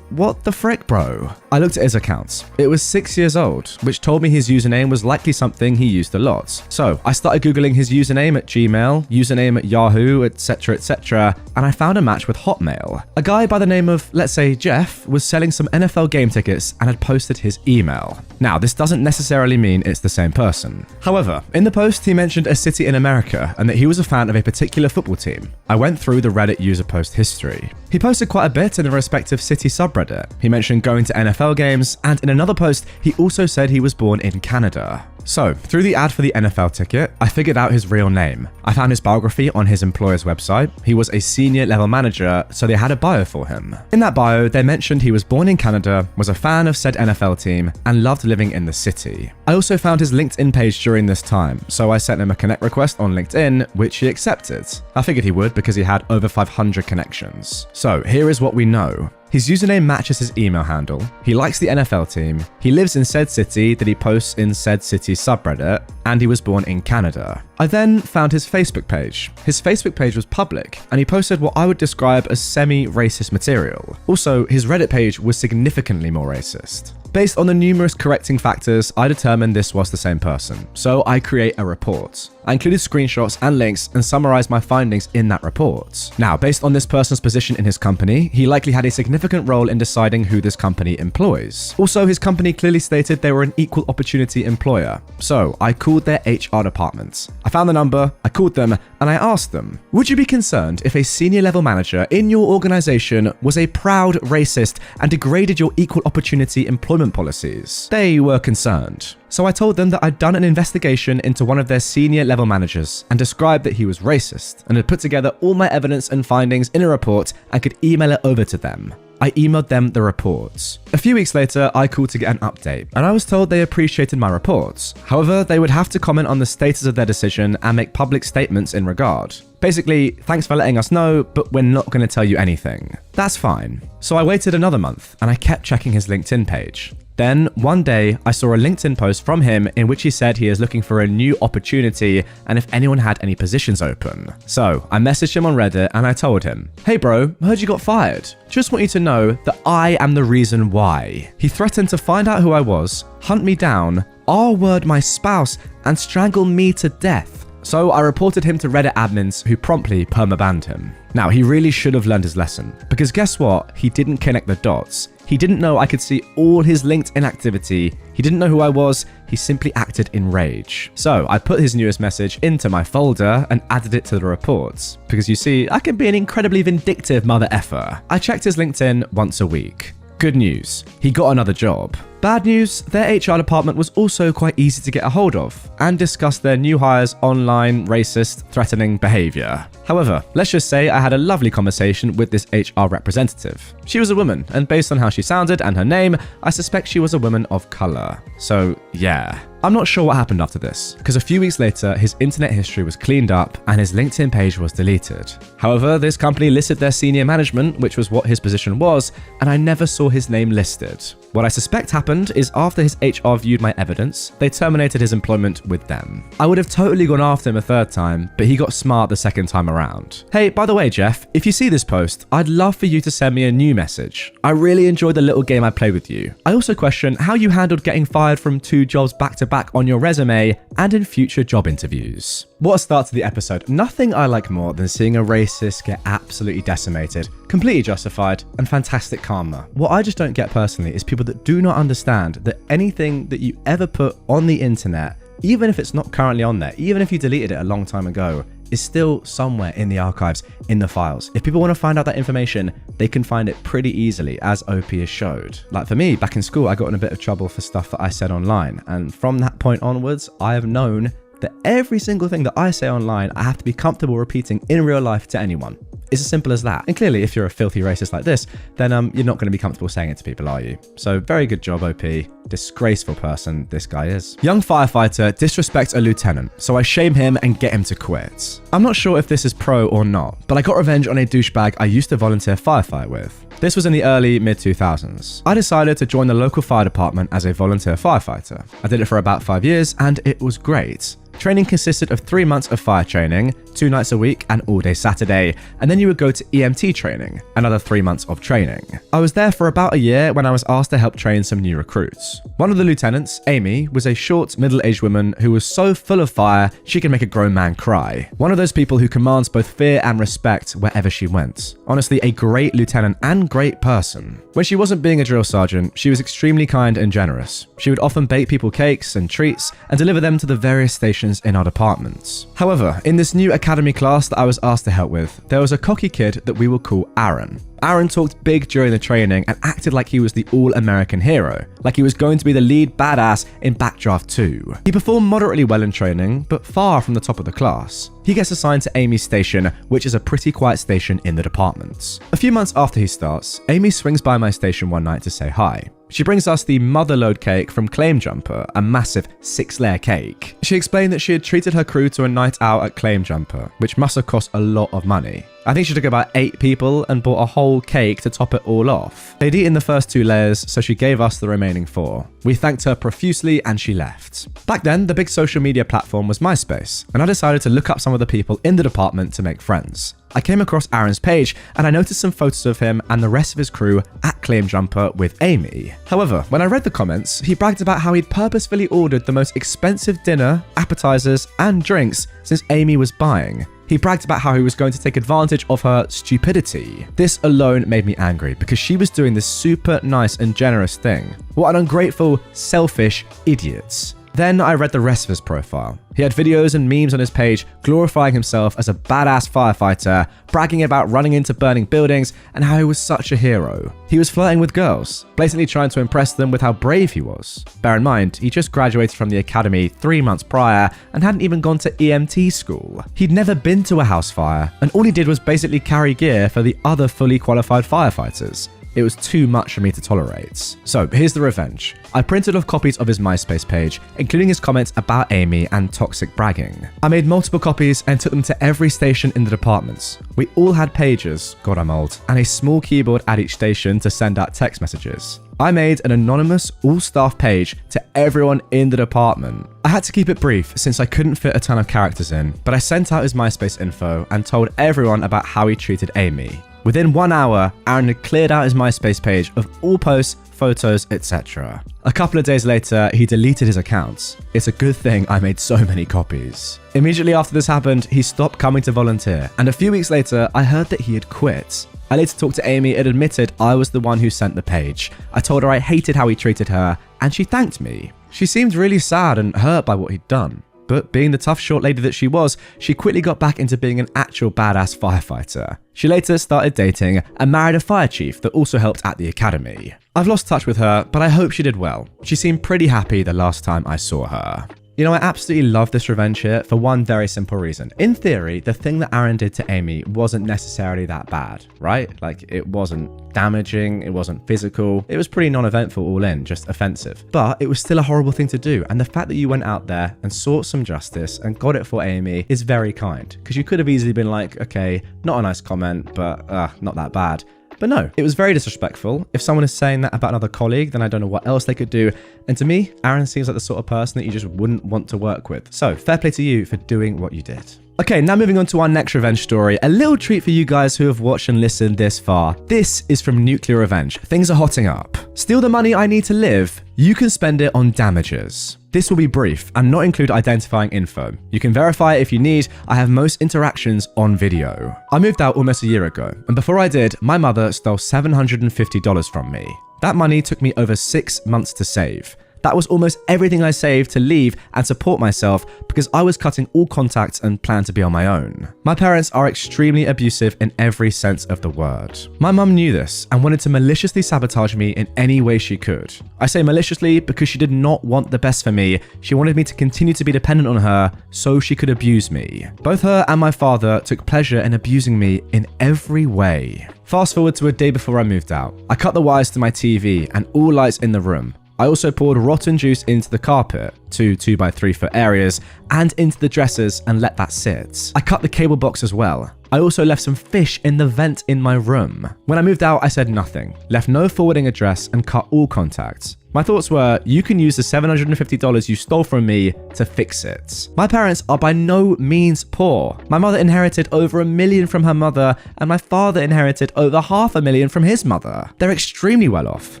what the frick, bro? I looked at his accounts. It was 6 years old, which told me his username was likely something he used a lot. So I started Googling his username at Gmail, username at Yahoo, etc., and I found a match with Hotmail. A guy by the name of, let's say, Jeff, was selling some NFL game tickets and had posted his email. Now, this doesn't necessarily mean it's the same person. However, in the post, he mentioned a city in America and that he was a fan of a particular football team. I went through the Reddit user post history. He posted quite a bit in a respective city subreddit. He mentioned going to NFL games, and in another post, he also said he was born in Canada. So, through the ad for the NFL ticket, I figured out his real name. I found his biography on his employer's website. He was a senior level manager, so they had a bio for him. In that bio, they mentioned he was born in Canada, was a fan of said NFL team, and loved living in the city. I also found his LinkedIn page during this time, so I sent him a connect request on LinkedIn, which he accepted. I figured he would because he had over 500 connections. So, here is what we know. His username matches his email handle, he likes the NFL team, he lives in said city that he posts in said city subreddit, and he was born in Canada. I then found his Facebook page. His Facebook page was public, and he posted what I would describe as semi-racist material. Also, his Reddit page was significantly more racist. Based on the numerous correcting factors, I determined this was the same person, so I create a report. I included screenshots and links and summarized my findings in that report. Now, based on this person's position in his company, he likely had a significant role in deciding who this company employs. Also, his company clearly stated they were an equal opportunity employer, so I called their HR department. I found the number, I called them, and I asked them, would you be concerned if a senior level manager in your organization was a proud racist and degraded your equal opportunity employment policies? They were concerned. So I told them that I'd done an investigation into one of their senior level managers and described that he was racist and had put together all my evidence and findings in a report and could email it over to them. I emailed them the reports. A few weeks later, I called to get an update, and I was told they appreciated my reports. However, they would have to comment on the status of their decision and make public statements in regard. Basically, thanks for letting us know, but we're not going to tell you anything. That's fine. So I waited another month, and I kept checking his LinkedIn page. Then, one day, I saw a LinkedIn post from him in which he said he is looking for a new opportunity and if anyone had any positions open. So, I messaged him on Reddit and I told him, hey bro, heard you got fired. Just want you to know that I am the reason why. He threatened to find out who I was, hunt me down, R-word my spouse, and strangle me to death. So I reported him to Reddit admins who promptly permabanned him. Now, he really should have learned his lesson, because guess what? He didn't connect the dots. He didn't know I could see all his LinkedIn activity. He didn't know who I was. He simply acted in rage. So I put his newest message into my folder and added it to the reports. Because you see, I can be an incredibly vindictive mother effer. I checked his LinkedIn once a week. Good news, he got another job. Bad news, their HR department was also quite easy to get a hold of and discussed their new hires' online, racist, threatening behavior. However, let's just say I had a lovely conversation with this HR representative. She was a woman, and based on how she sounded and her name, I suspect she was a woman of color. So yeah. I'm not sure what happened after this, because a few weeks later, his internet history was cleaned up and his LinkedIn page was deleted. However, this company listed their senior management, which was what his position was, and I never saw his name listed. What I suspect happened is after his HR viewed my evidence, they terminated his employment with them. I would have totally gone after him a third time, but he got smart the second time around. Hey, by the way, Jeff, if you see this post, I'd love for you to send me a new message. I really enjoyed the little game I played with you. I also question how you handled getting fired from 2 jobs back to back on your resume and in future job interviews. What a start to the episode. Nothing I like more than seeing a racist get absolutely decimated, completely justified, and fantastic karma. What I just don't get personally is people that do not understand that anything that you ever put on the internet, even if it's not currently on there, even if you deleted it a long time ago, is still somewhere in the archives, in the files. If people want to find out that information, they can find it pretty easily, as OP has showed. Like for me, back in school, I got in a bit of trouble for stuff that I said online. And from that point onwards, I have known that every single thing that I say online, I have to be comfortable repeating in real life to anyone. It's as simple as that. And clearly, if you're a filthy racist like this, then you're not going to be comfortable saying it to people, are you? So very good job, OP. Disgraceful person this guy is. Young firefighter disrespects a lieutenant, so I shame him and get him to quit. I'm not sure if this is pro or not, but I got revenge on a douchebag I used to volunteer firefight with. This was in the early mid-2000s. I decided to join the local fire department as a volunteer firefighter. I did it for about 5 years and it was great. Training consisted of 3 months of fire training, 2 nights a week and all day Saturday, and then you would go to EMT training, another 3 months of training. I was there for about a year when I was asked to help train some new recruits. One of the lieutenants, Amy, was a short, middle-aged woman who was so full of fire she could make a grown man cry. One of those people who commands both fear and respect wherever she went. Honestly, a great lieutenant and great person. When she wasn't being a drill sergeant, she was extremely kind and generous. She would often bake people cakes and treats and deliver them to the various stations in our departments. However, in this new academy class that I was asked to help with, there was a cocky kid that we will call Aaron. Aaron talked big during the training and acted like he was the all-American hero, like he was going to be the lead badass in Backdraft 2. He performed moderately well in training, but far from the top of the class. He gets assigned to Amy's station, which is a pretty quiet station in the department. A few months after he starts, Amy swings by my station one night to say hi. She brings us the motherload cake from Claim Jumper, a massive 6-layer cake. She explained that she had treated her crew to a night out at Claim Jumper, which must have cost a lot of money. I think she took about 8 people and bought a whole cake to top it all off. They'd eaten the first 2 layers, so she gave us the remaining 4. We thanked her profusely and she left. Back then, the big social media platform was MySpace, and I decided to look up some of the people in the department to make friends. I came across Aaron's page and I noticed some photos of him and the rest of his crew at Claim Jumper with Amy. However, when I read the comments, he bragged about how he'd purposefully ordered the most expensive dinner, appetizers, and drinks since Amy was buying. He bragged about how he was going to take advantage of her stupidity. This alone made me angry because she was doing this super nice and generous thing. What an ungrateful, selfish idiot. Then I read the rest of his profile. He had videos and memes on his page glorifying himself as a badass firefighter, bragging about running into burning buildings and how he was such a hero. He was flirting with girls, blatantly trying to impress them with how brave he was. Bear in mind, he just graduated from the academy 3 months prior and hadn't even gone to EMT school. He'd never been to a house fire, and all he did was basically carry gear for the other fully qualified firefighters. It was too much for me to tolerate. So here's the revenge. I printed off copies of his MySpace page, including his comments about Amy and toxic bragging. I made multiple copies and took them to every station in the departments. We all had pagers, God I'm old, and a small keyboard at each station to send out text messages. I made an anonymous all-staff page to everyone in the department. I had to keep it brief since I couldn't fit a ton of characters in, but I sent out his MySpace info and told everyone about how he treated Amy. Within 1 hour, Aaron had cleared out his MySpace page of all posts, photos, etc. A couple of days later, he deleted his accounts. It's a good thing I made so many copies. Immediately after this happened, he stopped coming to volunteer, and a few weeks later, I heard that he had quit. I later talked to Amy and admitted I was the one who sent the page. I told her I hated how he treated her, and she thanked me. She seemed really sad and hurt by what he'd done. But being the tough short lady that she was, she quickly got back into being an actual badass firefighter. She later started dating and married a fire chief that also helped at the academy. I've lost touch with her, but I hope she did well. She seemed pretty happy the last time I saw her. You know, I absolutely love this revenge here for one very simple reason. In theory, the thing that Aaron did to Amy wasn't necessarily that bad, right? Like, it wasn't damaging, it wasn't physical, it was pretty non-eventful all in, just offensive. But it was still a horrible thing to do, and the fact that you went out there and sought some justice and got it for Amy is very kind. Because you could have easily been like, okay, not a nice comment, but not that bad. But no, it was very disrespectful. If someone is saying that about another colleague, then I don't know what else they could do. And to me, Aaron seems like the sort of person that you just wouldn't want to work with. So fair play to you for doing what you did. Okay, now moving on to our next revenge story. A little treat for you guys who have watched and listened this far. This is from NuclearRevenge. Things are hotting up. Steal the money I need to live. You can spend it on damages. This will be brief and not include identifying info. You can verify it if you need. I have most interactions on video. I moved out almost a year ago, and before I did, my mother stole $750 from me. That money took me over 6 months to save. That was almost everything I saved to leave and support myself because I was cutting all contacts and planned to be on my own. My parents are extremely abusive in every sense of the word. My mum knew this and wanted to maliciously sabotage me in any way she could. I say maliciously because she did not want the best for me. She wanted me to continue to be dependent on her so she could abuse me. Both her and my father took pleasure in abusing me in every way. Fast forward to a day before I moved out. I cut the wires to my TV and all lights in the room. I also poured rotten juice into the carpet, 2 2x3 foot areas, and into the dressers and let that sit. I cut the cable box as well. I also left some fish in the vent in my room. When I moved out, I said nothing, left no forwarding address, and cut all contacts. My thoughts were, you can use the $750 you stole from me to fix it. My parents are by no means poor. My mother inherited over $1 million from her mother, and my father inherited over $500,000 from his mother. They're extremely well off.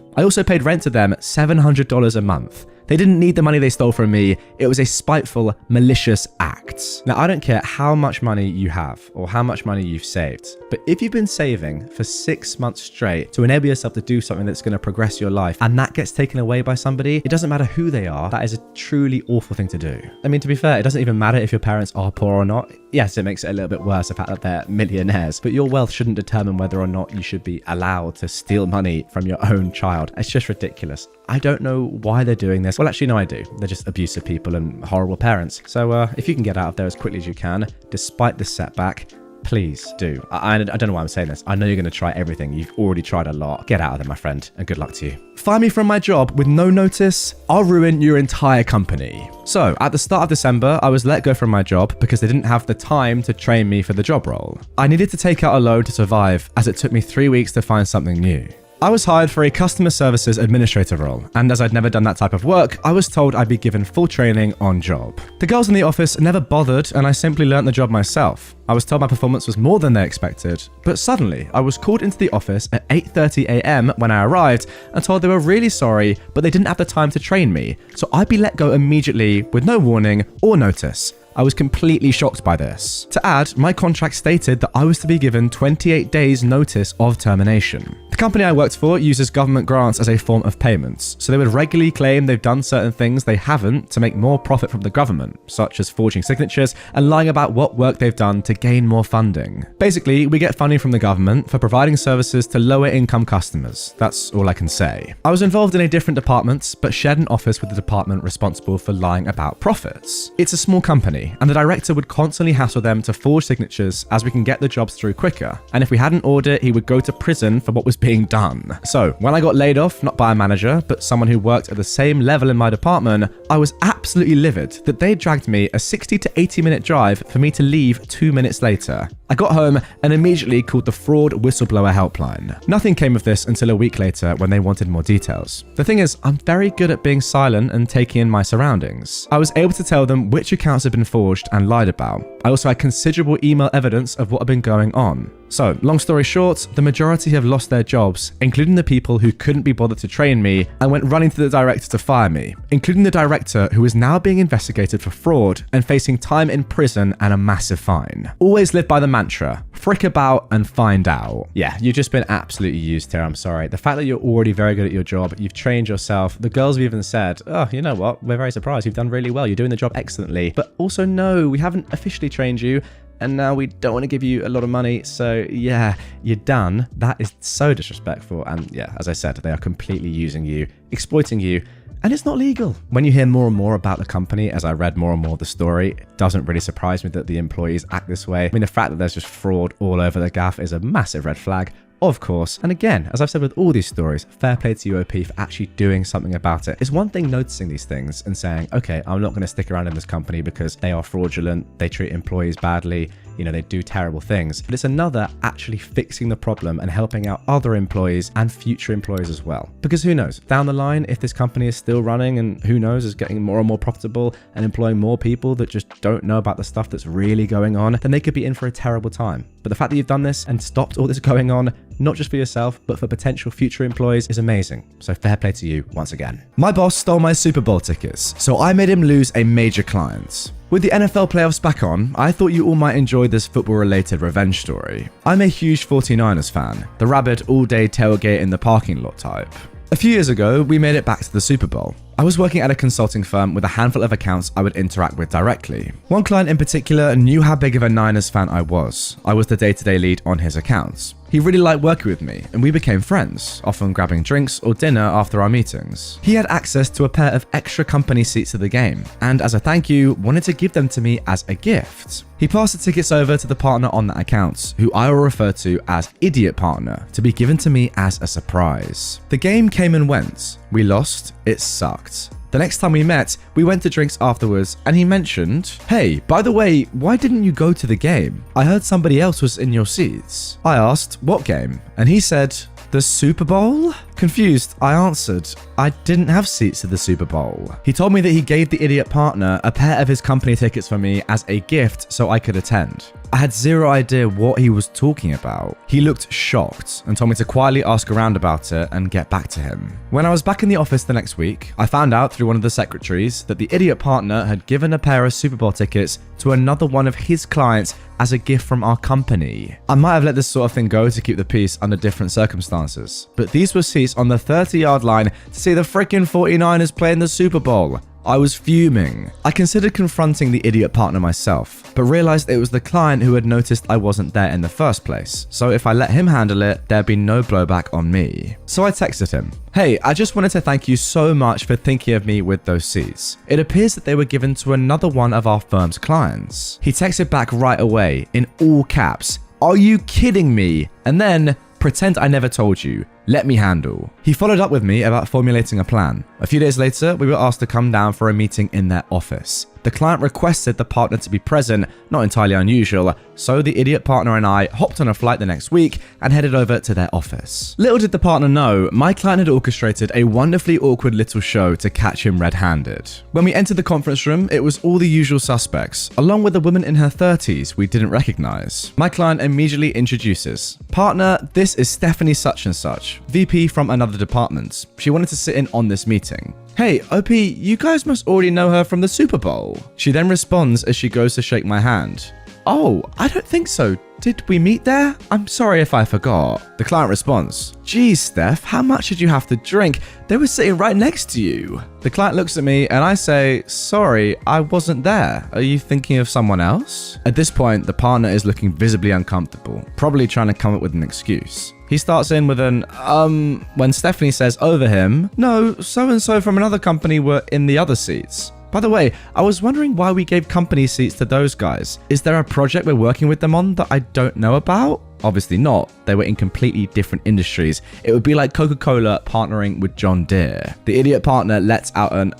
I also paid rent to them $700 a month. They didn't need the money they stole from me. It was a spiteful, malicious act. Now, I don't care how much money you have or how much money you've saved, but if you've been saving for 6 months straight to enable yourself to do something that's going to progress your life and that gets taken away by somebody, it doesn't matter who they are. That is a truly awful thing to do. I mean, to be fair, it doesn't even matter if your parents are poor or not. Yes, it makes it a little bit worse the fact that they're millionaires, but your wealth shouldn't determine whether or not you should be allowed to steal money from your own child. It's just ridiculous. I don't know why they're doing this. Well, actually, no, I do. They're just abusive people and horrible parents. So if you can get out of there as quickly as you can, despite this setback, please do. I don't know why I'm saying this. I know you're going to try everything. You've already tried a lot. Get out of there, my friend, and good luck to you. Fire me from my job with no notice? I'll ruin your entire company. So, at the start of December, I was let go from my job because they didn't have the time to train me for the job role. I needed to take out a loan to survive, as it took me 3 weeks to find something new. I was hired for a customer services administrator role, and as I'd never done that type of work, I was told I'd be given full training on job. The girls in the office never bothered, and I simply learnt the job myself. I was told my performance was more than they expected, but suddenly I was called into the office at 8:30 a.m. when I arrived and told they were really sorry, but they didn't have the time to train me, so I'd be let go immediately with no warning or notice. I was completely shocked by this. To add, my contract stated that I was to be given 28 days notice of termination. The company I worked for uses government grants as a form of payments, so they would regularly claim they've done certain things they haven't to make more profit from the government, such as forging signatures and lying about what work they've done to gain more funding. Basically, we get funding from the government for providing services to lower income customers. That's all I can say. I was involved in a different department, but shared an office with the department responsible for lying about profits. It's a small company, and the director would constantly hassle them to forge signatures as we can get the jobs through quicker. And if we had an audit, he would go to prison for what was being done. So when I got laid off, not by a manager, but someone who worked at the same level in my department, I was absolutely livid that they dragged me a 60 to 80 minute drive for me to leave 2 minutes later. I got home and immediately called the fraud whistleblower helpline. Nothing came of this until a week later when they wanted more details. The thing is, I'm very good at being silent and taking in my surroundings. I was able to tell them which accounts had been forged and lied about. I also had considerable email evidence of what had been going on. So, long story short, the majority have lost their jobs, including the people who couldn't be bothered to train me and went running to the director to fire me, including the director who is now being investigated for fraud and facing time in prison and a massive fine. Always live by the mantra, frick about and find out. Yeah, you've just been absolutely used here, I'm sorry. The fact that you're already very good at your job, you've trained yourself, the girls have even said, oh, you know what, we're very surprised, you've done really well, you're doing the job excellently. But also, no, we haven't officially trained you, and now we don't want to give you a lot of money, so yeah, you're done. That is so disrespectful, and yeah, as I said, they are completely using you, exploiting you, and it's not legal. When you hear more and more about the company, as I read more and more of the story, it doesn't really surprise me that the employees act this way. I mean, the fact that there's just fraud all over the gaff is a massive red flag. of course. And again, as I've said with all these stories, fair play to you, OP, for actually doing something about it. It's one thing noticing these things and saying, okay, I'm not going to stick around in this company because they are fraudulent, they treat employees badly, they do terrible things. But it's another actually fixing the problem and helping out other employees and future employees as well. Because who knows, down the line, if this company is still running and who knows, is getting more and more profitable and employing more people that just don't know about the stuff that's really going on, then they could be in for a terrible time. But the fact that you've done this and stopped all this going on, not just for yourself, but for potential future employees, is amazing. So fair play to you once again. My boss stole my Super Bowl tickets, so I made him lose a major client. With the NFL playoffs back on, I thought you all might enjoy this football-related revenge story. I'm a huge 49ers fan, the rabid all-day tailgate in the parking lot type. A few years ago, we made it back to the Super Bowl. I was working at a consulting firm with a handful of accounts I would interact with directly. One client in particular knew how big of a Niners fan I was. I was the day-to-day lead on his accounts. He really liked working with me, and we became friends, often grabbing drinks or dinner after our meetings. He had access to a pair of extra company seats to the game, and as a thank you, wanted to give them to me as a gift. He passed the tickets over to the partner on that account, who I will refer to as Idiot Partner, to be given to me as a surprise. The game came and went. We lost. It sucked. The next time we met, we went to drinks afterwards, and he mentioned, "Hey, by the way, why didn't you go to the game? I heard somebody else was in your seats." I asked, "What game?" And he said, "The Super Bowl?" Confused, I answered, "I didn't have seats to the Super Bowl." He told me that he gave the Idiot Partner a pair of his company tickets for me as a gift so I could attend. I had zero idea what he was talking about. He looked shocked and told me to quietly ask around about it and get back to him. When I was back in the office the next week, I found out through one of the secretaries that the Idiot Partner had given a pair of Super Bowl tickets to another one of his clients as a gift from our company. I might have let this sort of thing go to keep the peace under different circumstances, but these were seats on the 30-yard line to see the frickin' 49ers play in the Super Bowl. I was fuming. I considered confronting the Idiot Partner myself, but realized it was the client who had noticed I wasn't there in the first place, so if I let him handle it, there'd be no blowback on me. So I texted him, "Hey, I just wanted to thank you so much for thinking of me with those seats. It appears that they were given to another one of our firm's clients." He texted back right away, in all caps, "Are you kidding me?" And then, "Pretend I never told you. Let me handle." He followed up with me about formulating a plan. A few days later, we were asked to come down for a meeting in their office. The client requested the partner to be present, not entirely unusual, so the Idiot Partner and I hopped on a flight the next week and headed over to their office. Little did the partner know, my client had orchestrated a wonderfully awkward little show to catch him red-handed. When we entered the conference room, it was all the usual suspects, along with a woman in her 30s we didn't recognize. My client immediately introduces, "Partner, this is Stephanie such and such, VP from another department. She wanted to sit in on this meeting." "Hey, OP, you guys must already know her from the Super Bowl." She then responds as she goes to shake my hand. "Oh, I don't think so. Did we meet there? I'm sorry if I forgot." The client responds, "Geez, Steph, how much did you have to drink? They were sitting right next to you." The client looks at me and I say, "Sorry, I wasn't there. Are you thinking of someone else?" At this point, the partner is looking visibly uncomfortable, probably trying to come up with an excuse. He starts in with an, when Stephanie says over him, "No, so-and-so from another company were in the other seats. By the way, I was wondering why we gave company seats to those guys. Is there a project we're working with them on that I don't know about?" Obviously not. They were in completely different industries. It would be like Coca-Cola partnering with John Deere. The Idiot Partner lets out an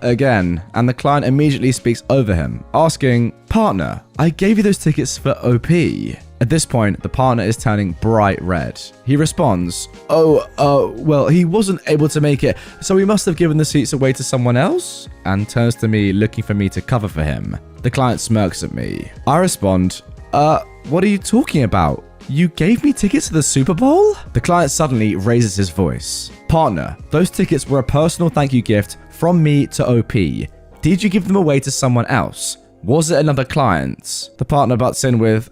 again, and the client immediately speaks over him, asking, "Partner, I gave you those tickets for OP." At this point, the partner is turning bright red. He responds, well, he wasn't able to make it, so we must have given the seats away to someone else?" And turns to me, looking for me to cover for him. The client smirks at me. I respond, what are you talking about? You gave me tickets to the Super Bowl?" The client suddenly raises his voice. "Partner, those tickets were a personal thank you gift from me to OP. Did you give them away to someone else? Was it another client?" The partner butts in with,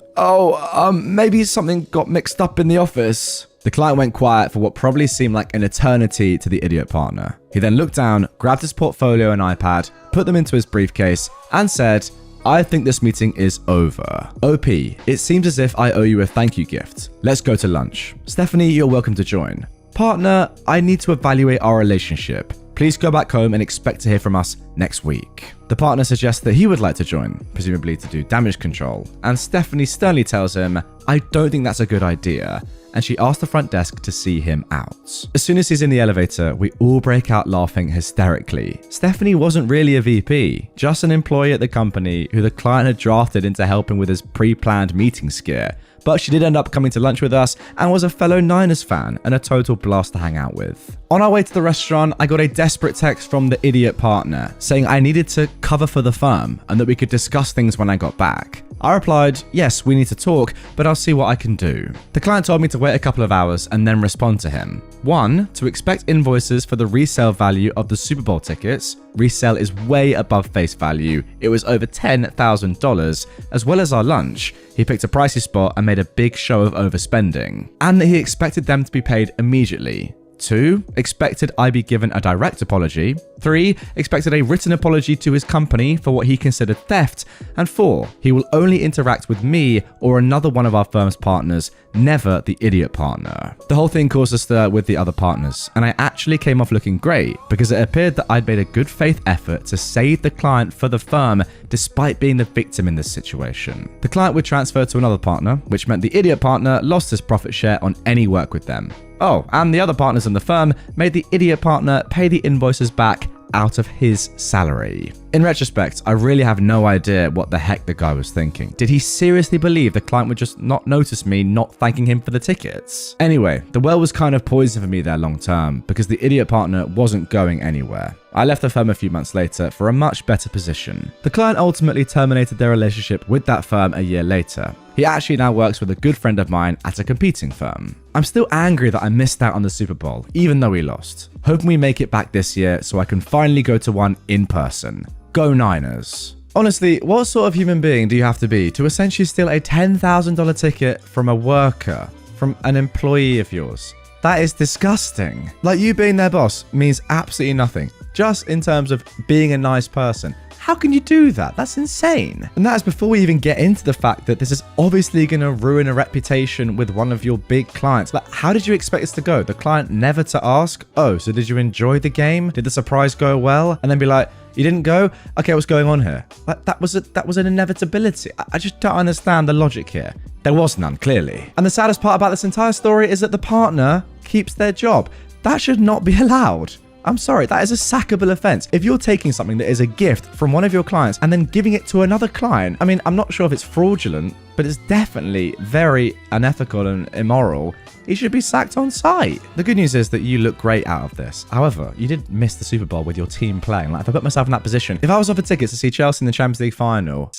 maybe something got mixed up in the office." The client went quiet for what probably seemed like an eternity to the Idiot Partner. He then looked down, grabbed his portfolio and iPad, put them into his briefcase, and said, "I think this meeting is over. OP, it seems as if I owe you a thank you gift. Let's go to lunch. Stephanie, you're welcome to join. Partner, I need to evaluate our relationship. Please go back home and expect to hear from us next week. The partner suggests that he would like to join, presumably to do damage control, and Stephanie sternly tells him, I don't think that's a good idea, and she asks the front desk to see him out. As soon as he's in the elevator, we all break out laughing hysterically. Stephanie wasn't really a VP, just an employee at the company who the client had drafted into helping with his pre-planned meeting scare. But she did end up coming to lunch with us and was a fellow Niners fan and a total blast to hang out with. On our way to the restaurant, I got a desperate text from the idiot partner saying I needed to cover for the firm and that we could discuss things when I got back. I replied, yes, we need to talk, but I'll see what I can do. The client told me to wait a couple of hours and then respond to him. 1, to expect invoices for the resale value of the Super Bowl tickets. Resale is way above face value. It was over $10,000, as well as our lunch. He picked a pricey spot and made a big show of overspending. And that he expected them to be paid immediately. 2, expected I be given a direct apology. 3, expected a written apology to his company for what he considered theft. And 4, he will only interact with me or another one of our firm's partners, never the idiot partner. The whole thing caused a stir with the other partners, and I actually came off looking great because it appeared that I'd made a good faith effort to save the client for the firm despite being the victim in this situation. The client would transfer to another partner, which meant the idiot partner lost his profit share on any work with them. Oh, and the other partners in the firm made the idiot partner pay the invoices back out of his salary. In retrospect, I really have no idea what the heck the guy was thinking. Did he seriously believe the client would just not notice me not thanking him for the tickets? Anyway, the well was kind of poisoned for me there long term because the idiot partner wasn't going anywhere. I left the firm a few months later for a much better position. The client ultimately terminated their relationship with that firm a year later. He actually now works with a good friend of mine at a competing firm. I'm still angry that I missed out on the Super Bowl, even though we lost. Hoping we make it back this year so I can finally go to one in person. Go Niners. Honestly, what sort of human being do you have to be to essentially steal a $10,000 ticket from a worker, from an employee of yours? That is disgusting. Like, you being their boss means absolutely nothing, just in terms of being a nice person. How can you do that? That's insane. And that is before we even get into the fact that this is obviously going to ruin a reputation with one of your big clients. But how did you expect this to go? The client never to ask, oh, so did you enjoy the game? Did the surprise go well? And then be like, you didn't go? Okay, what's going on here? Like, that was an inevitability. I just don't understand the logic here. There was none, clearly. And the saddest part about this entire story is that the partner keeps their job. That should not be allowed. I'm sorry, that is a sackable offense. If you're taking something that is a gift from one of your clients and then giving it to another client, I mean, I'm not sure if it's fraudulent, but it's definitely very unethical and immoral. He should be sacked on sight. The good news is that you look great out of this. However, you did miss the Super Bowl with your team playing. Like, if I put myself in that position, if I was offered tickets to see Chelsea in the Champions League final.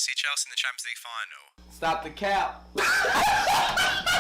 Stop the cap. Stop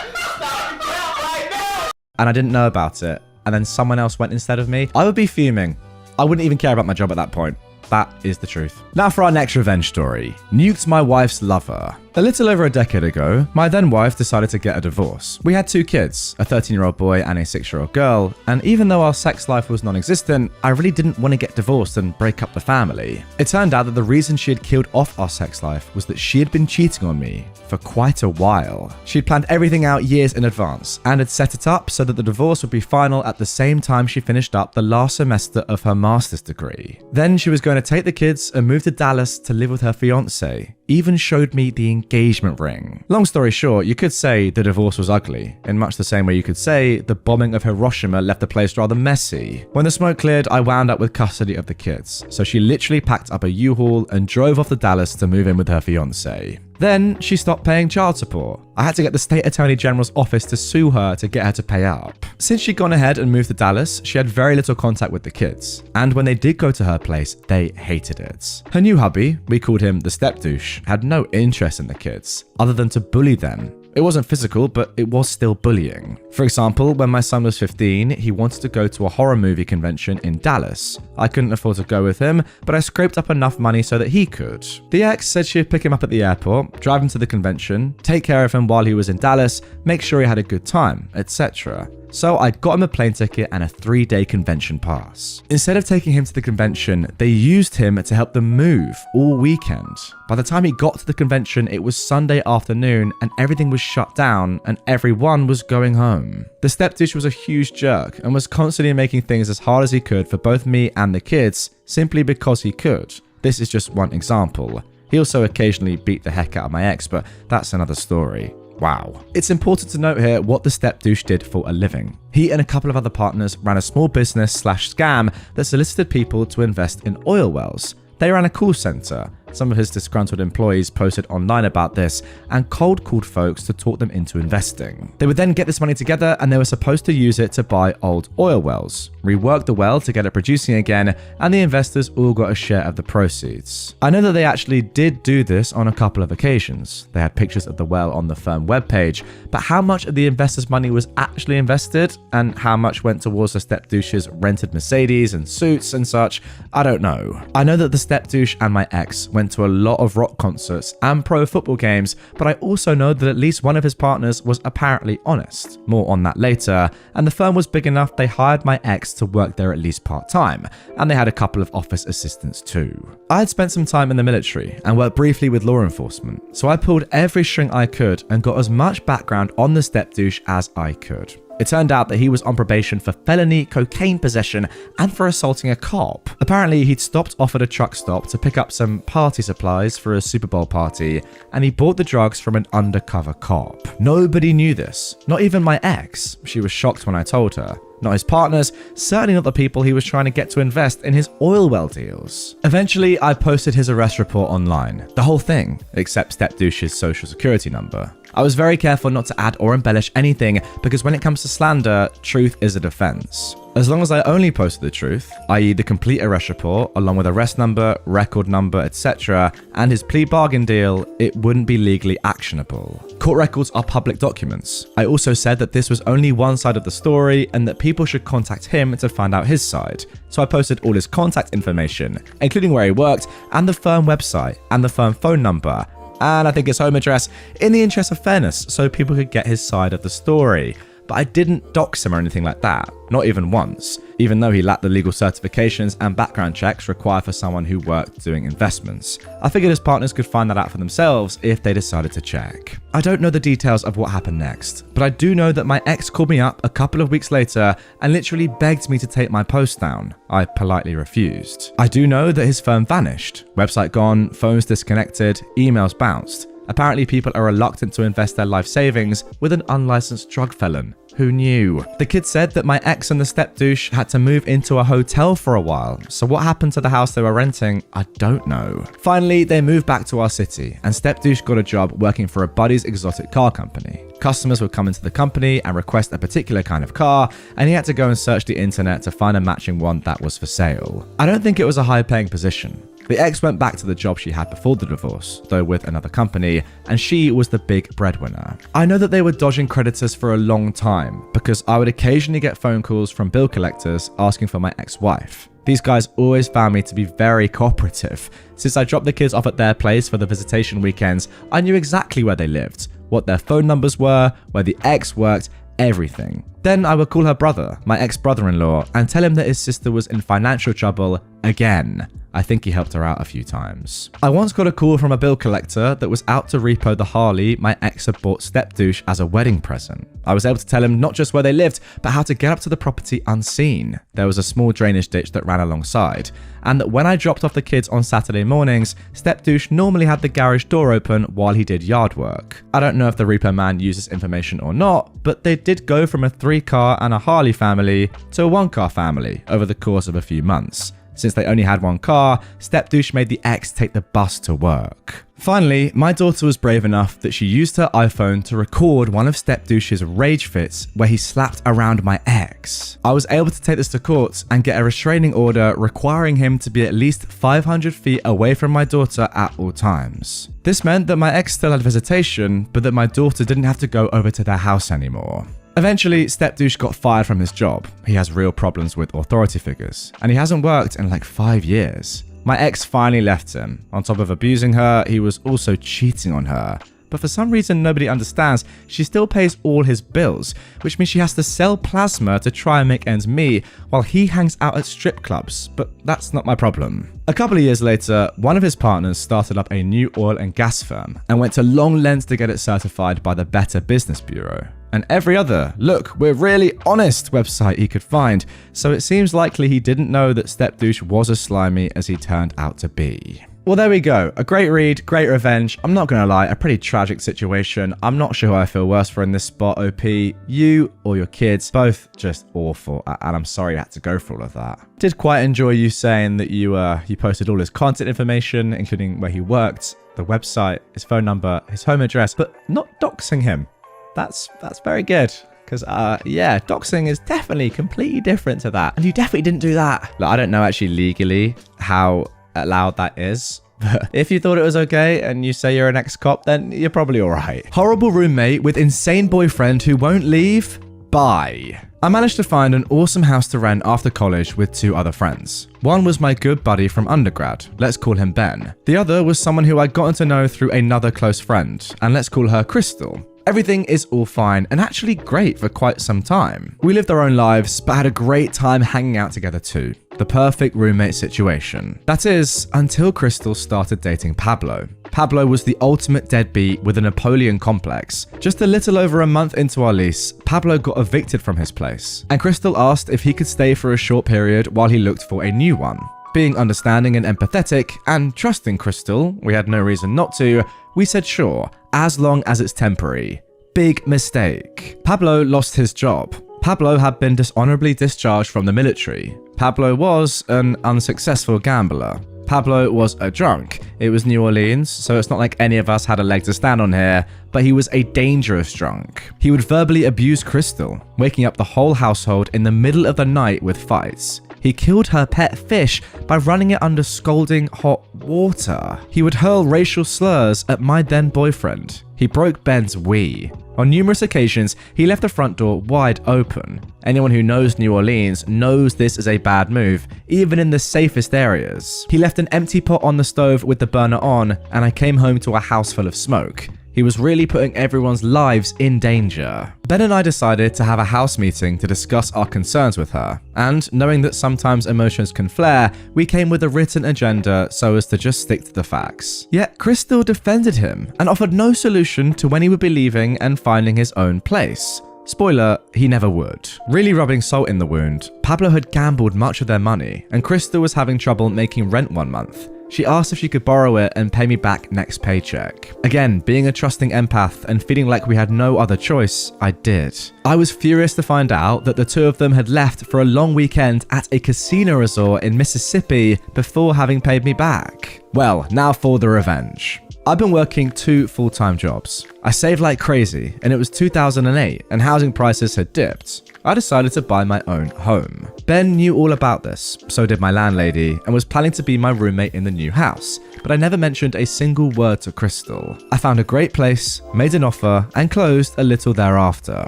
the cap right now. And I didn't know about it, and then someone else went instead of me, I would be fuming. I wouldn't even care about my job at that point. That is the truth. Now for our next revenge story. Nuked my wife's lover. A little over a decade ago, my then wife decided to get a divorce. We had 2 kids, a 13-year-old boy and a 6-year-old girl, and even though our sex life was non-existent, I really didn't want to get divorced and break up the family. It turned out that the reason she had killed off our sex life was that she had been cheating on me for quite a while. She'd planned everything out years in advance and had set it up so that the divorce would be final at the same time she finished up the last semester of her master's degree. Then she was going to take the kids and move to Dallas to live with her fiance. Even showed me the engagement ring. Long story short, you could say the divorce was ugly, in much the same way you could say the bombing of Hiroshima left the place rather messy. When the smoke cleared, I wound up with custody of the kids, so she literally packed up a U-Haul and drove off to Dallas to move in with her fiance. Then she stopped paying child support. I had to get the state attorney general's office to sue her to get her to pay up. Since she'd gone ahead and moved to Dallas, she had very little contact with the kids. And when they did go to her place, they hated it. Her new hubby, we called him the step douche, had no interest in the kids, other than to bully them. It wasn't physical, but it was still bullying. For example, when my son was 15, he wanted to go to a horror movie convention in Dallas. I couldn't afford to go with him, but I scraped up enough money so that he could. The ex said she'd pick him up at the airport, drive him to the convention, take care of him while he was in Dallas, make sure he had a good time, etc. So I got him a plane ticket and a 3-day convention pass. Instead of taking him to the convention, they used him to help them move all weekend. By the time he got to the convention, it was Sunday afternoon and everything was shut down and everyone was going home. The stepdouche was a huge jerk and was constantly making things as hard as he could for both me and the kids simply because he could. This is just one example. He also occasionally beat the heck out of my ex, but that's another story. Wow. It's important to note here what the stepdouche did for a living. He and a couple of other partners ran a small business/scam that solicited people to invest in oil wells. They ran a call center. Some of his disgruntled employees posted online about this and cold called folks to talk them into investing. They would then get this money together and they were supposed to use it to buy old oil wells, rework the well to get it producing again, and the investors all got a share of the proceeds. I know that they actually did do this on a couple of occasions. They had pictures of the well on the firm webpage, but how much of the investors' money was actually invested and how much went towards the stepdouche's rented Mercedes and suits and such, I don't know. I know that the stepdouche and my ex went to a lot of rock concerts and pro football games, but I also know that at least one of his partners was apparently honest. More on that later, and the firm was big enough they hired my ex to work there at least part-time, and they had a couple of office assistants too. I had spent some time in the military and worked briefly with law enforcement, so I pulled every string I could and got as much background on the stepdouche as I could. It turned out that he was on probation for felony cocaine possession and for assaulting a cop. Apparently, he'd stopped off at a truck stop to pick up some party supplies for a Super Bowl party, and he bought the drugs from an undercover cop. Nobody knew this, not even my ex. She was shocked when I told her. Not his partners, certainly not the people he was trying to get to invest in his oil well deals. Eventually, I posted his arrest report online. The whole thing, except stepdouche's social security number. I was very careful not to add or embellish anything because when it comes to slander, truth is a defense. As long as I only posted the truth, i.e. the complete arrest report, along with arrest number, record number, etc., and his plea bargain deal, it wouldn't be legally actionable. Court records are public documents. I also said that this was only one side of the story and that people should contact him to find out his side. So I posted all his contact information, including where he worked, and the firm website, and the firm phone number, and I think his home address, in the interest of fairness, so people could get his side of the story. But I didn't dox him or anything like that, not even once, even though he lacked the legal certifications and background checks required for someone who worked doing investments. I figured his partners could find that out for themselves if they decided to check. I don't know the details of what happened next, but I do know that my ex called me up a couple of weeks later and literally begged me to take my post down. I politely refused. I do know that his firm vanished, website gone, phones disconnected, emails bounced. Apparently people are reluctant to invest their life savings with an unlicensed drug felon. Who knew? The kid said that my ex and the stepdouche had to move into a hotel for a while, so what happened to the house they were renting, I don't know. Finally, they moved back to our city, and stepdouche got a job working for a buddy's exotic car company. Customers would come into the company and request a particular kind of car, and he had to go and search the internet to find a matching one that was for sale. I don't think it was a high-paying position. The ex went back to the job she had before the divorce, though with another company, and she was the big breadwinner. I know that they were dodging creditors for a long time, because I would occasionally get phone calls from bill collectors asking for my ex-wife. These guys always found me to be very cooperative. Since I dropped the kids off at their place for the visitation weekends, I knew exactly where they lived, what their phone numbers were, where the ex worked, everything. Then I would call her brother, my ex-brother-in-law, and tell him that his sister was in financial trouble again. I think he helped her out a few times. I once got a call from a bill collector that was out to repo the Harley my ex had bought stepdouche as a wedding present. I was able to tell him not just where they lived, but how to get up to the property unseen. There was a small drainage ditch that ran alongside, and that when I dropped off the kids on Saturday mornings, stepdouche normally had the garage door open while he did yard work. I don't know if the repo man used this information or not, but they did go from a 3-car and a Harley family to a 1-car family over the course of a few months. Since they only had 1 car, stepdouche made the ex take the bus to work. Finally, my daughter was brave enough that she used her iPhone to record one of stepdouche's rage fits where he slapped around my ex. I was able to take this to court and get a restraining order requiring him to be at least 500 feet away from my daughter at all times. This meant that my ex still had visitation, but that my daughter didn't have to go over to their house anymore. Eventually, stepdouche got fired from his job. He has real problems with authority figures, and he hasn't worked in like 5 years. My ex finally left him. On top of abusing her, he was also cheating on her. but for some reason nobody understands, she still pays all his bills, which means she has to sell plasma to try and make ends meet while he hangs out at strip clubs, but that's not my problem. A couple of years later, one of his partners started up a new oil and gas firm and went to long lengths to get it certified by the Better Business Bureau. And every other, look, we're really honest website he could find, so it seems likely he didn't know that Stepdouche was as slimy as he turned out to be. Well, there we go. A great read, great revenge. I'm not going to lie, a pretty tragic situation. I'm not sure who I feel worse for in this spot, OP. You or your kids, both just awful, and I'm sorry you had to go for all of that. Did quite enjoy you saying that you posted all his contact information, including where he worked, the website, his phone number, his home address, but not doxing him. That's very good. Because, yeah, doxing is definitely completely different to that. And you definitely didn't do that. Look, I don't know actually legally how allowed that is. But if you thought it was okay and you say you're an ex-cop, then you're probably all right. Horrible roommate with insane boyfriend who won't leave? Bye. I managed to find an awesome house to rent after college with 2 other friends. One was my good buddy from undergrad, let's call him Ben. The other was someone who I'd gotten to know through another close friend, and let's call her Crystal. Everything is all fine and actually great for quite some time. We lived our own lives, but had a great time hanging out together too. The perfect roommate situation. That is, until Crystal started dating Pablo. Pablo was the ultimate deadbeat with a Napoleon complex. Just a little over a month into our lease, Pablo got evicted from his place, and Crystal asked if he could stay for a short period while he looked for a new one. Being understanding and empathetic, and trusting Crystal, we had no reason not to, we said sure, as long as it's temporary. Big mistake. Pablo lost his job. Pablo had been dishonorably discharged from the military. Pablo was an unsuccessful gambler. Pablo was a drunk. It was New Orleans, so it's not like any of us had a leg to stand on here, but he was a dangerous drunk. He would verbally abuse Crystal, waking up the whole household in the middle of the night with fights. He killed her pet fish by running it under scalding hot water. He would hurl racial slurs at my then boyfriend. He broke Ben's Wii. On numerous occasions, he left the front door wide open. Anyone who knows New Orleans knows this is a bad move, even in the safest areas. He left an empty pot on the stove with the burner on, and I came home to a house full of smoke. He was really putting everyone's lives in danger. Ben and I decided to have a house meeting to discuss our concerns with her, and knowing that sometimes emotions can flare, we came with a written agenda so as to just stick to the facts. Yet Crystal defended him and offered no solution to when he would be leaving and finding his own place. Spoiler, he never would. Really rubbing salt in the wound, Pablo had gambled much of their money, and Crystal was having trouble making rent one month. She asked if she could borrow it and pay me back next paycheck. Again, being a trusting empath and feeling like we had no other choice, I did. I was furious to find out that the 2 of them had left for a long weekend at a casino resort in Mississippi before having paid me back. Well, now for the revenge. I've been working 2 full-time jobs. I saved like crazy, and it was 2008 and housing prices had dipped. I decided to buy my own home. Ben knew all about this, so did my landlady, and was planning to be my roommate in the new house, but I never mentioned a single word to Crystal. I found a great place, made an offer, and closed a little thereafter.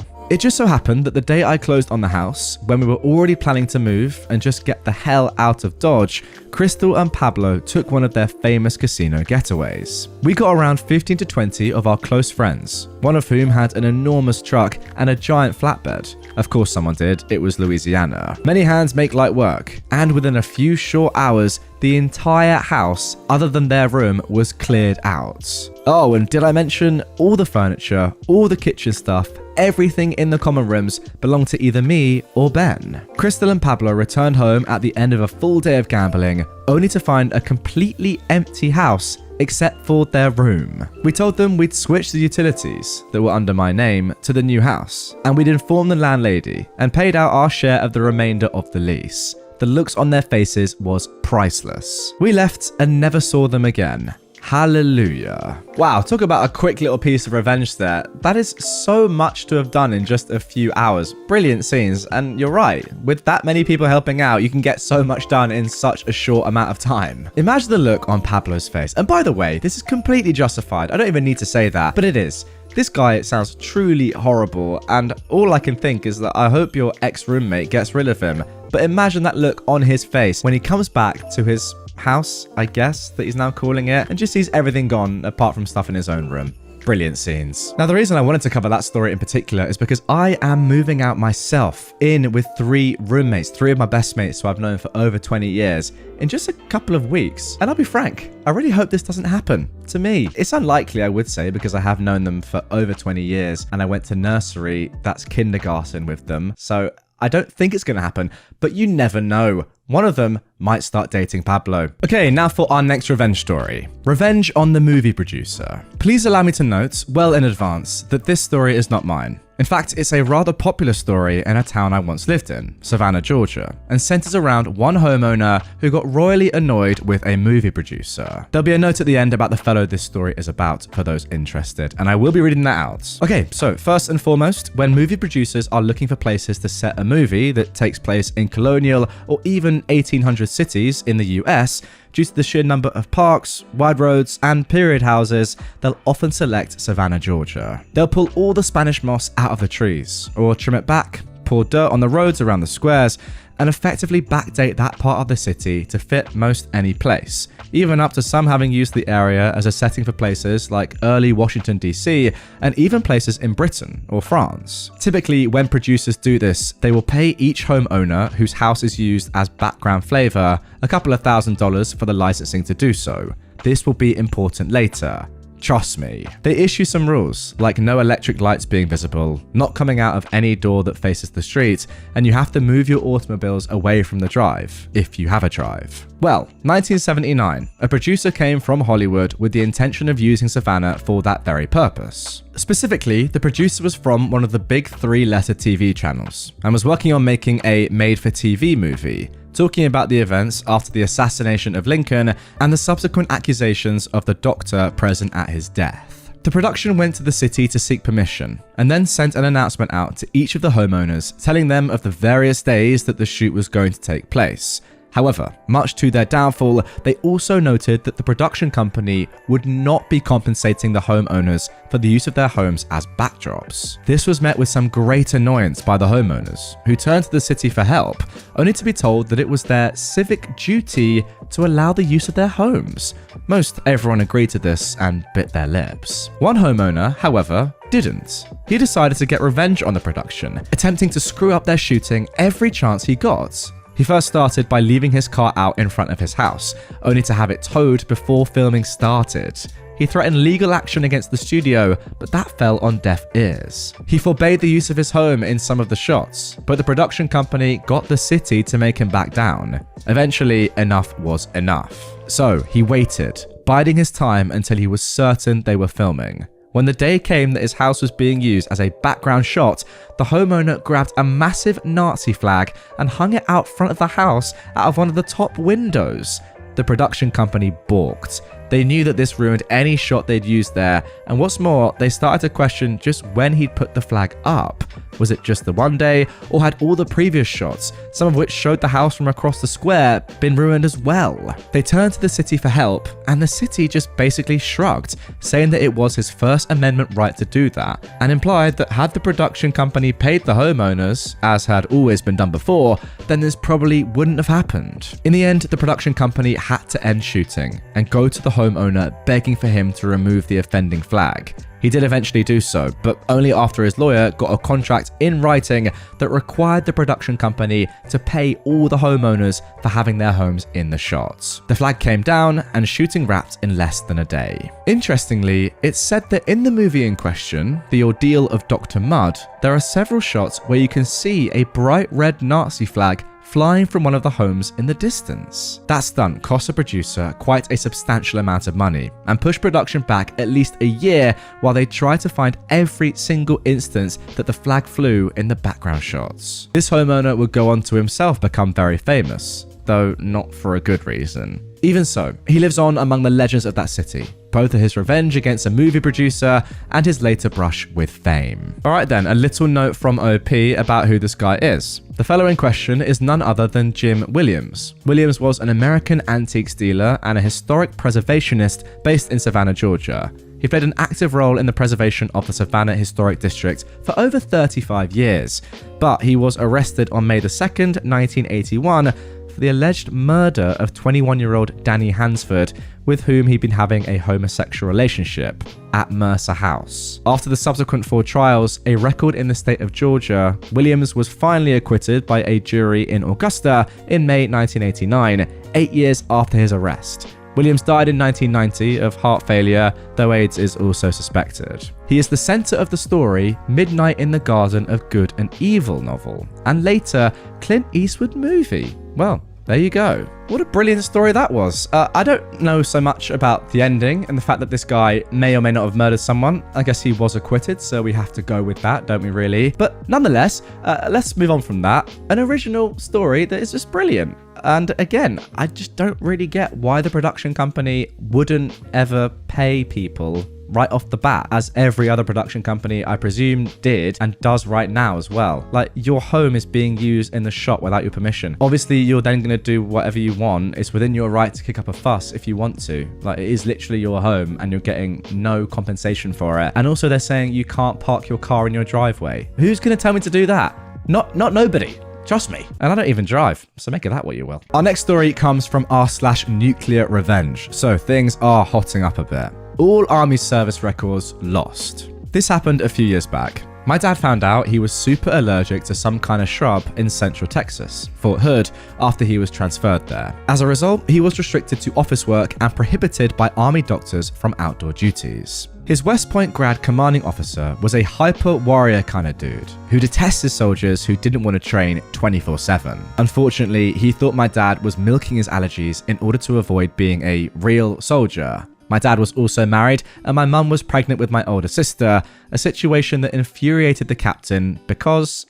It just so happened that the day I closed on the house, when we were already planning to move and just get the hell out of Dodge, Crystal and Pablo took one of their famous casino getaways. We got around 15 to 20 of our close friends, one of whom had an enormous truck and a giant flatbed. Of course someone did, it was Louisiana. Many hands make light work, and within a few short hours, the entire house, other than their room, was cleared out. Oh, and did I mention all the furniture, all the kitchen stuff, everything in the common rooms belonged to either me or Ben. Crystal and Pablo returned home at the end of a full day of gambling, only to find a completely empty house except for their room. We told them we'd switch the utilities that were under my name to the new house, and we'd informed the landlady and paid out our share of the remainder of the lease. The looks on their faces was priceless. We left and never saw them again. Hallelujah. Wow, talk about a quick little piece of revenge there. That is so much to have done in just a few hours. Brilliant scenes, and you're right. With that many people helping out, you can get so much done in such a short amount of time. Imagine the look on Pablo's face. And by the way, this is completely justified. I don't even need to say that, but it is. This guy sounds truly horrible, and all I can think is that I hope your ex-roommate gets rid of him. But imagine that look on his face when he comes back to his house, I guess, that he's now calling it, and just sees everything gone apart from stuff in his own room. Brilliant scenes. Now, the reason I wanted to cover that story in particular is because I am moving out myself in with 3 roommates, 3 of my best mates who I've known for over 20 years, in just a couple of weeks. And I'll be frank, I really hope this doesn't happen to me. It's unlikely, I would say, because I have known them for over 20 years and I went to nursery, that's kindergarten with them. So I don't think it's going to happen, but you never know. One of them might start dating Pablo. Okay, now for our next revenge story. Revenge on the movie producer. Please allow me to note, well in advance, that this story is not mine. In fact, it's a rather popular story in a town I once lived in, Savannah, Georgia, and centers around one homeowner who got royally annoyed with a movie producer. There'll be a note at the end about the fellow this story is about for those interested, and I will be reading that out. Okay, so first and foremost, when movie producers are looking for places to set a movie that takes place in colonial or even 1800 cities in the US, due to the sheer number of parks, wide roads, and period houses, they'll often select Savannah, Georgia. They'll pull all the Spanish moss out of the trees, or trim it back, pour dirt on the roads around the squares, and effectively backdate that part of the city to fit most any place, even up to some having used the area as a setting for places like early Washington DC and even places in Britain or France. Typically, when producers do this, they will pay each homeowner whose house is used as background flavor a couple of $1,000s for the licensing to do so. This will be important later. Trust me. They issue some rules, like no electric lights being visible, not coming out of any door that faces the street, and you have to move your automobiles away from the drive, if you have a drive. Well, 1979, a producer came from Hollywood with the intention of using Savannah for that very purpose. Specifically, the producer was from one of the big 3-letter TV channels, and was working on making a made-for-TV movie, talking about the events after the assassination of Lincoln and the subsequent accusations of the doctor present at his death. The production went to the city to seek permission, and then sent an announcement out to each of the homeowners telling them of the various days that the shoot was going to take place. However, much to their downfall, they also noted that the production company would not be compensating the homeowners for the use of their homes as backdrops. This was met with some great annoyance by the homeowners, who turned to the city for help, only to be told that it was their civic duty to allow the use of their homes. Most everyone agreed to this and bit their lips. One homeowner, however, didn't. He decided to get revenge on the production, attempting to screw up their shooting every chance he got. He first started by leaving his car out in front of his house, only to have it towed before filming started. He threatened legal action against the studio, but that fell on deaf ears. He forbade the use of his home in some of the shots, but the production company got the city to make him back down. Eventually, enough was enough. So he waited, biding his time until he was certain they were filming. When the day came that his house was being used as a background shot, the homeowner grabbed a massive Nazi flag and hung it out front of the house out of one of the top windows. The production company balked. They knew that this ruined any shot they'd used there, and what's more, they started to question just when he'd put the flag up. Was it just the one day, or had all the previous shots, some of which showed the house from across the square, been ruined as well? They turned to the city for help, and the city just basically shrugged, saying that it was his First Amendment right to do that, and implied that had the production company paid the homeowners, as had always been done before, then this probably wouldn't have happened. In the end, the production company had to end shooting, and go to the homeowner begging for him to remove the offending flag. He did eventually do so, but only after his lawyer got a contract in writing that required the production company to pay all the homeowners for having their homes in the shots. The flag came down and shooting wrapped in less than a day. Interestingly, it's said that in the movie in question, The Ordeal of Dr. Mudd, there are several shots where you can see a bright red Nazi flag flying from one of the homes in the distance. That stunt cost the producer quite a substantial amount of money and pushed production back at least a year while they tried to find every single instance that the flag flew in the background shots. This homeowner would go on to himself become very famous, though not for a good reason. Even so, he lives on among the legends of that city, both his revenge against a movie producer and his later brush with fame. Alright then, a little note from OP about who this guy is. The fellow in question is none other than Jim Williams. Williams was an American antiques dealer and a historic preservationist based in Savannah, Georgia. He played an active role in the preservation of the Savannah Historic District for over 35 years, but he was arrested on May 2nd, 1981 for the alleged murder of 21-year-old Danny Hansford, with whom he'd been having a homosexual relationship. at Mercer House. After the subsequent 4 trials, a record in the state of Georgia, Williams was finally acquitted by a jury in Augusta in May 1989, 8 years after his arrest. Williams died in 1990 of heart failure, though AIDS is also suspected. He is the center of the story Midnight in the Garden of Good and Evil novel, and later Clint Eastwood movie. Well, there you go. What a brilliant story that was. I don't know so much about the ending and the fact that this guy may or may not have murdered someone. I guess he was acquitted, so we have to go with that, don't we really? But nonetheless, let's move on from that. An original story that is just brilliant. And again, I just don't really get why the production company wouldn't ever pay people right off the bat, as every other production company, I presume, did and does right now as well. Like, your home is being used in the shot without your permission. Obviously, you're then going to do whatever you want. It's within your right to kick up a fuss if you want to. Like, it is literally your home and you're getting no compensation for it. And also, they're saying you can't park your car in your driveway. Who's going to tell me to do that? Not nobody. Trust me. And I don't even drive, so make of that what you will. Our next story comes from r/NuclearRevenge. So things are hotting up a bit. All Army service records lost. This happened a few years back. My dad found out he was super allergic to some kind of shrub in central Texas, Fort Hood, after he was transferred there. As a result, he was restricted to office work and prohibited by Army doctors from outdoor duties. His West Point grad commanding officer was a hyper warrior kind of dude who detests his soldiers who didn't want to train 24/7. Unfortunately, he thought my dad was milking his allergies in order to avoid being a real soldier. My dad was also married and my mum was pregnant with my older sister, a situation that infuriated the captain because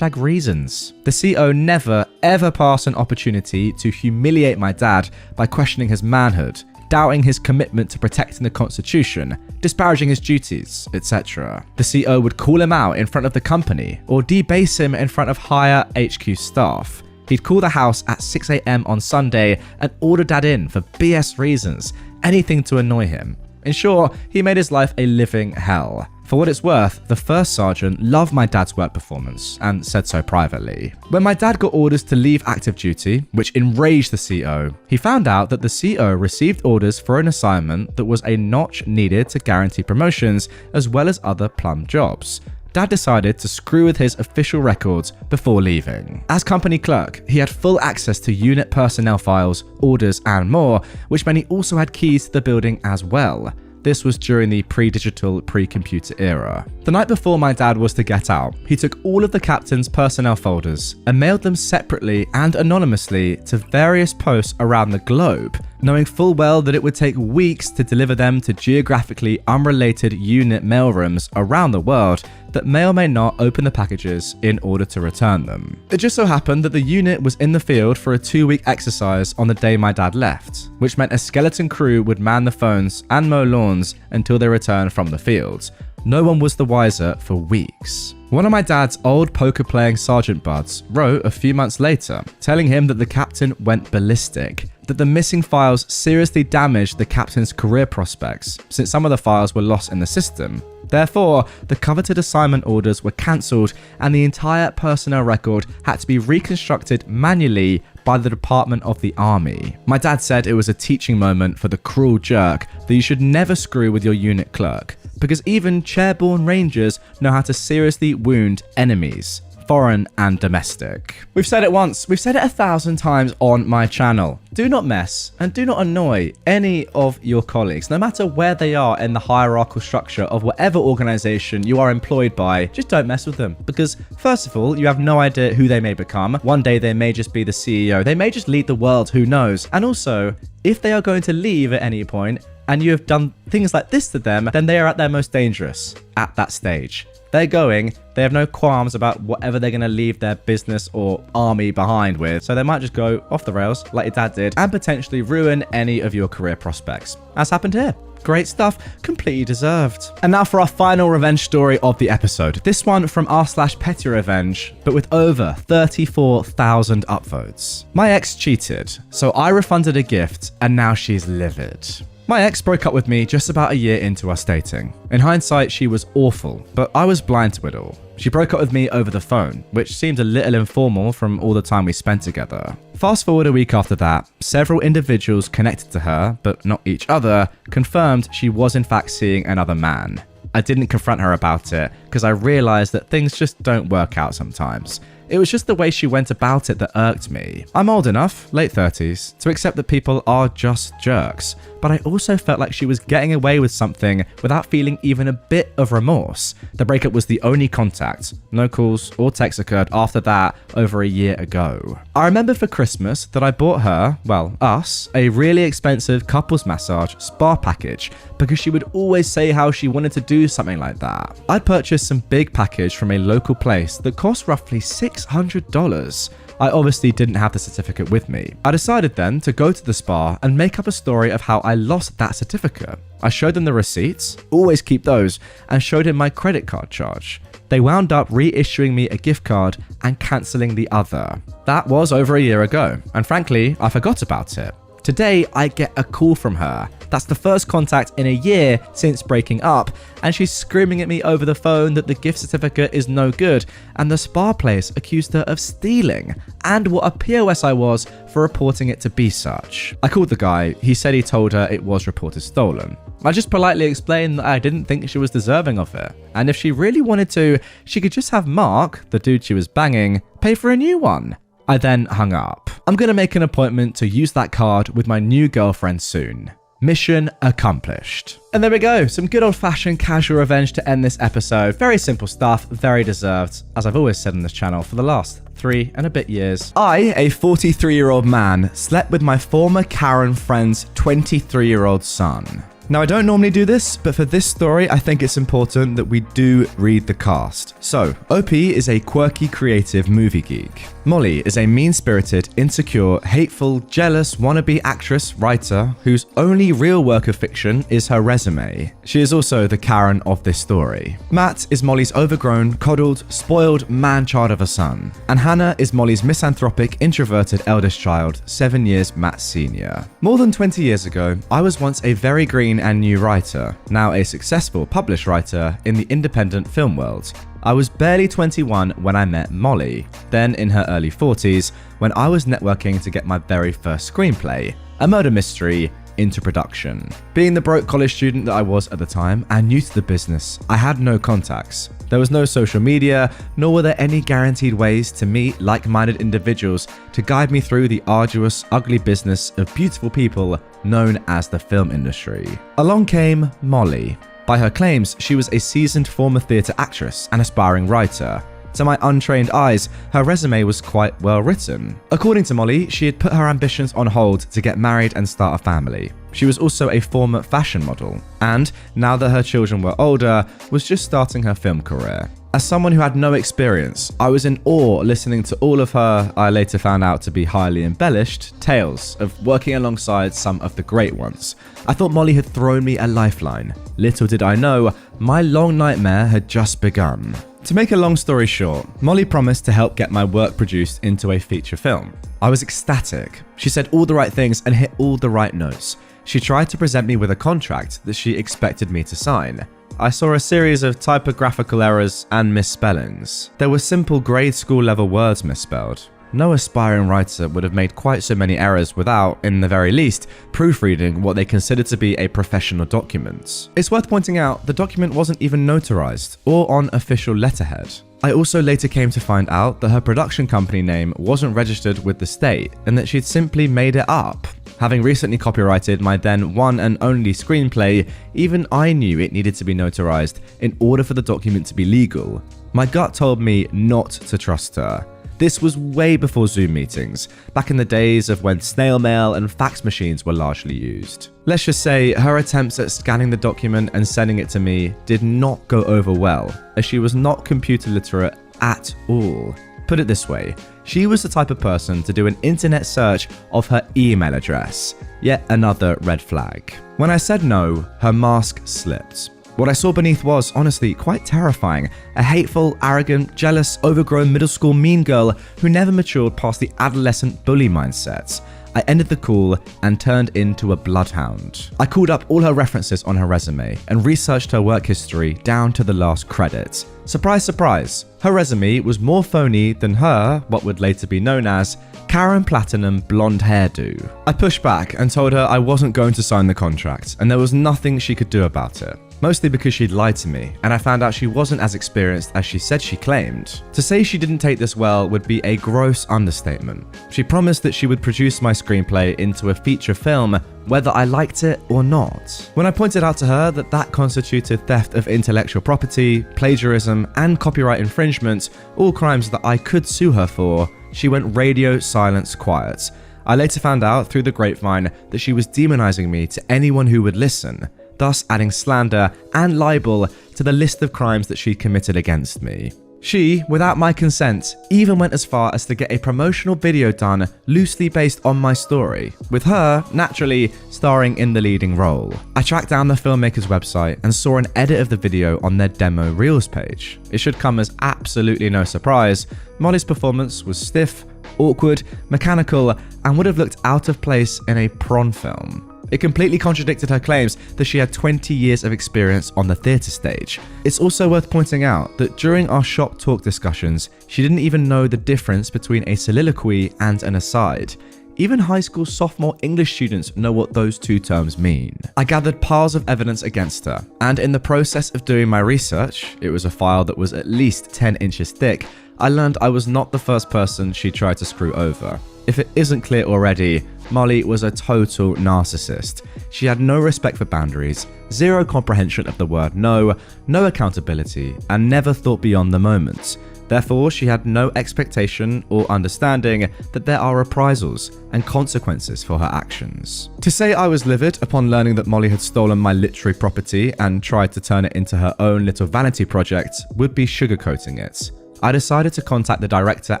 #reasons. The CO never ever passed an opportunity to humiliate my dad by questioning his manhood, doubting his commitment to protecting the Constitution, disparaging his duties, etc. The CO would call him out in front of the company or debase him in front of higher HQ staff. He'd call the house at 6 a.m. on Sunday and order dad in for BS reasons, anything to annoy him. In short, he made his life a living hell. For what it's worth, the first sergeant loved my dad's work performance and said so privately. When my dad got orders to leave active duty, which enraged the CO, he found out that the CO received orders for an assignment that was a notch needed to guarantee promotions as well as other plum jobs. Dad decided to screw with his official records before leaving. As company clerk, he had full access to unit personnel files, orders, and more, which meant he also had keys to the building as well. This was during the pre-digital, pre-computer era. The night before my dad was to get out, he took all of the captain's personnel folders and mailed them separately and anonymously to various posts around the globe, knowing full well that it would take weeks to deliver them to geographically unrelated unit mailrooms around the world that may or may not open the packages in order to return them. It just so happened that the unit was in the field for a 2-week exercise on the day my dad left, which meant a skeleton crew would man the phones and mow lawns until they returned from the fields. No one was the wiser for weeks. One of my dad's old poker-playing sergeant buds wrote a few months later, telling him that the captain went ballistic, that the missing files seriously damaged the captain's career prospects, since some of the files were lost in the system. Therefore, the coveted assignment orders were cancelled and the entire personnel record had to be reconstructed manually by the Department of the Army. My dad said it was a teaching moment for the cruel jerk that you should never screw with your unit clerk, because even chairborne rangers know how to seriously wound enemies, foreign and domestic. We've said it once, we've said it 1,000 times on my channel. Do not mess and do not annoy any of your colleagues, no matter where they are in the hierarchical structure of whatever organization you are employed by. Just don't mess with them, because first of all, you have no idea who they may become. One day they may just be the CEO, they may just lead the world, who knows? And also, if they are going to leave at any point and you have done things like this to them, then they are at their most dangerous at that stage. They're going, they have no qualms about whatever they're going to leave their business or army behind with, so they might just go off the rails like your dad did and potentially ruin any of your career prospects, as happened here. Great stuff, completely deserved. And now for our final revenge story of the episode. This one from r/PettyRevenge, but with over 34,000 upvotes. My ex cheated, so I refunded a gift and now she's livid. My ex broke up with me just about a year into us dating. In hindsight, she was awful, but I was blind to it all. She broke up with me over the phone, which seemed a little informal from all the time we spent together. Fast forward a week after that, several individuals connected to her, but not each other, confirmed she was in fact seeing another man. I didn't confront her about it because I realized that things just don't work out sometimes. It was just the way she went about it that irked me. I'm old enough, late 30s, to accept that people are just jerks, but I also felt like she was getting away with something without feeling even a bit of remorse. The breakup was the only contact. No calls or texts occurred after that over a year ago. I remember for Christmas that I bought her, well, us, a really expensive couples massage spa package because she would always say how she wanted to do something like that. I purchased some big package from a local place that cost roughly $600. I obviously didn't have the certificate with me. I decided then to go to the spa and make up a story of how I lost that certificate. I showed them the receipts, always keep those, and showed him my credit card charge. They wound up reissuing me a gift card and cancelling the other. That was over a year ago, and frankly, I forgot about it. Today, I get a call from her. That's the first contact in a year since breaking up, and she's screaming at me over the phone that the gift certificate is no good, and the spa place accused her of stealing, and what a POS I was for reporting it to be such. I called the guy. He said he told her it was reported stolen. I just politely explained that I didn't think she was deserving of it, and if she really wanted to, she could just have Mark, the dude she was banging, pay for a new one. I then hung up. I'm gonna make an appointment to use that card with my new girlfriend soon. Mission accomplished. And there we go, some good old-fashioned casual revenge to end this episode. Very simple stuff, very deserved, as I've always said on this channel for the last 3 and a bit years. I, a 43-year-old man, slept with my former Karen friend's 23-year-old son. Now, I don't normally do this, but for this story, I think it's important that we do read the cast. So, OP is a quirky, creative movie geek. Molly is a mean-spirited, insecure, hateful, jealous, wannabe actress, writer, whose only real work of fiction is her resume. She is also the Karen of this story. Matt is Molly's overgrown, coddled, spoiled man-child of a son. And Hannah is Molly's misanthropic, introverted eldest child, 7 years Matt's senior. More than 20 years ago, I was once a very green and new writer, now a successful published writer in the independent film world. I was barely 21 when I met Molly, then in her early 40s when I was networking to get my very first screenplay, a murder mystery, into production. Being the broke college student that I was at the time and new to the business, I had no contacts. There was no social media, nor were there any guaranteed ways to meet like-minded individuals to guide me through the arduous, ugly business of beautiful people known as the film industry. Along came Molly. By her claims, she was a seasoned former theatre actress and aspiring writer. To my untrained eyes, her resume was quite well written. According to Molly, she had put her ambitions on hold to get married and start a family. She was also a former fashion model, and now that her children were older, was just starting her film career. As someone who had no experience, I was in awe listening to all of her, I later found out to be highly embellished, tales of working alongside some of the great ones. I thought Molly had thrown me a lifeline. Little did I know, my long nightmare had just begun. To make a long story short, Molly promised to help get my work produced into a feature film. I was ecstatic. She said all the right things and hit all the right notes. She tried to present me with a contract that she expected me to sign. I saw a series of typographical errors and misspellings. There were simple grade school level words misspelled. No aspiring writer would have made quite so many errors without, in the very least, proofreading what they considered to be a professional document. It's worth pointing out the document wasn't even notarized or on official letterhead. I also later came to find out that her production company name wasn't registered with the state and that she'd simply made it up. Having recently copyrighted my then one and only screenplay, even I knew it needed to be notarized in order for the document to be legal. My gut told me not to trust her. This was way before Zoom meetings, back in the days of when snail mail and fax machines were largely used. Let's just say her attempts at scanning the document and sending it to me did not go over well, as she was not computer literate at all. Put it this way, she was the type of person to do an internet search of her email address. Yet another red flag. When I said no, her mask slipped. What I saw beneath was, honestly, quite terrifying. A hateful, arrogant, jealous, overgrown middle school mean girl who never matured past the adolescent bully mindset. I ended the call and turned into a bloodhound. I called up all her references on her resume and researched her work history down to the last credit. Surprise, surprise, her resume was more phony than her, what would later be known as, Karen Platinum blonde hairdo. I pushed back and told her I wasn't going to sign the contract and there was nothing she could do about it. Mostly because she'd lied to me, and I found out she wasn't as experienced as she said she claimed. To say she didn't take this well would be a gross understatement. She promised that she would produce my screenplay into a feature film, whether I liked it or not. When I pointed out to her that that constituted theft of intellectual property, plagiarism, and copyright infringement, all crimes that I could sue her for, she went radio silence quiet. I later found out through the grapevine that she was demonizing me to anyone who would listen, thus adding slander and libel to the list of crimes that she committed against me. She, without my consent, even went as far as to get a promotional video done loosely based on my story, with her, naturally, starring in the leading role. I tracked down the filmmaker's website and saw an edit of the video on their demo reels page. It should come as absolutely no surprise, Molly's performance was stiff, awkward, mechanical, and would have looked out of place in a prawn film. It completely contradicted her claims that she had 20 years of experience on the theatre stage. It's also worth pointing out that during our shop talk discussions, she didn't even know the difference between a soliloquy and an aside. Even high school sophomore English students know what those two terms mean. I gathered piles of evidence against her, and in the process of doing my research, it was a file that was at least 10 inches thick, I learned I was not the first person she tried to screw over. If it isn't clear already, Molly was a total narcissist. She had no respect for boundaries, zero comprehension of the word no, no accountability, and never thought beyond the moment. Therefore, she had no expectation or understanding that there are reprisals and consequences for her actions. To say I was livid upon learning that Molly had stolen my literary property and tried to turn it into her own little vanity project would be sugarcoating it. I decided to contact the director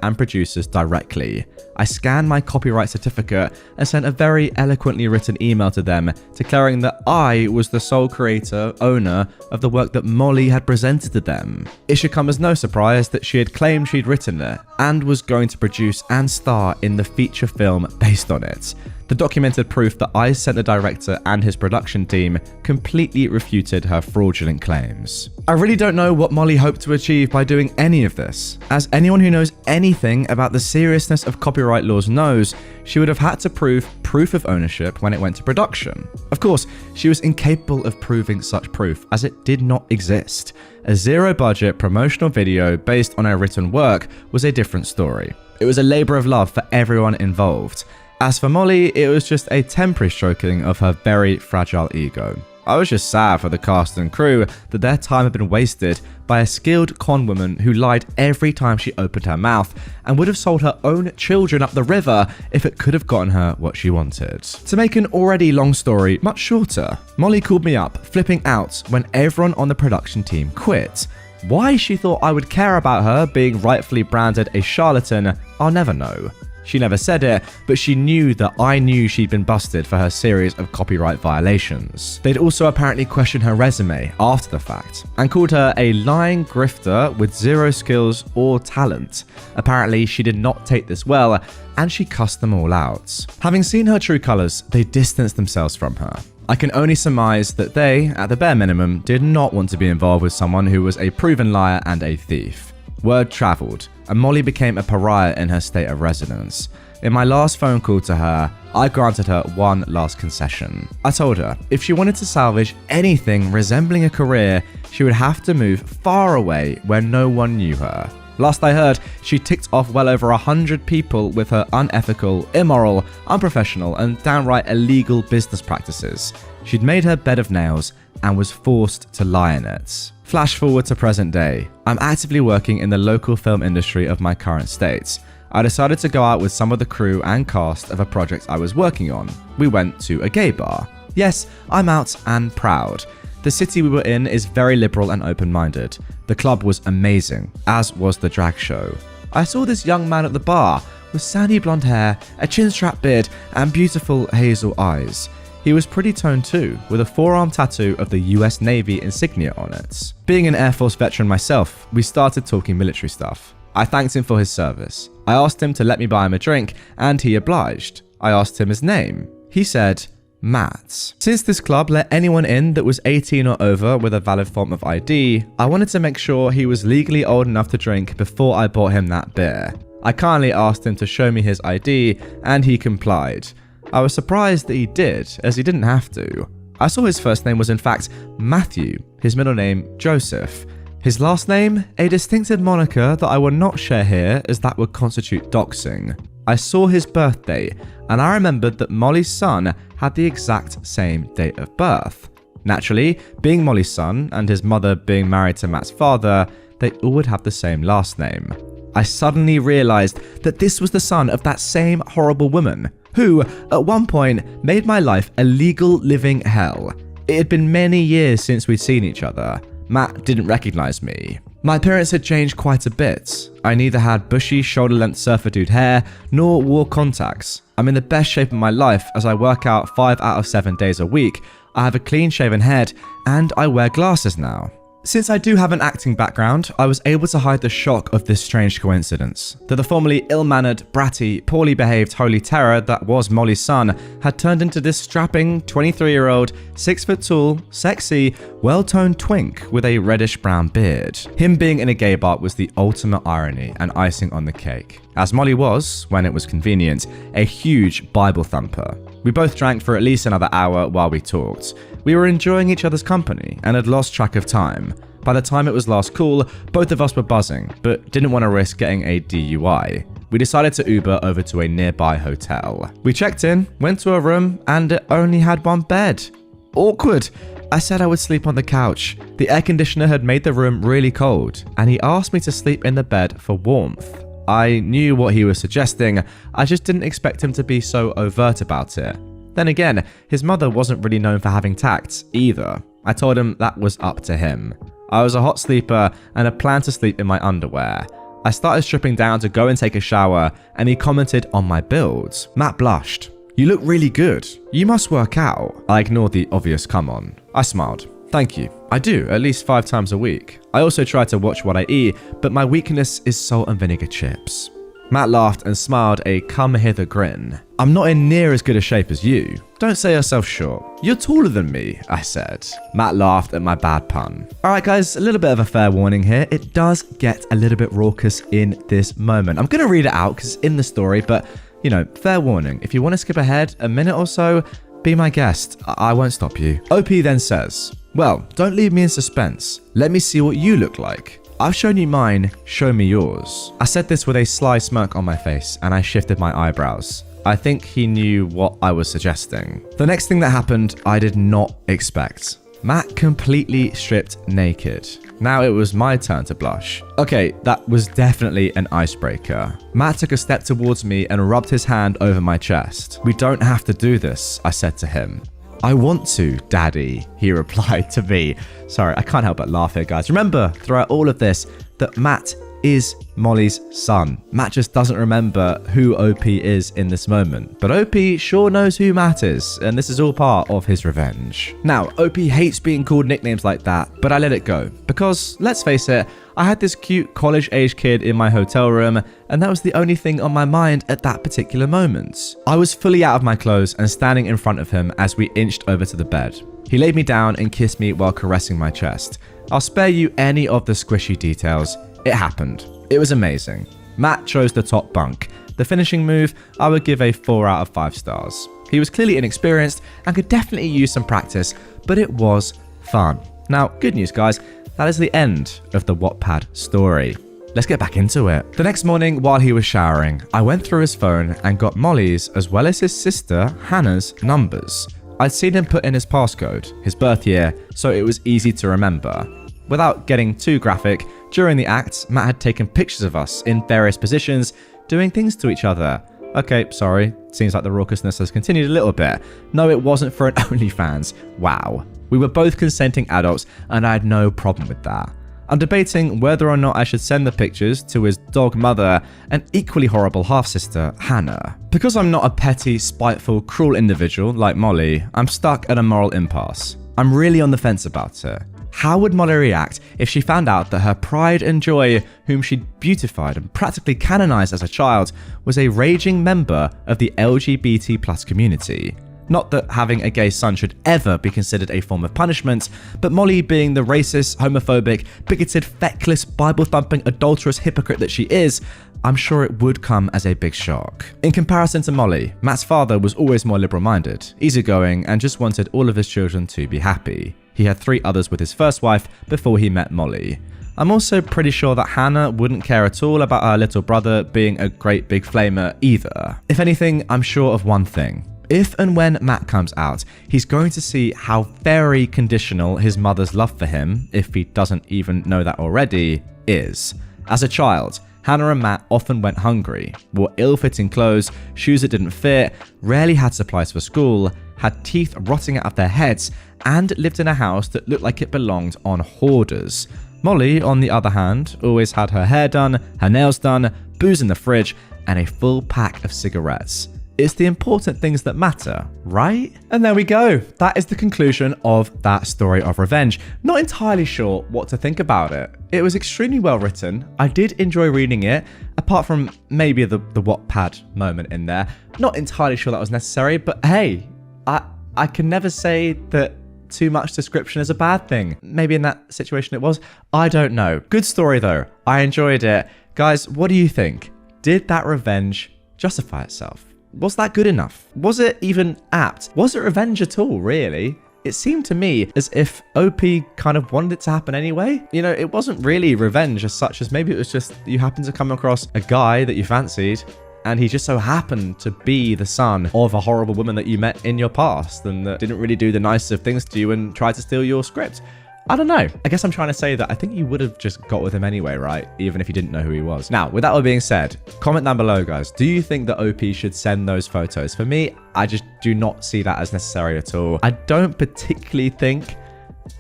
and producers directly. I scanned my copyright certificate and sent a very eloquently written email to them declaring that I was the sole creator, owner of the work that Molly had presented to them. It should come as no surprise that she had claimed she'd written it and was going to produce and star in the feature film based on it. The documented proof that I sent the director and his production team completely refuted her fraudulent claims. I really don't know what Molly hoped to achieve by doing any of this. As anyone who knows anything about the seriousness of copyright laws knows, she would have had to prove proof of ownership when it went to production. Of course, she was incapable of proving such proof as it did not exist. A zero-budget promotional video based on her written work was a different story. It was a labor of love for everyone involved. As for Molly, it was just a temporary stroking of her very fragile ego. I was just sad for the cast and crew that their time had been wasted by a skilled con woman who lied every time she opened her mouth and would have sold her own children up the river if it could have gotten her what she wanted. To make an already long story much shorter, Molly called me up, flipping out when everyone on the production team quit. Why she thought I would care about her being rightfully branded a charlatan, I'll never know. She never said it, but she knew that I knew she'd been busted for her series of copyright violations. They'd also apparently questioned her resume after the fact and called her a lying grifter with zero skills or talent. Apparently, she did not take this well, and she cussed them all out. Having seen her true colours, they distanced themselves from her. I can only surmise that they, at the bare minimum, did not want to be involved with someone who was a proven liar and a thief. Word travelled, and Molly became a pariah in her state of residence. In my last phone call to her, I granted her one last concession. I told her if she wanted to salvage anything resembling a career, she would have to move far away where no one knew her. Last I heard, she ticked off well over 100 people with her unethical, immoral, unprofessional, and downright illegal business practices. She'd made her bed of nails and was forced to lie in it. Flash forward to present day. I'm actively working in the local film industry of my current state. I decided to go out with some of the crew and cast of a project I was working on. We went to a gay bar. Yes, I'm out and proud. The city we were in is very liberal and open-minded. The club was amazing, as was the drag show. I saw this young man at the bar with sandy blonde hair, a chin-strap beard, and beautiful hazel eyes. He was pretty toned too, with a forearm tattoo of the US Navy insignia on it. Being an Air Force veteran myself, we started talking military stuff. I thanked him for his service. I asked him to let me buy him a drink, and he obliged. I asked him his name. He said, Matt. Since this club let anyone in that was 18 or over with a valid form of ID, I wanted to make sure he was legally old enough to drink before I bought him that beer. I kindly asked him to show me his ID, and he complied. I was surprised that he did, as he didn't have to. I saw his first name was in fact Matthew, his middle name Joseph. His last name, a distinctive moniker that I will not share here as that would constitute doxing. I saw his birthday, and I remembered that Molly's son had the exact same date of birth. Naturally, being Molly's son and his mother being married to Matt's father, they all would have the same last name. I suddenly realized that this was the son of that same horrible woman, who, at one point, made my life a legal living hell. It had been many years since we'd seen each other. Matt didn't recognize me. My appearance had changed quite a bit. I neither had bushy, shoulder-length surfer dude hair, nor wore contacts. I'm in the best shape of my life as I work out 5 out of 7 days a week. I have a clean-shaven head, and I wear glasses now. Since I do have an acting background, I was able to hide the shock of this strange coincidence. That the formerly ill-mannered, bratty, poorly behaved holy terror that was Molly's son had turned into this strapping 23-year-old, 6-foot-tall, sexy, well-toned twink with a reddish-brown beard. Him being in a gay bar was the ultimate irony and icing on the cake, as Molly was, when it was convenient, a huge Bible thumper. We both drank for at least another hour while we talked. We were enjoying each other's company and had lost track of time. By the time it was last call, both of us were buzzing, but didn't want to risk getting a DUI. We decided to Uber over to a nearby hotel. We checked in, went to a room, and it only had one bed. Awkward. I said I would sleep on the couch. The air conditioner had made the room really cold, and he asked me to sleep in the bed for warmth. I knew what he was suggesting, I just didn't expect him to be so overt about it. Then again, his mother wasn't really known for having tact either. I told him that was up to him. I was a hot sleeper and had planned to sleep in my underwear. I started stripping down to go and take a shower, and he commented on my build. Matt blushed. "You look really good. You must work out." I ignored the obvious come on. I smiled. "Thank you. I do, at least 5 times a week. I also try to watch what I eat, but my weakness is salt and vinegar chips." Matt laughed and smiled a come hither grin. "I'm not in near as good a shape as you. Don't sell yourself short. You're taller than me," I said. Matt laughed at my bad pun. Alright guys, a little bit of a fair warning here. It does get a little bit raucous in this moment. I'm going to read it out because it's in the story, but you know, fair warning. If you want to skip ahead a minute or so, be my guest. I won't stop you. OP then says, "Well, don't leave me in suspense. Let me see what you look like. I've shown you mine, show me yours." I said this with a sly smirk on my face, and I shifted my eyebrows. I think he knew what I was suggesting. The next thing that happened, I did not expect. Matt completely stripped naked. Now it was my turn to blush. Okay, that was definitely an icebreaker. Matt took a step towards me and rubbed his hand over my chest. "We don't have to do this," I said to him. "I want to, Daddy," he replied to me. Sorry, I can't help but laugh here, guys. Remember, throughout all of this, that Matt is Molly's son. Matt just doesn't remember who OP is in this moment. But OP sure knows who Matt is, and this is all part of his revenge. Now, OP hates being called nicknames like that, but I let it go. Because, let's face it, I had this cute college-age kid in my hotel room, and that was the only thing on my mind at that particular moment. I was fully out of my clothes and standing in front of him as we inched over to the bed. He laid me down and kissed me while caressing my chest. I'll spare you any of the squishy details. It happened. It was amazing. Matt chose the top bunk. The finishing move, I would give a 4 out of 5 stars. He was clearly inexperienced and could definitely use some practice, but it was fun. Now, good news guys, that is the end of the Wattpad story. Let's get back into it. The next morning, while he was showering, I went through his phone and got Molly's as well as his sister Hannah's numbers. I'd seen him put in his passcode, his birth year, so it was easy to remember. Without getting too graphic, during the act, Matt had taken pictures of us in various positions, doing things to each other. Okay, sorry, seems like the raucousness has continued a little bit. No, it wasn't for an OnlyFans. Wow. We were both consenting adults, and I had no problem with that. I'm debating whether or not I should send the pictures to his dog mother and equally horrible half-sister, Hannah. Because I'm not a petty, spiteful, cruel individual like Molly, I'm stuck at a moral impasse. I'm really on the fence about it. How would Molly react if she found out that her pride and joy, whom she'd beautified and practically canonized as a child, was a raging member of the LGBT+ community? Not that having a gay son should ever be considered a form of punishment, but Molly, being the racist, homophobic, bigoted, feckless, Bible-thumping, adulterous hypocrite that she is, I'm sure it would come as a big shock. In comparison to Molly, Matt's father was always more liberal-minded, easygoing, and just wanted all of his children to be happy. He had 3 others with his first wife before he met Molly. I'm also pretty sure that Hannah wouldn't care at all about her little brother being a great big flamer either. If anything, I'm sure of one thing. If and when Matt comes out, he's going to see how very conditional his mother's love for him, if he doesn't even know that already, is. As a child, Hannah and Matt often went hungry, wore ill-fitting clothes, shoes that didn't fit, rarely had supplies for school, had teeth rotting out of their heads, and lived in a house that looked like it belonged on hoarders. Molly, on the other hand, always had her hair done, her nails done, booze in the fridge, and a full pack of cigarettes. It's the important things that matter, right? And there we go. That is the conclusion of that story of revenge. Not entirely sure what to think about it. It was extremely well written. I did enjoy reading it, apart from maybe the Wattpad moment in there. Not entirely sure that was necessary, but hey, I can never say that too much description is a bad thing. Maybe in that situation it was. I don't know. Good story though. I enjoyed it. Guys, what do you think? Did that revenge justify itself? Was that good enough? Was it even apt? Was it revenge at all, really? It seemed to me as if OP kind of wanted it to happen anyway. You know, it wasn't really revenge as such, as maybe it was just you happened to come across a guy that you fancied, and he just so happened to be the son of a horrible woman that you met in your past and that didn't really do the nicest of things to you and tried to steal your script. I don't know. I guess I'm trying to say that I think you would have just got with him anyway, right? Even if you didn't know who he was. Now, with that all being said, comment down below, guys. Do you think that OP should send those photos? For me, I just do not see that as necessary at all. I don't particularly think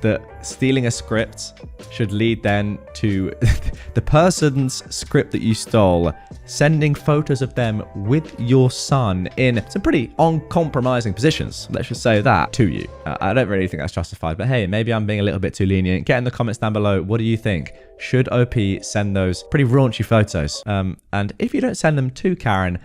that stealing a script should lead then to the person's script that you stole sending photos of them with your son in some pretty uncompromising positions, let's just say that, to you. I don't really think that's justified, but hey, maybe I'm being a little bit too lenient. Get in the comments down below, what do you think? Should OP send those pretty raunchy photos? And if you don't send them to Karen,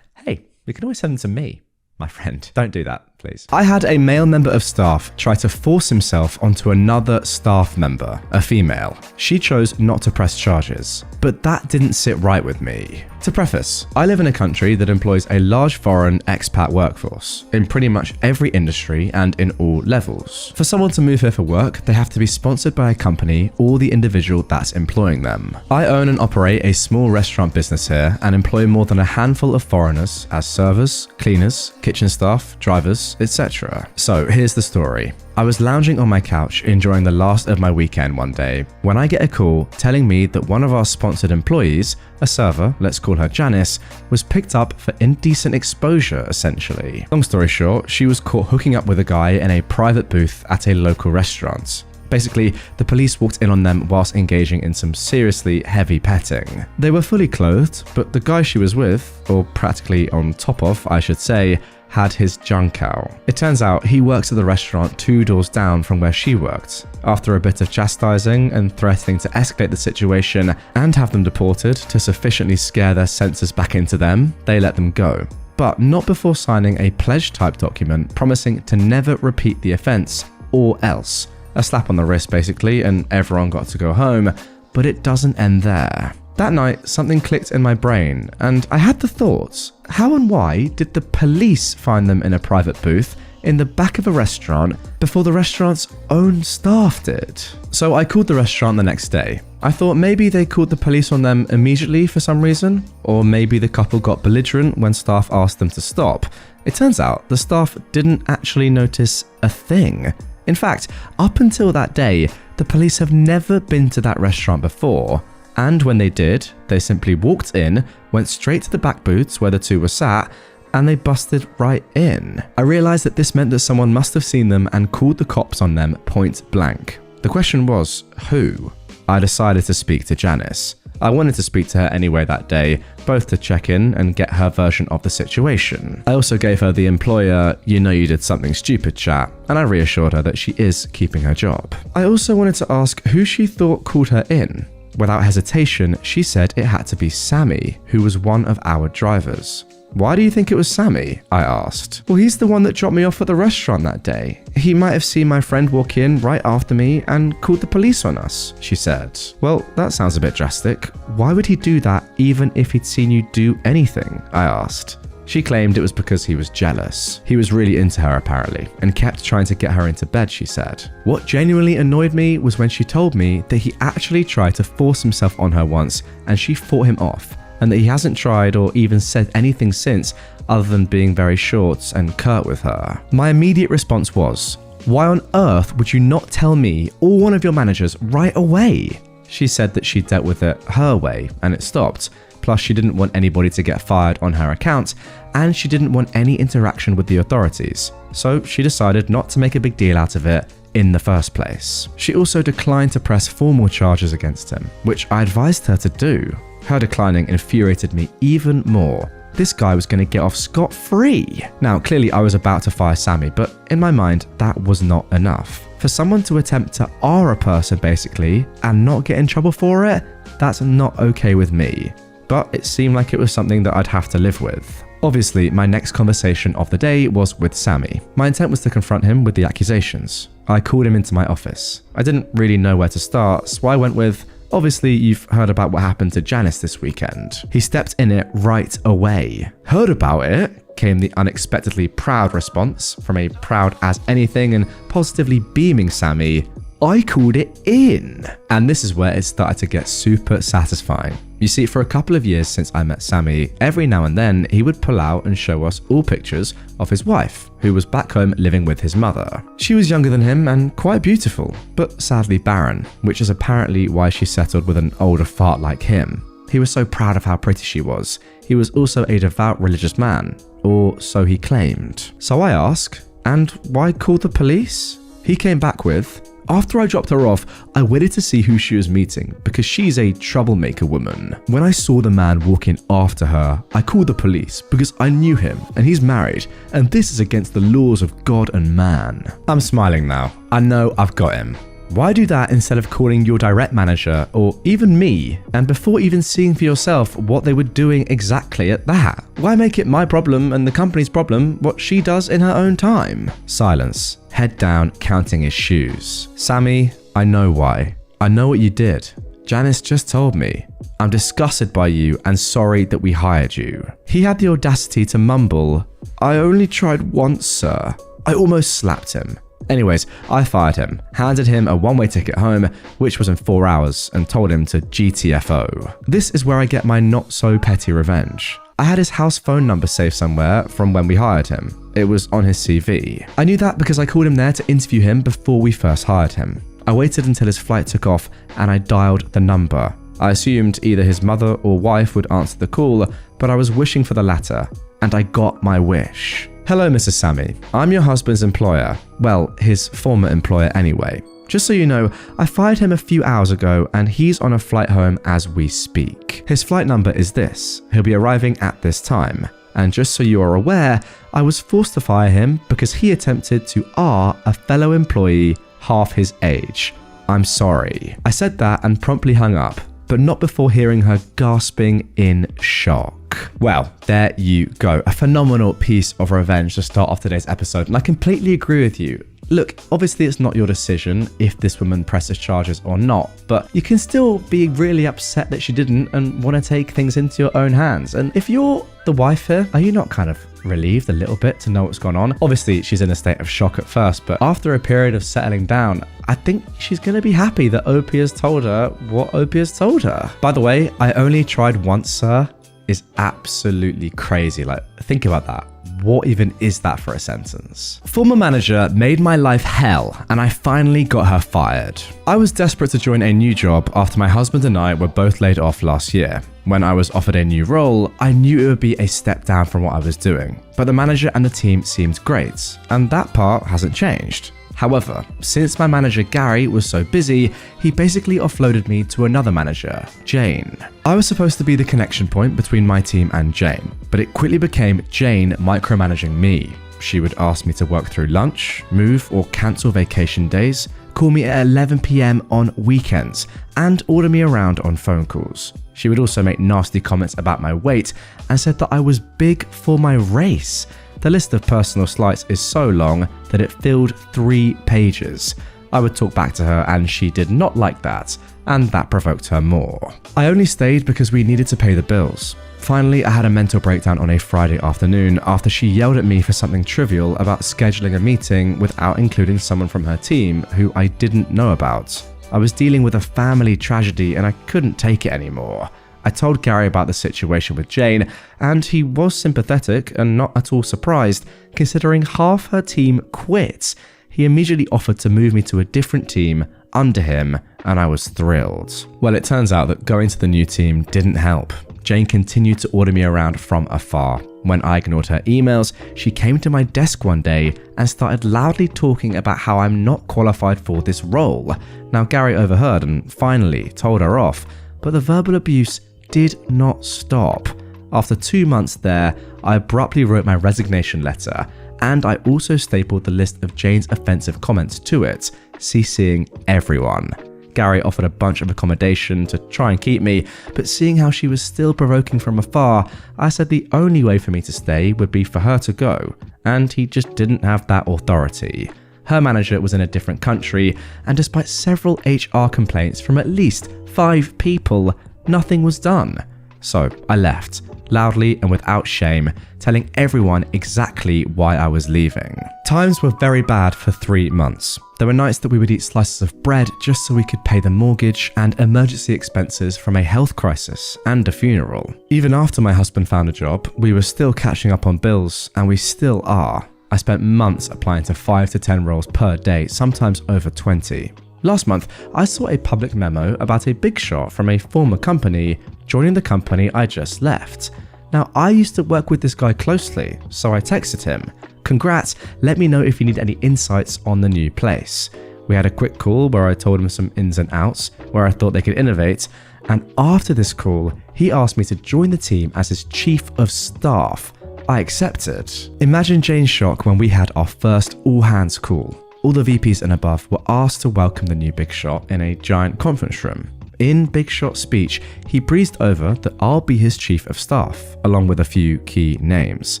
hey, we can always send them to me, my friend. Don't do that, please. I had a male member of staff try to force himself onto another staff member, a female. She chose not to press charges, but that didn't sit right with me. To preface, I live in a country that employs a large foreign expat workforce in pretty much every industry and in all levels. For someone to move here for work, they have to be sponsored by a company or the individual that's employing them. I own and operate a small restaurant business here and employ more than a handful of foreigners as servers, cleaners, kitchen staff, drivers, etc. So here's the story. I was lounging on my couch enjoying the last of my weekend one day when I get a call telling me that one of our sponsored employees, a server, let's call her Janice, was picked up for indecent exposure essentially. Long story short, she was caught hooking up with a guy in a private booth at a local restaurant. Basically, the police walked in on them whilst engaging in some seriously heavy petting. They were fully clothed, but the guy she was with, or practically on top of, I should say, had his junk out. It turns out he works at the restaurant 2 doors down from where she worked. After a bit of chastising and threatening to escalate the situation and have them deported to sufficiently scare their senses back into them, they let them go. But not before signing a pledge type document promising to never repeat the offence or else. A slap on the wrist basically, and everyone got to go home, but it doesn't end there. That night, something clicked in my brain, and I had the thoughts, how and why did the police find them in a private booth in the back of a restaurant before the restaurant's own staff did? So I called the restaurant the next day. I thought maybe they called the police on them immediately for some reason, or maybe the couple got belligerent when staff asked them to stop. It turns out the staff didn't actually notice a thing. In fact, up until that day, the police have never been to that restaurant before. And when they did, they simply walked in, went straight to the back booths where the two were sat, and they busted right in. I realized that this meant that someone must have seen them and called the cops on them point blank. The question was, who? I decided to speak to Janice. I wanted to speak to her anyway that day, both to check in and get her version of the situation. I also gave her the employer, you know you did something stupid chat, and I reassured her that she is keeping her job. I also wanted to ask who she thought called her in. Without hesitation, she said it had to be Sammy, who was one of our drivers. Why do you think it was Sammy? I asked. Well, he's the one that dropped me off at the restaurant that day. He might have seen my friend walk in right after me and called the police on us, she said. Well, that sounds a bit drastic. Why would he do that even if he'd seen you do anything? I asked. She claimed it was because he was jealous. He was really into her apparently, and kept trying to get her into bed, she said. What genuinely annoyed me was when she told me that he actually tried to force himself on her once and she fought him off, and that he hasn't tried or even said anything since other than being very short and curt with her. My immediate response was, why on earth would you not tell me or one of your managers right away? She said that she dealt with it her way and it stopped. Plus, she didn't want anybody to get fired on her account, and she didn't want any interaction with the authorities. So she decided not to make a big deal out of it in the first place. She also declined to press formal charges against him, which I advised her to do. Her declining infuriated me even more. This guy was going to get off scot-free. Now, clearly I was about to fire Sammy, but in my mind, that was not enough. For someone to attempt to R a person basically, and not get in trouble for it, that's not okay with me. But it seemed like it was something that I'd have to live with. Obviously, my next conversation of the day was with Sammy. My intent was to confront him with the accusations. I called him into my office. I didn't really know where to start, so I went with, obviously, you've heard about what happened to Janice this weekend. He stepped in it right away. Heard about it? Came the unexpectedly proud response from a proud as anything and positively beaming Sammy. I called it in. And this is where it started to get super satisfying. You see, for a couple of years since I met Sammy, every now and then he would pull out and show us all pictures of his wife, who was back home living with his mother. She was younger than him and quite beautiful, but sadly barren, which is apparently why she settled with an older fart like him. He was so proud of how pretty she was. He was also a devout religious man, or so he claimed. So I asked, and why call the police? He came back with, after I dropped her off, I waited to see who she was meeting because she's a troublemaker woman. When I saw the man walking after her, I called the police because I knew him and he's married, and this is against the laws of God and man. I'm smiling now. I know I've got him. Why do that instead of calling your direct manager or even me, and before even seeing for yourself what they were doing exactly at that? Why make it my problem and the company's problem what she does in her own time? Silence. Head down, counting his shoes. Sammy, I know why. I know what you did. Janice just told me. I'm disgusted by you and sorry that we hired you. He had the audacity to mumble, I only tried once, sir. I almost slapped him. Anyways, I fired him, handed him a one-way ticket home, which was in 4 hours, and told him to GTFO. This is where I get my not-so-petty revenge. I had his house phone number saved somewhere from when we hired him. It was on his CV. I knew that because I called him there to interview him before we first hired him. I waited until his flight took off and I dialed the number. I assumed either his mother or wife would answer the call, but I was wishing for the latter, and I got my wish. Hello, Mrs. Sammy. I'm your husband's employer. Well, his former employer anyway. Just so you know, I fired him a few hours ago and he's on a flight home as we speak. His flight number is this. He'll be arriving at this time. And just so you are aware, I was forced to fire him because he attempted to R a fellow employee half his age. I'm sorry. I said that and promptly hung up, but not before hearing her gasping in shock. Well, there you go. A phenomenal piece of revenge to start off today's episode, and I completely agree with you. Look, obviously it's not your decision if this woman presses charges or not, but you can still be really upset that she didn't and want to take things into your own hands. And if you're the wife here, are you not kind of relieved a little bit to know what's gone on? Obviously, she's in a state of shock at first, but after a period of settling down, I think she's going to be happy that OP has told her what OP has told her. By the way, I only tried once, sir, is absolutely crazy. Like, think about that. What even is that for a sentence? Former manager made my life hell, and I finally got her fired. I was desperate to join a new job after my husband and I were both laid off last year. When I was offered a new role, I knew it would be a step down from what I was doing, but the manager and the team seemed great, and that part hasn't changed. However, since my manager Gary was so busy, he basically offloaded me to another manager, Jane. I was supposed to be the connection point between my team and Jane, but it quickly became Jane micromanaging me. She would ask me to work through lunch, move or cancel vacation days, call me at 11 PM on weekends, and order me around on phone calls. She would also make nasty comments about my weight and said that I was big for my race. The list of personal slights is so long that it filled 3 pages. I would talk back to her and she did not like that, and that provoked her more. I only stayed because we needed to pay the bills. Finally, I had a mental breakdown on a Friday afternoon after she yelled at me for something trivial about scheduling a meeting without including someone from her team who I didn't know about. I was dealing with a family tragedy and I couldn't take it anymore. I told Gary about the situation with Jane, and he was sympathetic and not at all surprised, considering half her team quit. He immediately offered to move me to a different team under him, and I was thrilled. Well, it turns out that going to the new team didn't help. Jane continued to order me around from afar. When I ignored her emails, she came to my desk one day and started loudly talking about how I'm not qualified for this role. Now, Gary overheard and finally told her off, but the verbal abuse did not stop. After 2 months there, I abruptly wrote my resignation letter, and I also stapled the list of Jane's offensive comments to it, CCing everyone. Gary offered a bunch of accommodation to try and keep me, but seeing how she was still provoking from afar, I said the only way for me to stay would be for her to go, and he just didn't have that authority. Her manager was in a different country, and despite several HR complaints from at least 5 people, nothing was done. So I left, loudly and without shame, telling everyone exactly why I was leaving. Times were very bad for 3 months. There were nights that we would eat slices of bread just so we could pay the mortgage and emergency expenses from a health crisis and a funeral. Even after my husband found a job, we were still catching up on bills, and we still are. I spent months applying to 5 to 10 roles per day, sometimes over 20. Last month, I saw a public memo about a big shot from a former company joining the company I just left. Now, I used to work with this guy closely, so I texted him, "Congrats, let me know if you need any insights on the new place." We had a quick call where I told him some ins and outs, where I thought they could innovate, and after this call, he asked me to join the team as his chief of staff. I accepted. Imagine Jane's shock when we had our first all-hands call. All the VPs and above were asked to welcome the new Big Shot in a giant conference room. In Big Shot's speech, he breezed over that I'll be his chief of staff, along with a few key names.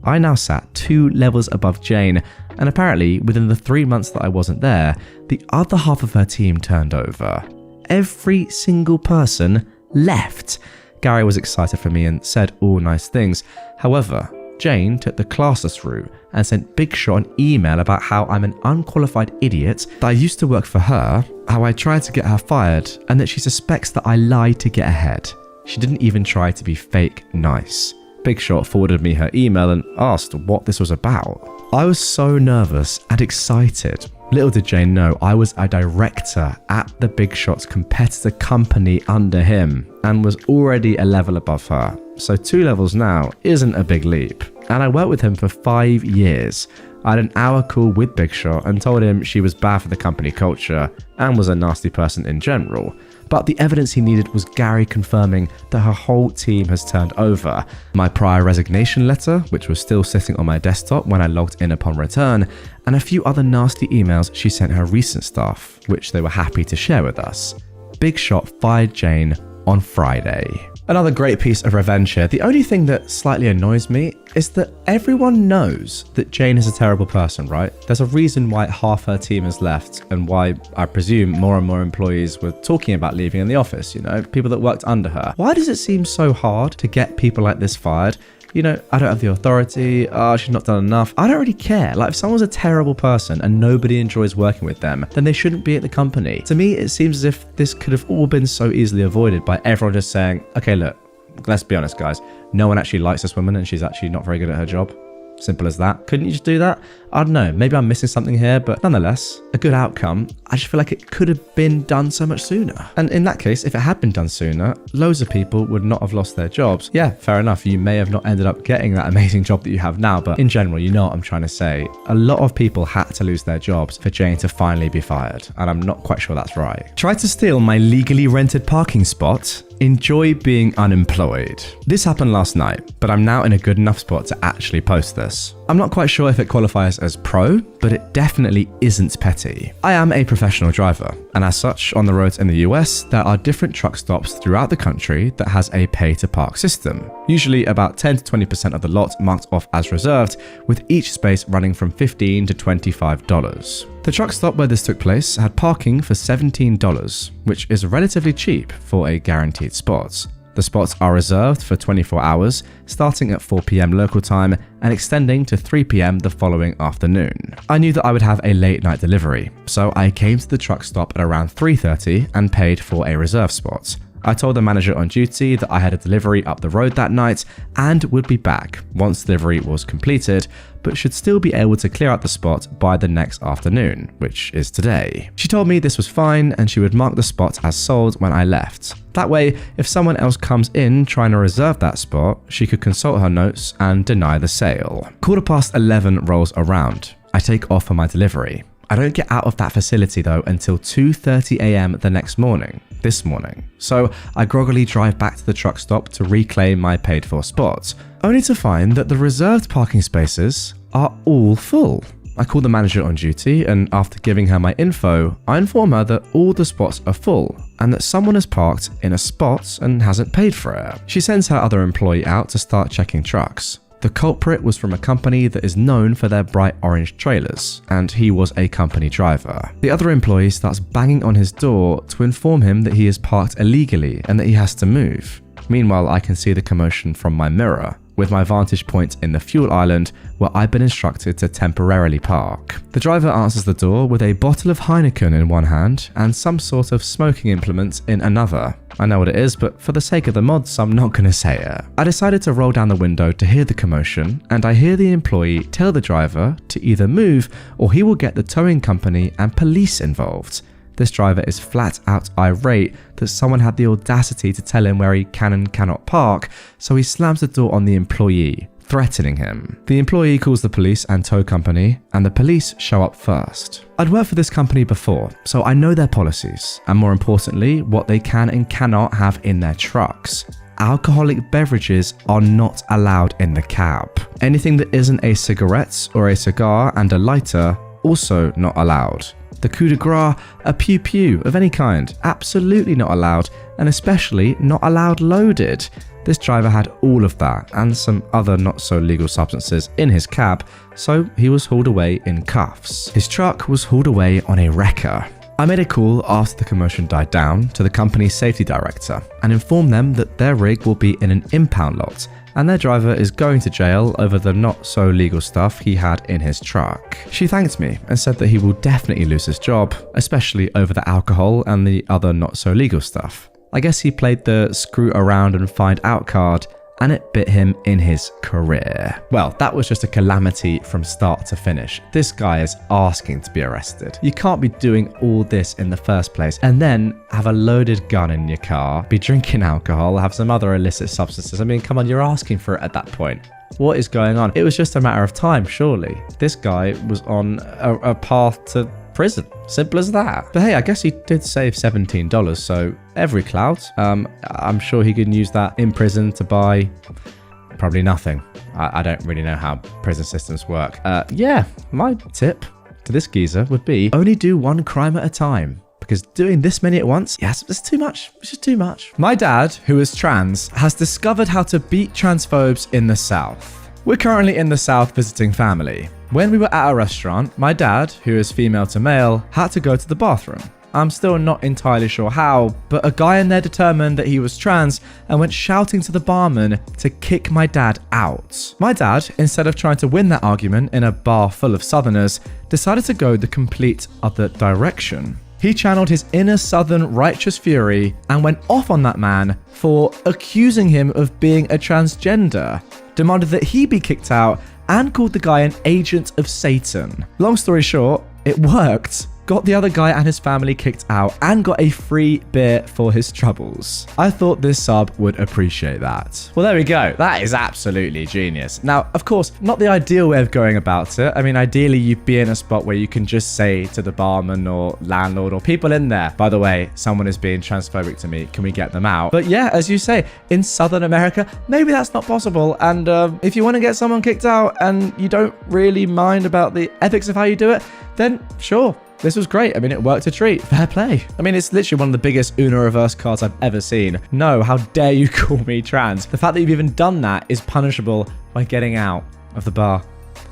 I now sat 2 levels above Jane, and apparently within the 3 months that I wasn't there, the other half of her team turned over. Every single person left. Gary was excited for me and said all nice things. However, Jane took the classless route and sent Big Shot an email about how I'm an unqualified idiot, that I used to work for her, how I tried to get her fired, and that she suspects that I lied to get ahead. She didn't even try to be fake nice. Big Shot forwarded me her email and asked what this was about. I was so nervous and excited. Little did Jane know I was a director at the Big Shot's competitor company under him and was already a level above her. So 2 levels now isn't a big leap. And I worked with him for 5 years. I had an hour call with Big Shot and told him she was bad for the company culture and was a nasty person in general. But the evidence he needed was Gary confirming that her whole team has turned over, my prior resignation letter, which was still sitting on my desktop when I logged in upon return, and a few other nasty emails she sent her recent staff, which they were happy to share with us. Big Shot fired Jane on Friday. Another great piece of revenge here. The only thing that slightly annoys me is that everyone knows that Jane is a terrible person, right? There's a reason why half her team has left and why I presume more and more employees were talking about leaving in the office, people that worked under her. Why does it seem so hard to get people like this fired? I don't have the authority, she's not done enough. I don't really care. Like, if someone's a terrible person and nobody enjoys working with them, then they shouldn't be at the company. To me, it seems as if this could have all been so easily avoided by everyone just saying, okay, look, let's be honest, guys. No one actually likes this woman and she's actually not very good at her job. Simple as that. Couldn't you just do that? I don't know, maybe I'm missing something here, but nonetheless, a good outcome. I just feel like it could have been done so much sooner. And in that case, if it had been done sooner, loads of people would not have lost their jobs. Yeah, fair enough, you may have not ended up getting that amazing job that you have now, but in general, you know what I'm trying to say. A lot of people had to lose their jobs for Jane to finally be fired, and I'm not quite sure that's right. Tried to steal my legally rented parking spot. Enjoy being unemployed. This happened last night, but I'm now in a good enough spot to actually post this. I'm not quite sure if it qualifies as pro, but it definitely isn't petty. I am a professional driver, and as such, on the roads in the US, there are different truck stops throughout the country that has a pay-to-park system. Usually about 10 to 20% of the lot marked off as reserved, with each space running from $15 to $25. The truck stop where this took place had parking for $17, which is relatively cheap for a guaranteed spot. The spots are reserved for 24 hours, starting at 4 p.m. local time and extending to 3 p.m. the following afternoon. I knew that I would have a late night delivery, so I came to the truck stop at around 3:30 and paid for a reserve spot. I told the manager on duty that I had a delivery up the road that night and would be back once delivery was completed, but should still be able to clear out the spot by the next afternoon, which is today. She told me this was fine and she would mark the spot as sold when I left. That way, if someone else comes in trying to reserve that spot, she could consult her notes and deny the sale. 11:15 rolls around. I take off for my delivery. I don't get out of that facility though until 2:30 a.m. the next morning, this morning. So I groggily drive back to the truck stop to reclaim my paid for spot, only to find that the reserved parking spaces are all full. I call the manager on duty and after giving her my info, I inform her that all the spots are full and that someone has parked in a spot and hasn't paid for it. She sends her other employee out to start checking trucks. The culprit was from a company that is known for their bright orange trailers, and he was a company driver. The other employee starts banging on his door to inform him that he is parked illegally and that he has to move. Meanwhile, I can see the commotion from my mirror, with my vantage point in the fuel island where I've been instructed to temporarily park. The driver answers the door with a bottle of Heineken in one hand and some sort of smoking implement in another. I know what it is, but for the sake of the mods, I'm not going to say it. I decided to roll down the window to hear the commotion, and I hear the employee tell the driver to either move or he will get the towing company and police involved. This driver is flat out irate that someone had the audacity to tell him where he can and cannot park, so he slams the door on the employee, threatening him. The employee calls the police and tow company, and the police show up first. I'd worked for this company before, so I know their policies, and more importantly, what they can and cannot have in their trucks. Alcoholic beverages are not allowed in the cab. Anything that isn't a cigarette or a cigar and a lighter, also not allowed. The coup de grace, a pew-pew of any kind, absolutely not allowed, and especially not allowed loaded. This driver had all of that and some other not so legal substances in his cab, so he was hauled away in cuffs. His truck was hauled away on a wrecker. I made a call after the commotion died down to the company's safety director and informed them that their rig will be in an impound lot and their driver is going to jail over the not so legal stuff he had in his truck. She thanked me and said that he will definitely lose his job, especially over the alcohol and the other not so legal stuff. I guess he played the screw around and find out card, and it bit him in his career. Well, that was just a calamity from start to finish. This guy is asking to be arrested. You can't be doing all this in the first place and then have a loaded gun in your car, be drinking alcohol, have some other illicit substances. I mean, come on, you're asking for it at that point. What is going on? It was just a matter of time, surely. This guy was on a path to prison. Simple as that. But hey, I guess he did save $17, so every clout. I'm sure he can use that in prison to buy probably nothing. I don't really know how prison systems work. Yeah, my tip to this geezer would be only do one crime at a time. Because doing this many at once, yes, it's too much. It's just too much. My dad, who is trans, has discovered how to beat transphobes in the South. We're currently in the South visiting family. When we were at a restaurant, my dad, who is female to male, had to go to the bathroom. I'm still not entirely sure how, but a guy in there determined that he was trans and went shouting to the barman to kick my dad out. My dad, instead of trying to win that argument in a bar full of Southerners, decided to go the complete other direction. He channeled his inner Southern righteous fury and went off on that man for accusing him of being a transgender, demanded that he be kicked out, and called the guy an agent of Satan. Long story short, it worked. Got the other guy and his family kicked out and got a free beer for his troubles. I thought this sub would appreciate that. Well, there we go. That is absolutely genius. Now, of course, not the ideal way of going about it. I mean, ideally, you'd be in a spot where you can just say to the barman or landlord or people in there, by the way, someone is being transphobic to me. Can we get them out? But yeah, as you say, in Southern America, maybe that's not possible. And if you want to get someone kicked out and you don't really mind about the ethics of how you do it, then sure. This was great. I mean, it worked a treat. Fair play. I mean, it's literally one of the biggest Uno reverse cards I've ever seen. No, how dare you call me trans? The fact that you've even done that is punishable by getting out of the bar.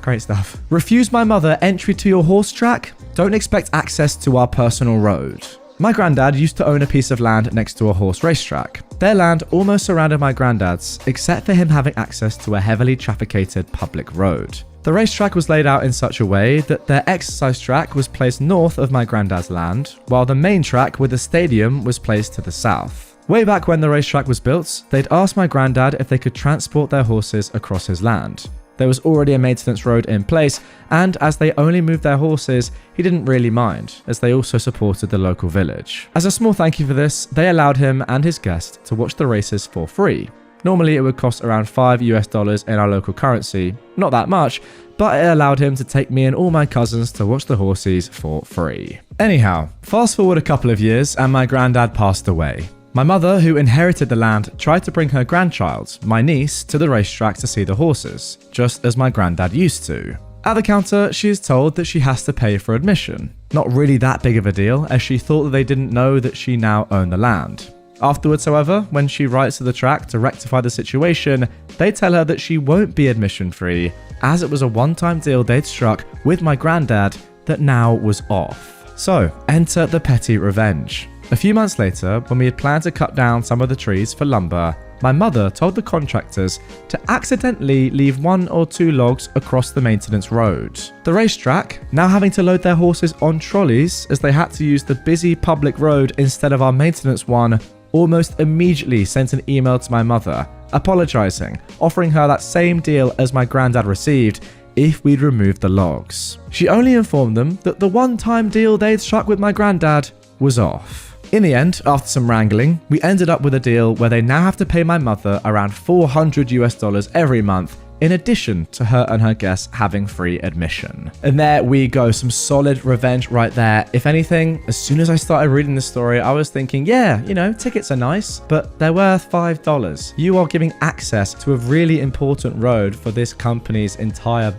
Great stuff. Refuse my mother entry to your horse track? Don't expect access to our personal road. My granddad used to own a piece of land next to a horse racetrack. Their land almost surrounded my granddad's, except for him having access to a heavily trafficated public road. The racetrack was laid out in such a way that their exercise track was placed north of my granddad's land, while the main track with the stadium was placed to the south. Way back when the racetrack was built, they'd asked my granddad if they could transport their horses across his land. There was already a maintenance road in place, and as they only moved their horses, he didn't really mind, as they also supported the local village. As a small thank you for this, they allowed him and his guest to watch the races for free. Normally it would cost around $5 in our local currency, not that much, but it allowed him to take me and all my cousins to watch the horses for free. Anyhow, fast forward a couple of years and my granddad passed away. My mother, who inherited the land, tried to bring her grandchild, my niece, to the racetrack to see the horses, just as my granddad used to. At the counter, she is told that she has to pay for admission. Not really that big of a deal, as she thought that they didn't know that she now owned the land. Afterwards, however, when she writes to the track to rectify the situation, they tell her that she won't be admission free, as it was a one-time deal they'd struck with my granddad that now was off. So, enter the petty revenge. A few months later, when we had planned to cut down some of the trees for lumber, my mother told the contractors to accidentally leave 1 or 2 logs across the maintenance road. The racetrack, now having to load their horses on trolleys as they had to use the busy public road instead of our maintenance one, almost immediately sent an email to my mother, apologizing, offering her that same deal as my granddad received if we'd removed the logs. She only informed them that the one-time deal they'd struck with my granddad was off. In the end, after some wrangling, we ended up with a deal where they now have to pay my mother around $400 every month, in addition to her and her guests having free admission. And there we go, some solid revenge right there. If anything, as soon as I started reading the story, I was thinking, yeah, you know, tickets are nice, but they're worth $5. You are giving access to a really important road for this company's entire,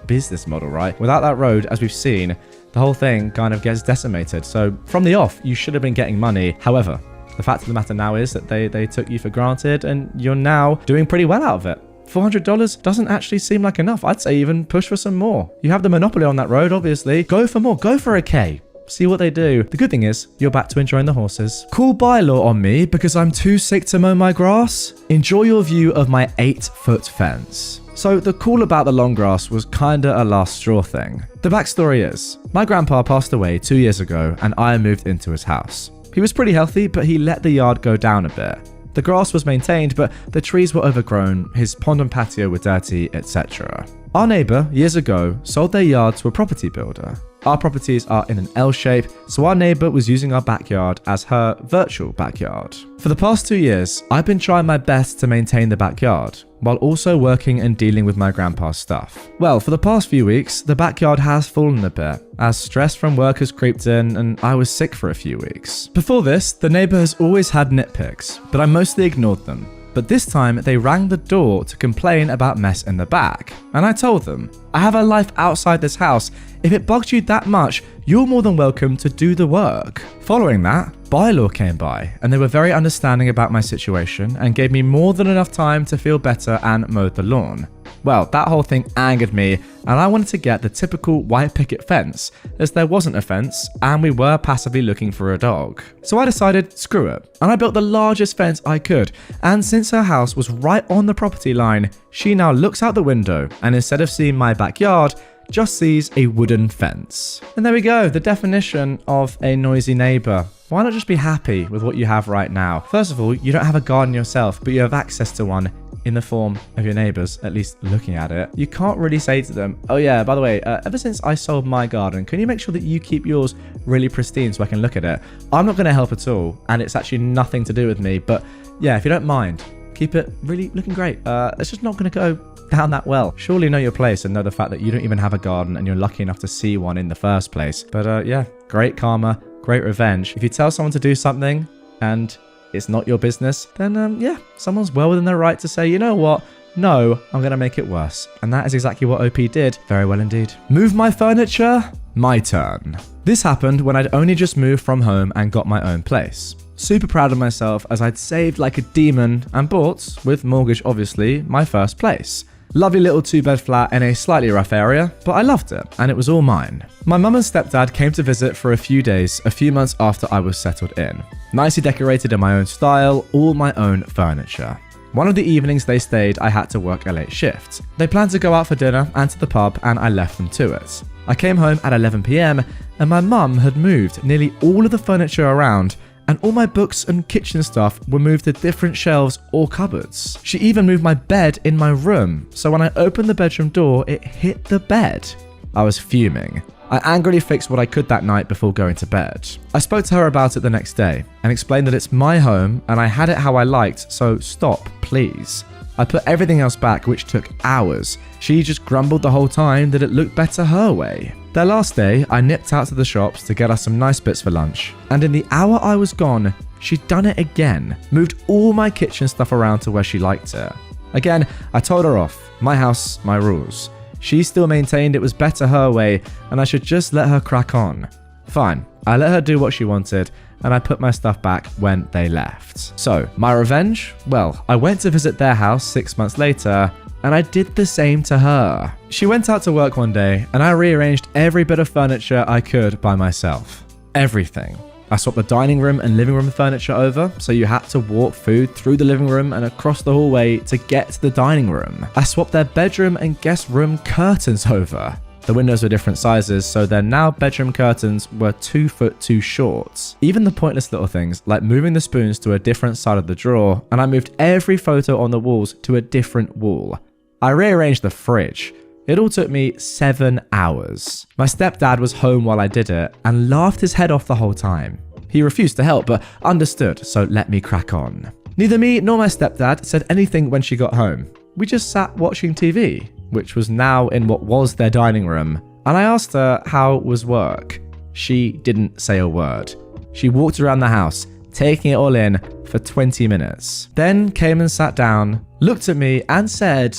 business model, right? Without that road, as we've seen, the whole thing kind of gets decimated. So from the off, you should have been getting money. However, the fact of the matter now is that they took you for granted and you're now doing pretty well out of it. $400 doesn't actually seem like enough. I'd say even push for some more. You have the monopoly on that road, obviously. Go for more. Go for a K. See what they do. The good thing is, you're back to enjoying the horses. Cool bylaw on me because I'm too sick to mow my grass. Enjoy your view of my 8-foot fence. So the call about the long grass was kinda a last straw thing. The backstory is, my grandpa passed away 2 years ago and I moved into his house. He was pretty healthy, but he let the yard go down a bit. The grass was maintained, but the trees were overgrown, his pond and patio were dirty, etc. Our neighbour, years ago, sold their yard to a property builder. Our properties are in an L shape, so our neighbour was using our backyard as her virtual backyard. For the past 2 years, I've been trying my best to maintain the backyard, while also working and dealing with my grandpa's stuff. Well, for the past few weeks, the backyard has fallen a bit, as stress from work has creeped in and I was sick for a few weeks. Before this, the neighbour has always had nitpicks, but I mostly ignored them. But this time, they rang the door to complain about mess in the back. And I told them, I have a life outside this house. If it bugs you that much, you're more than welcome to do the work. Following that, bylaw came by, and they were very understanding about my situation and gave me more than enough time to feel better and mowed the lawn. Well, that whole thing angered me, and I wanted to get the typical white picket fence, as there wasn't a fence, and we were passively looking for a dog. So I decided, screw it, and I built the largest fence I could, and since her house was right on the property line, she now looks out the window, and instead of seeing my backyard, just sees a wooden fence. And there we go, the definition of a noisy neighbour. Why not just be happy with what you have right now? First of all, you don't have a garden yourself, but you have access to one in the form of your neighbors, at least looking at it, you can't really say to them, oh yeah, by the way, ever since I sold my garden, can you make sure that you keep yours really pristine so I can look at it? I'm not going to help at all, and it's actually nothing to do with me, but yeah, if you don't mind, keep it really looking great. It's just not going to go down that well. Surely know your place and know the fact that you don't even have a garden and you're lucky enough to see one in the first place. But yeah, great karma, great revenge. If you tell someone to do something and it's not your business, then yeah, someone's well within their right to say, you know what? No, I'm going to make it worse. And that is exactly what OP did. Very well indeed. Move my furniture? My turn. This happened when I'd only just moved from home and got my own place. Super proud of myself as I'd saved like a demon and bought, with mortgage obviously, my first place. Lovely little 2-bed flat in a slightly rough area, but I loved it, and it was all mine. My mum and stepdad came to visit for a few days, a few months after I was settled in. Nicely decorated in my own style, all my own furniture. One of the evenings they stayed, I had to work a late shift. They planned to go out for dinner and to the pub, and I left them to it. I came home at 11 PM, and my mum had moved nearly all of the furniture around, and all my books and kitchen stuff were moved to different shelves or cupboards. She even moved my bed in my room, so when I opened the bedroom door, it hit the bed. I was fuming. I angrily fixed what I could that night before going to bed. I spoke to her about it the next day and explained that it's my home and I had it how I liked, so stop, please. I put everything else back, which took hours. She just grumbled the whole time that it looked better her way. Their last day, I nipped out to the shops to get us some nice bits for lunch, and in the hour I was gone, she'd done it again, moved all my kitchen stuff around to where she liked it. Again, I told her off, my house, my rules. She still maintained it was better her way, and I should just let her crack on. Fine, I let her do what she wanted, and I put my stuff back when they left. So, my revenge? Well, I went to visit their house 6 months later, and I did the same to her. She went out to work one day, and I rearranged every bit of furniture I could by myself. Everything. I swapped the dining room and living room furniture over, so you had to walk food through the living room and across the hallway to get to the dining room. I swapped their bedroom and guest room curtains over. The windows were different sizes, so their now bedroom curtains were 2 foot too short. Even the pointless little things, like moving the spoons to a different side of the drawer, and I moved every photo on the walls to a different wall. I rearranged the fridge. It all took me 7 hours. My stepdad was home while I did it and laughed his head off the whole time. He refused to help, but understood, so let me crack on. Neither me nor my stepdad said anything when she got home. We just sat watching TV, which was now in what was their dining room, and I asked her how was work. She didn't say a word. She walked around the house, taking it all in for 20 minutes. Then came and sat down, looked at me and said,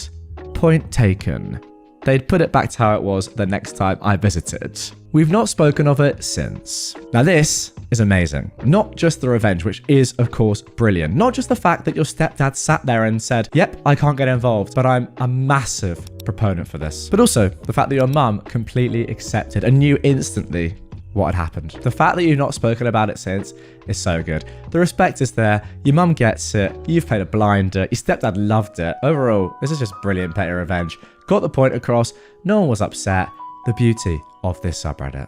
"Point taken." They'd put it back to how it was the next time I visited. We've not spoken of it since. Now this is amazing. Not just the revenge, which is of course brilliant. Not just the fact that your stepdad sat there and said, yep, I can't get involved, but I'm a massive proponent for this. But also the fact that your mum completely accepted and knew instantly what had happened. The fact that you've not spoken about it since is so good. The respect is there, your mum gets it, you've played a blinder, your stepdad loved it. Overall, this is just brilliant petty revenge. Got the point across, no one was upset. The beauty of this subreddit.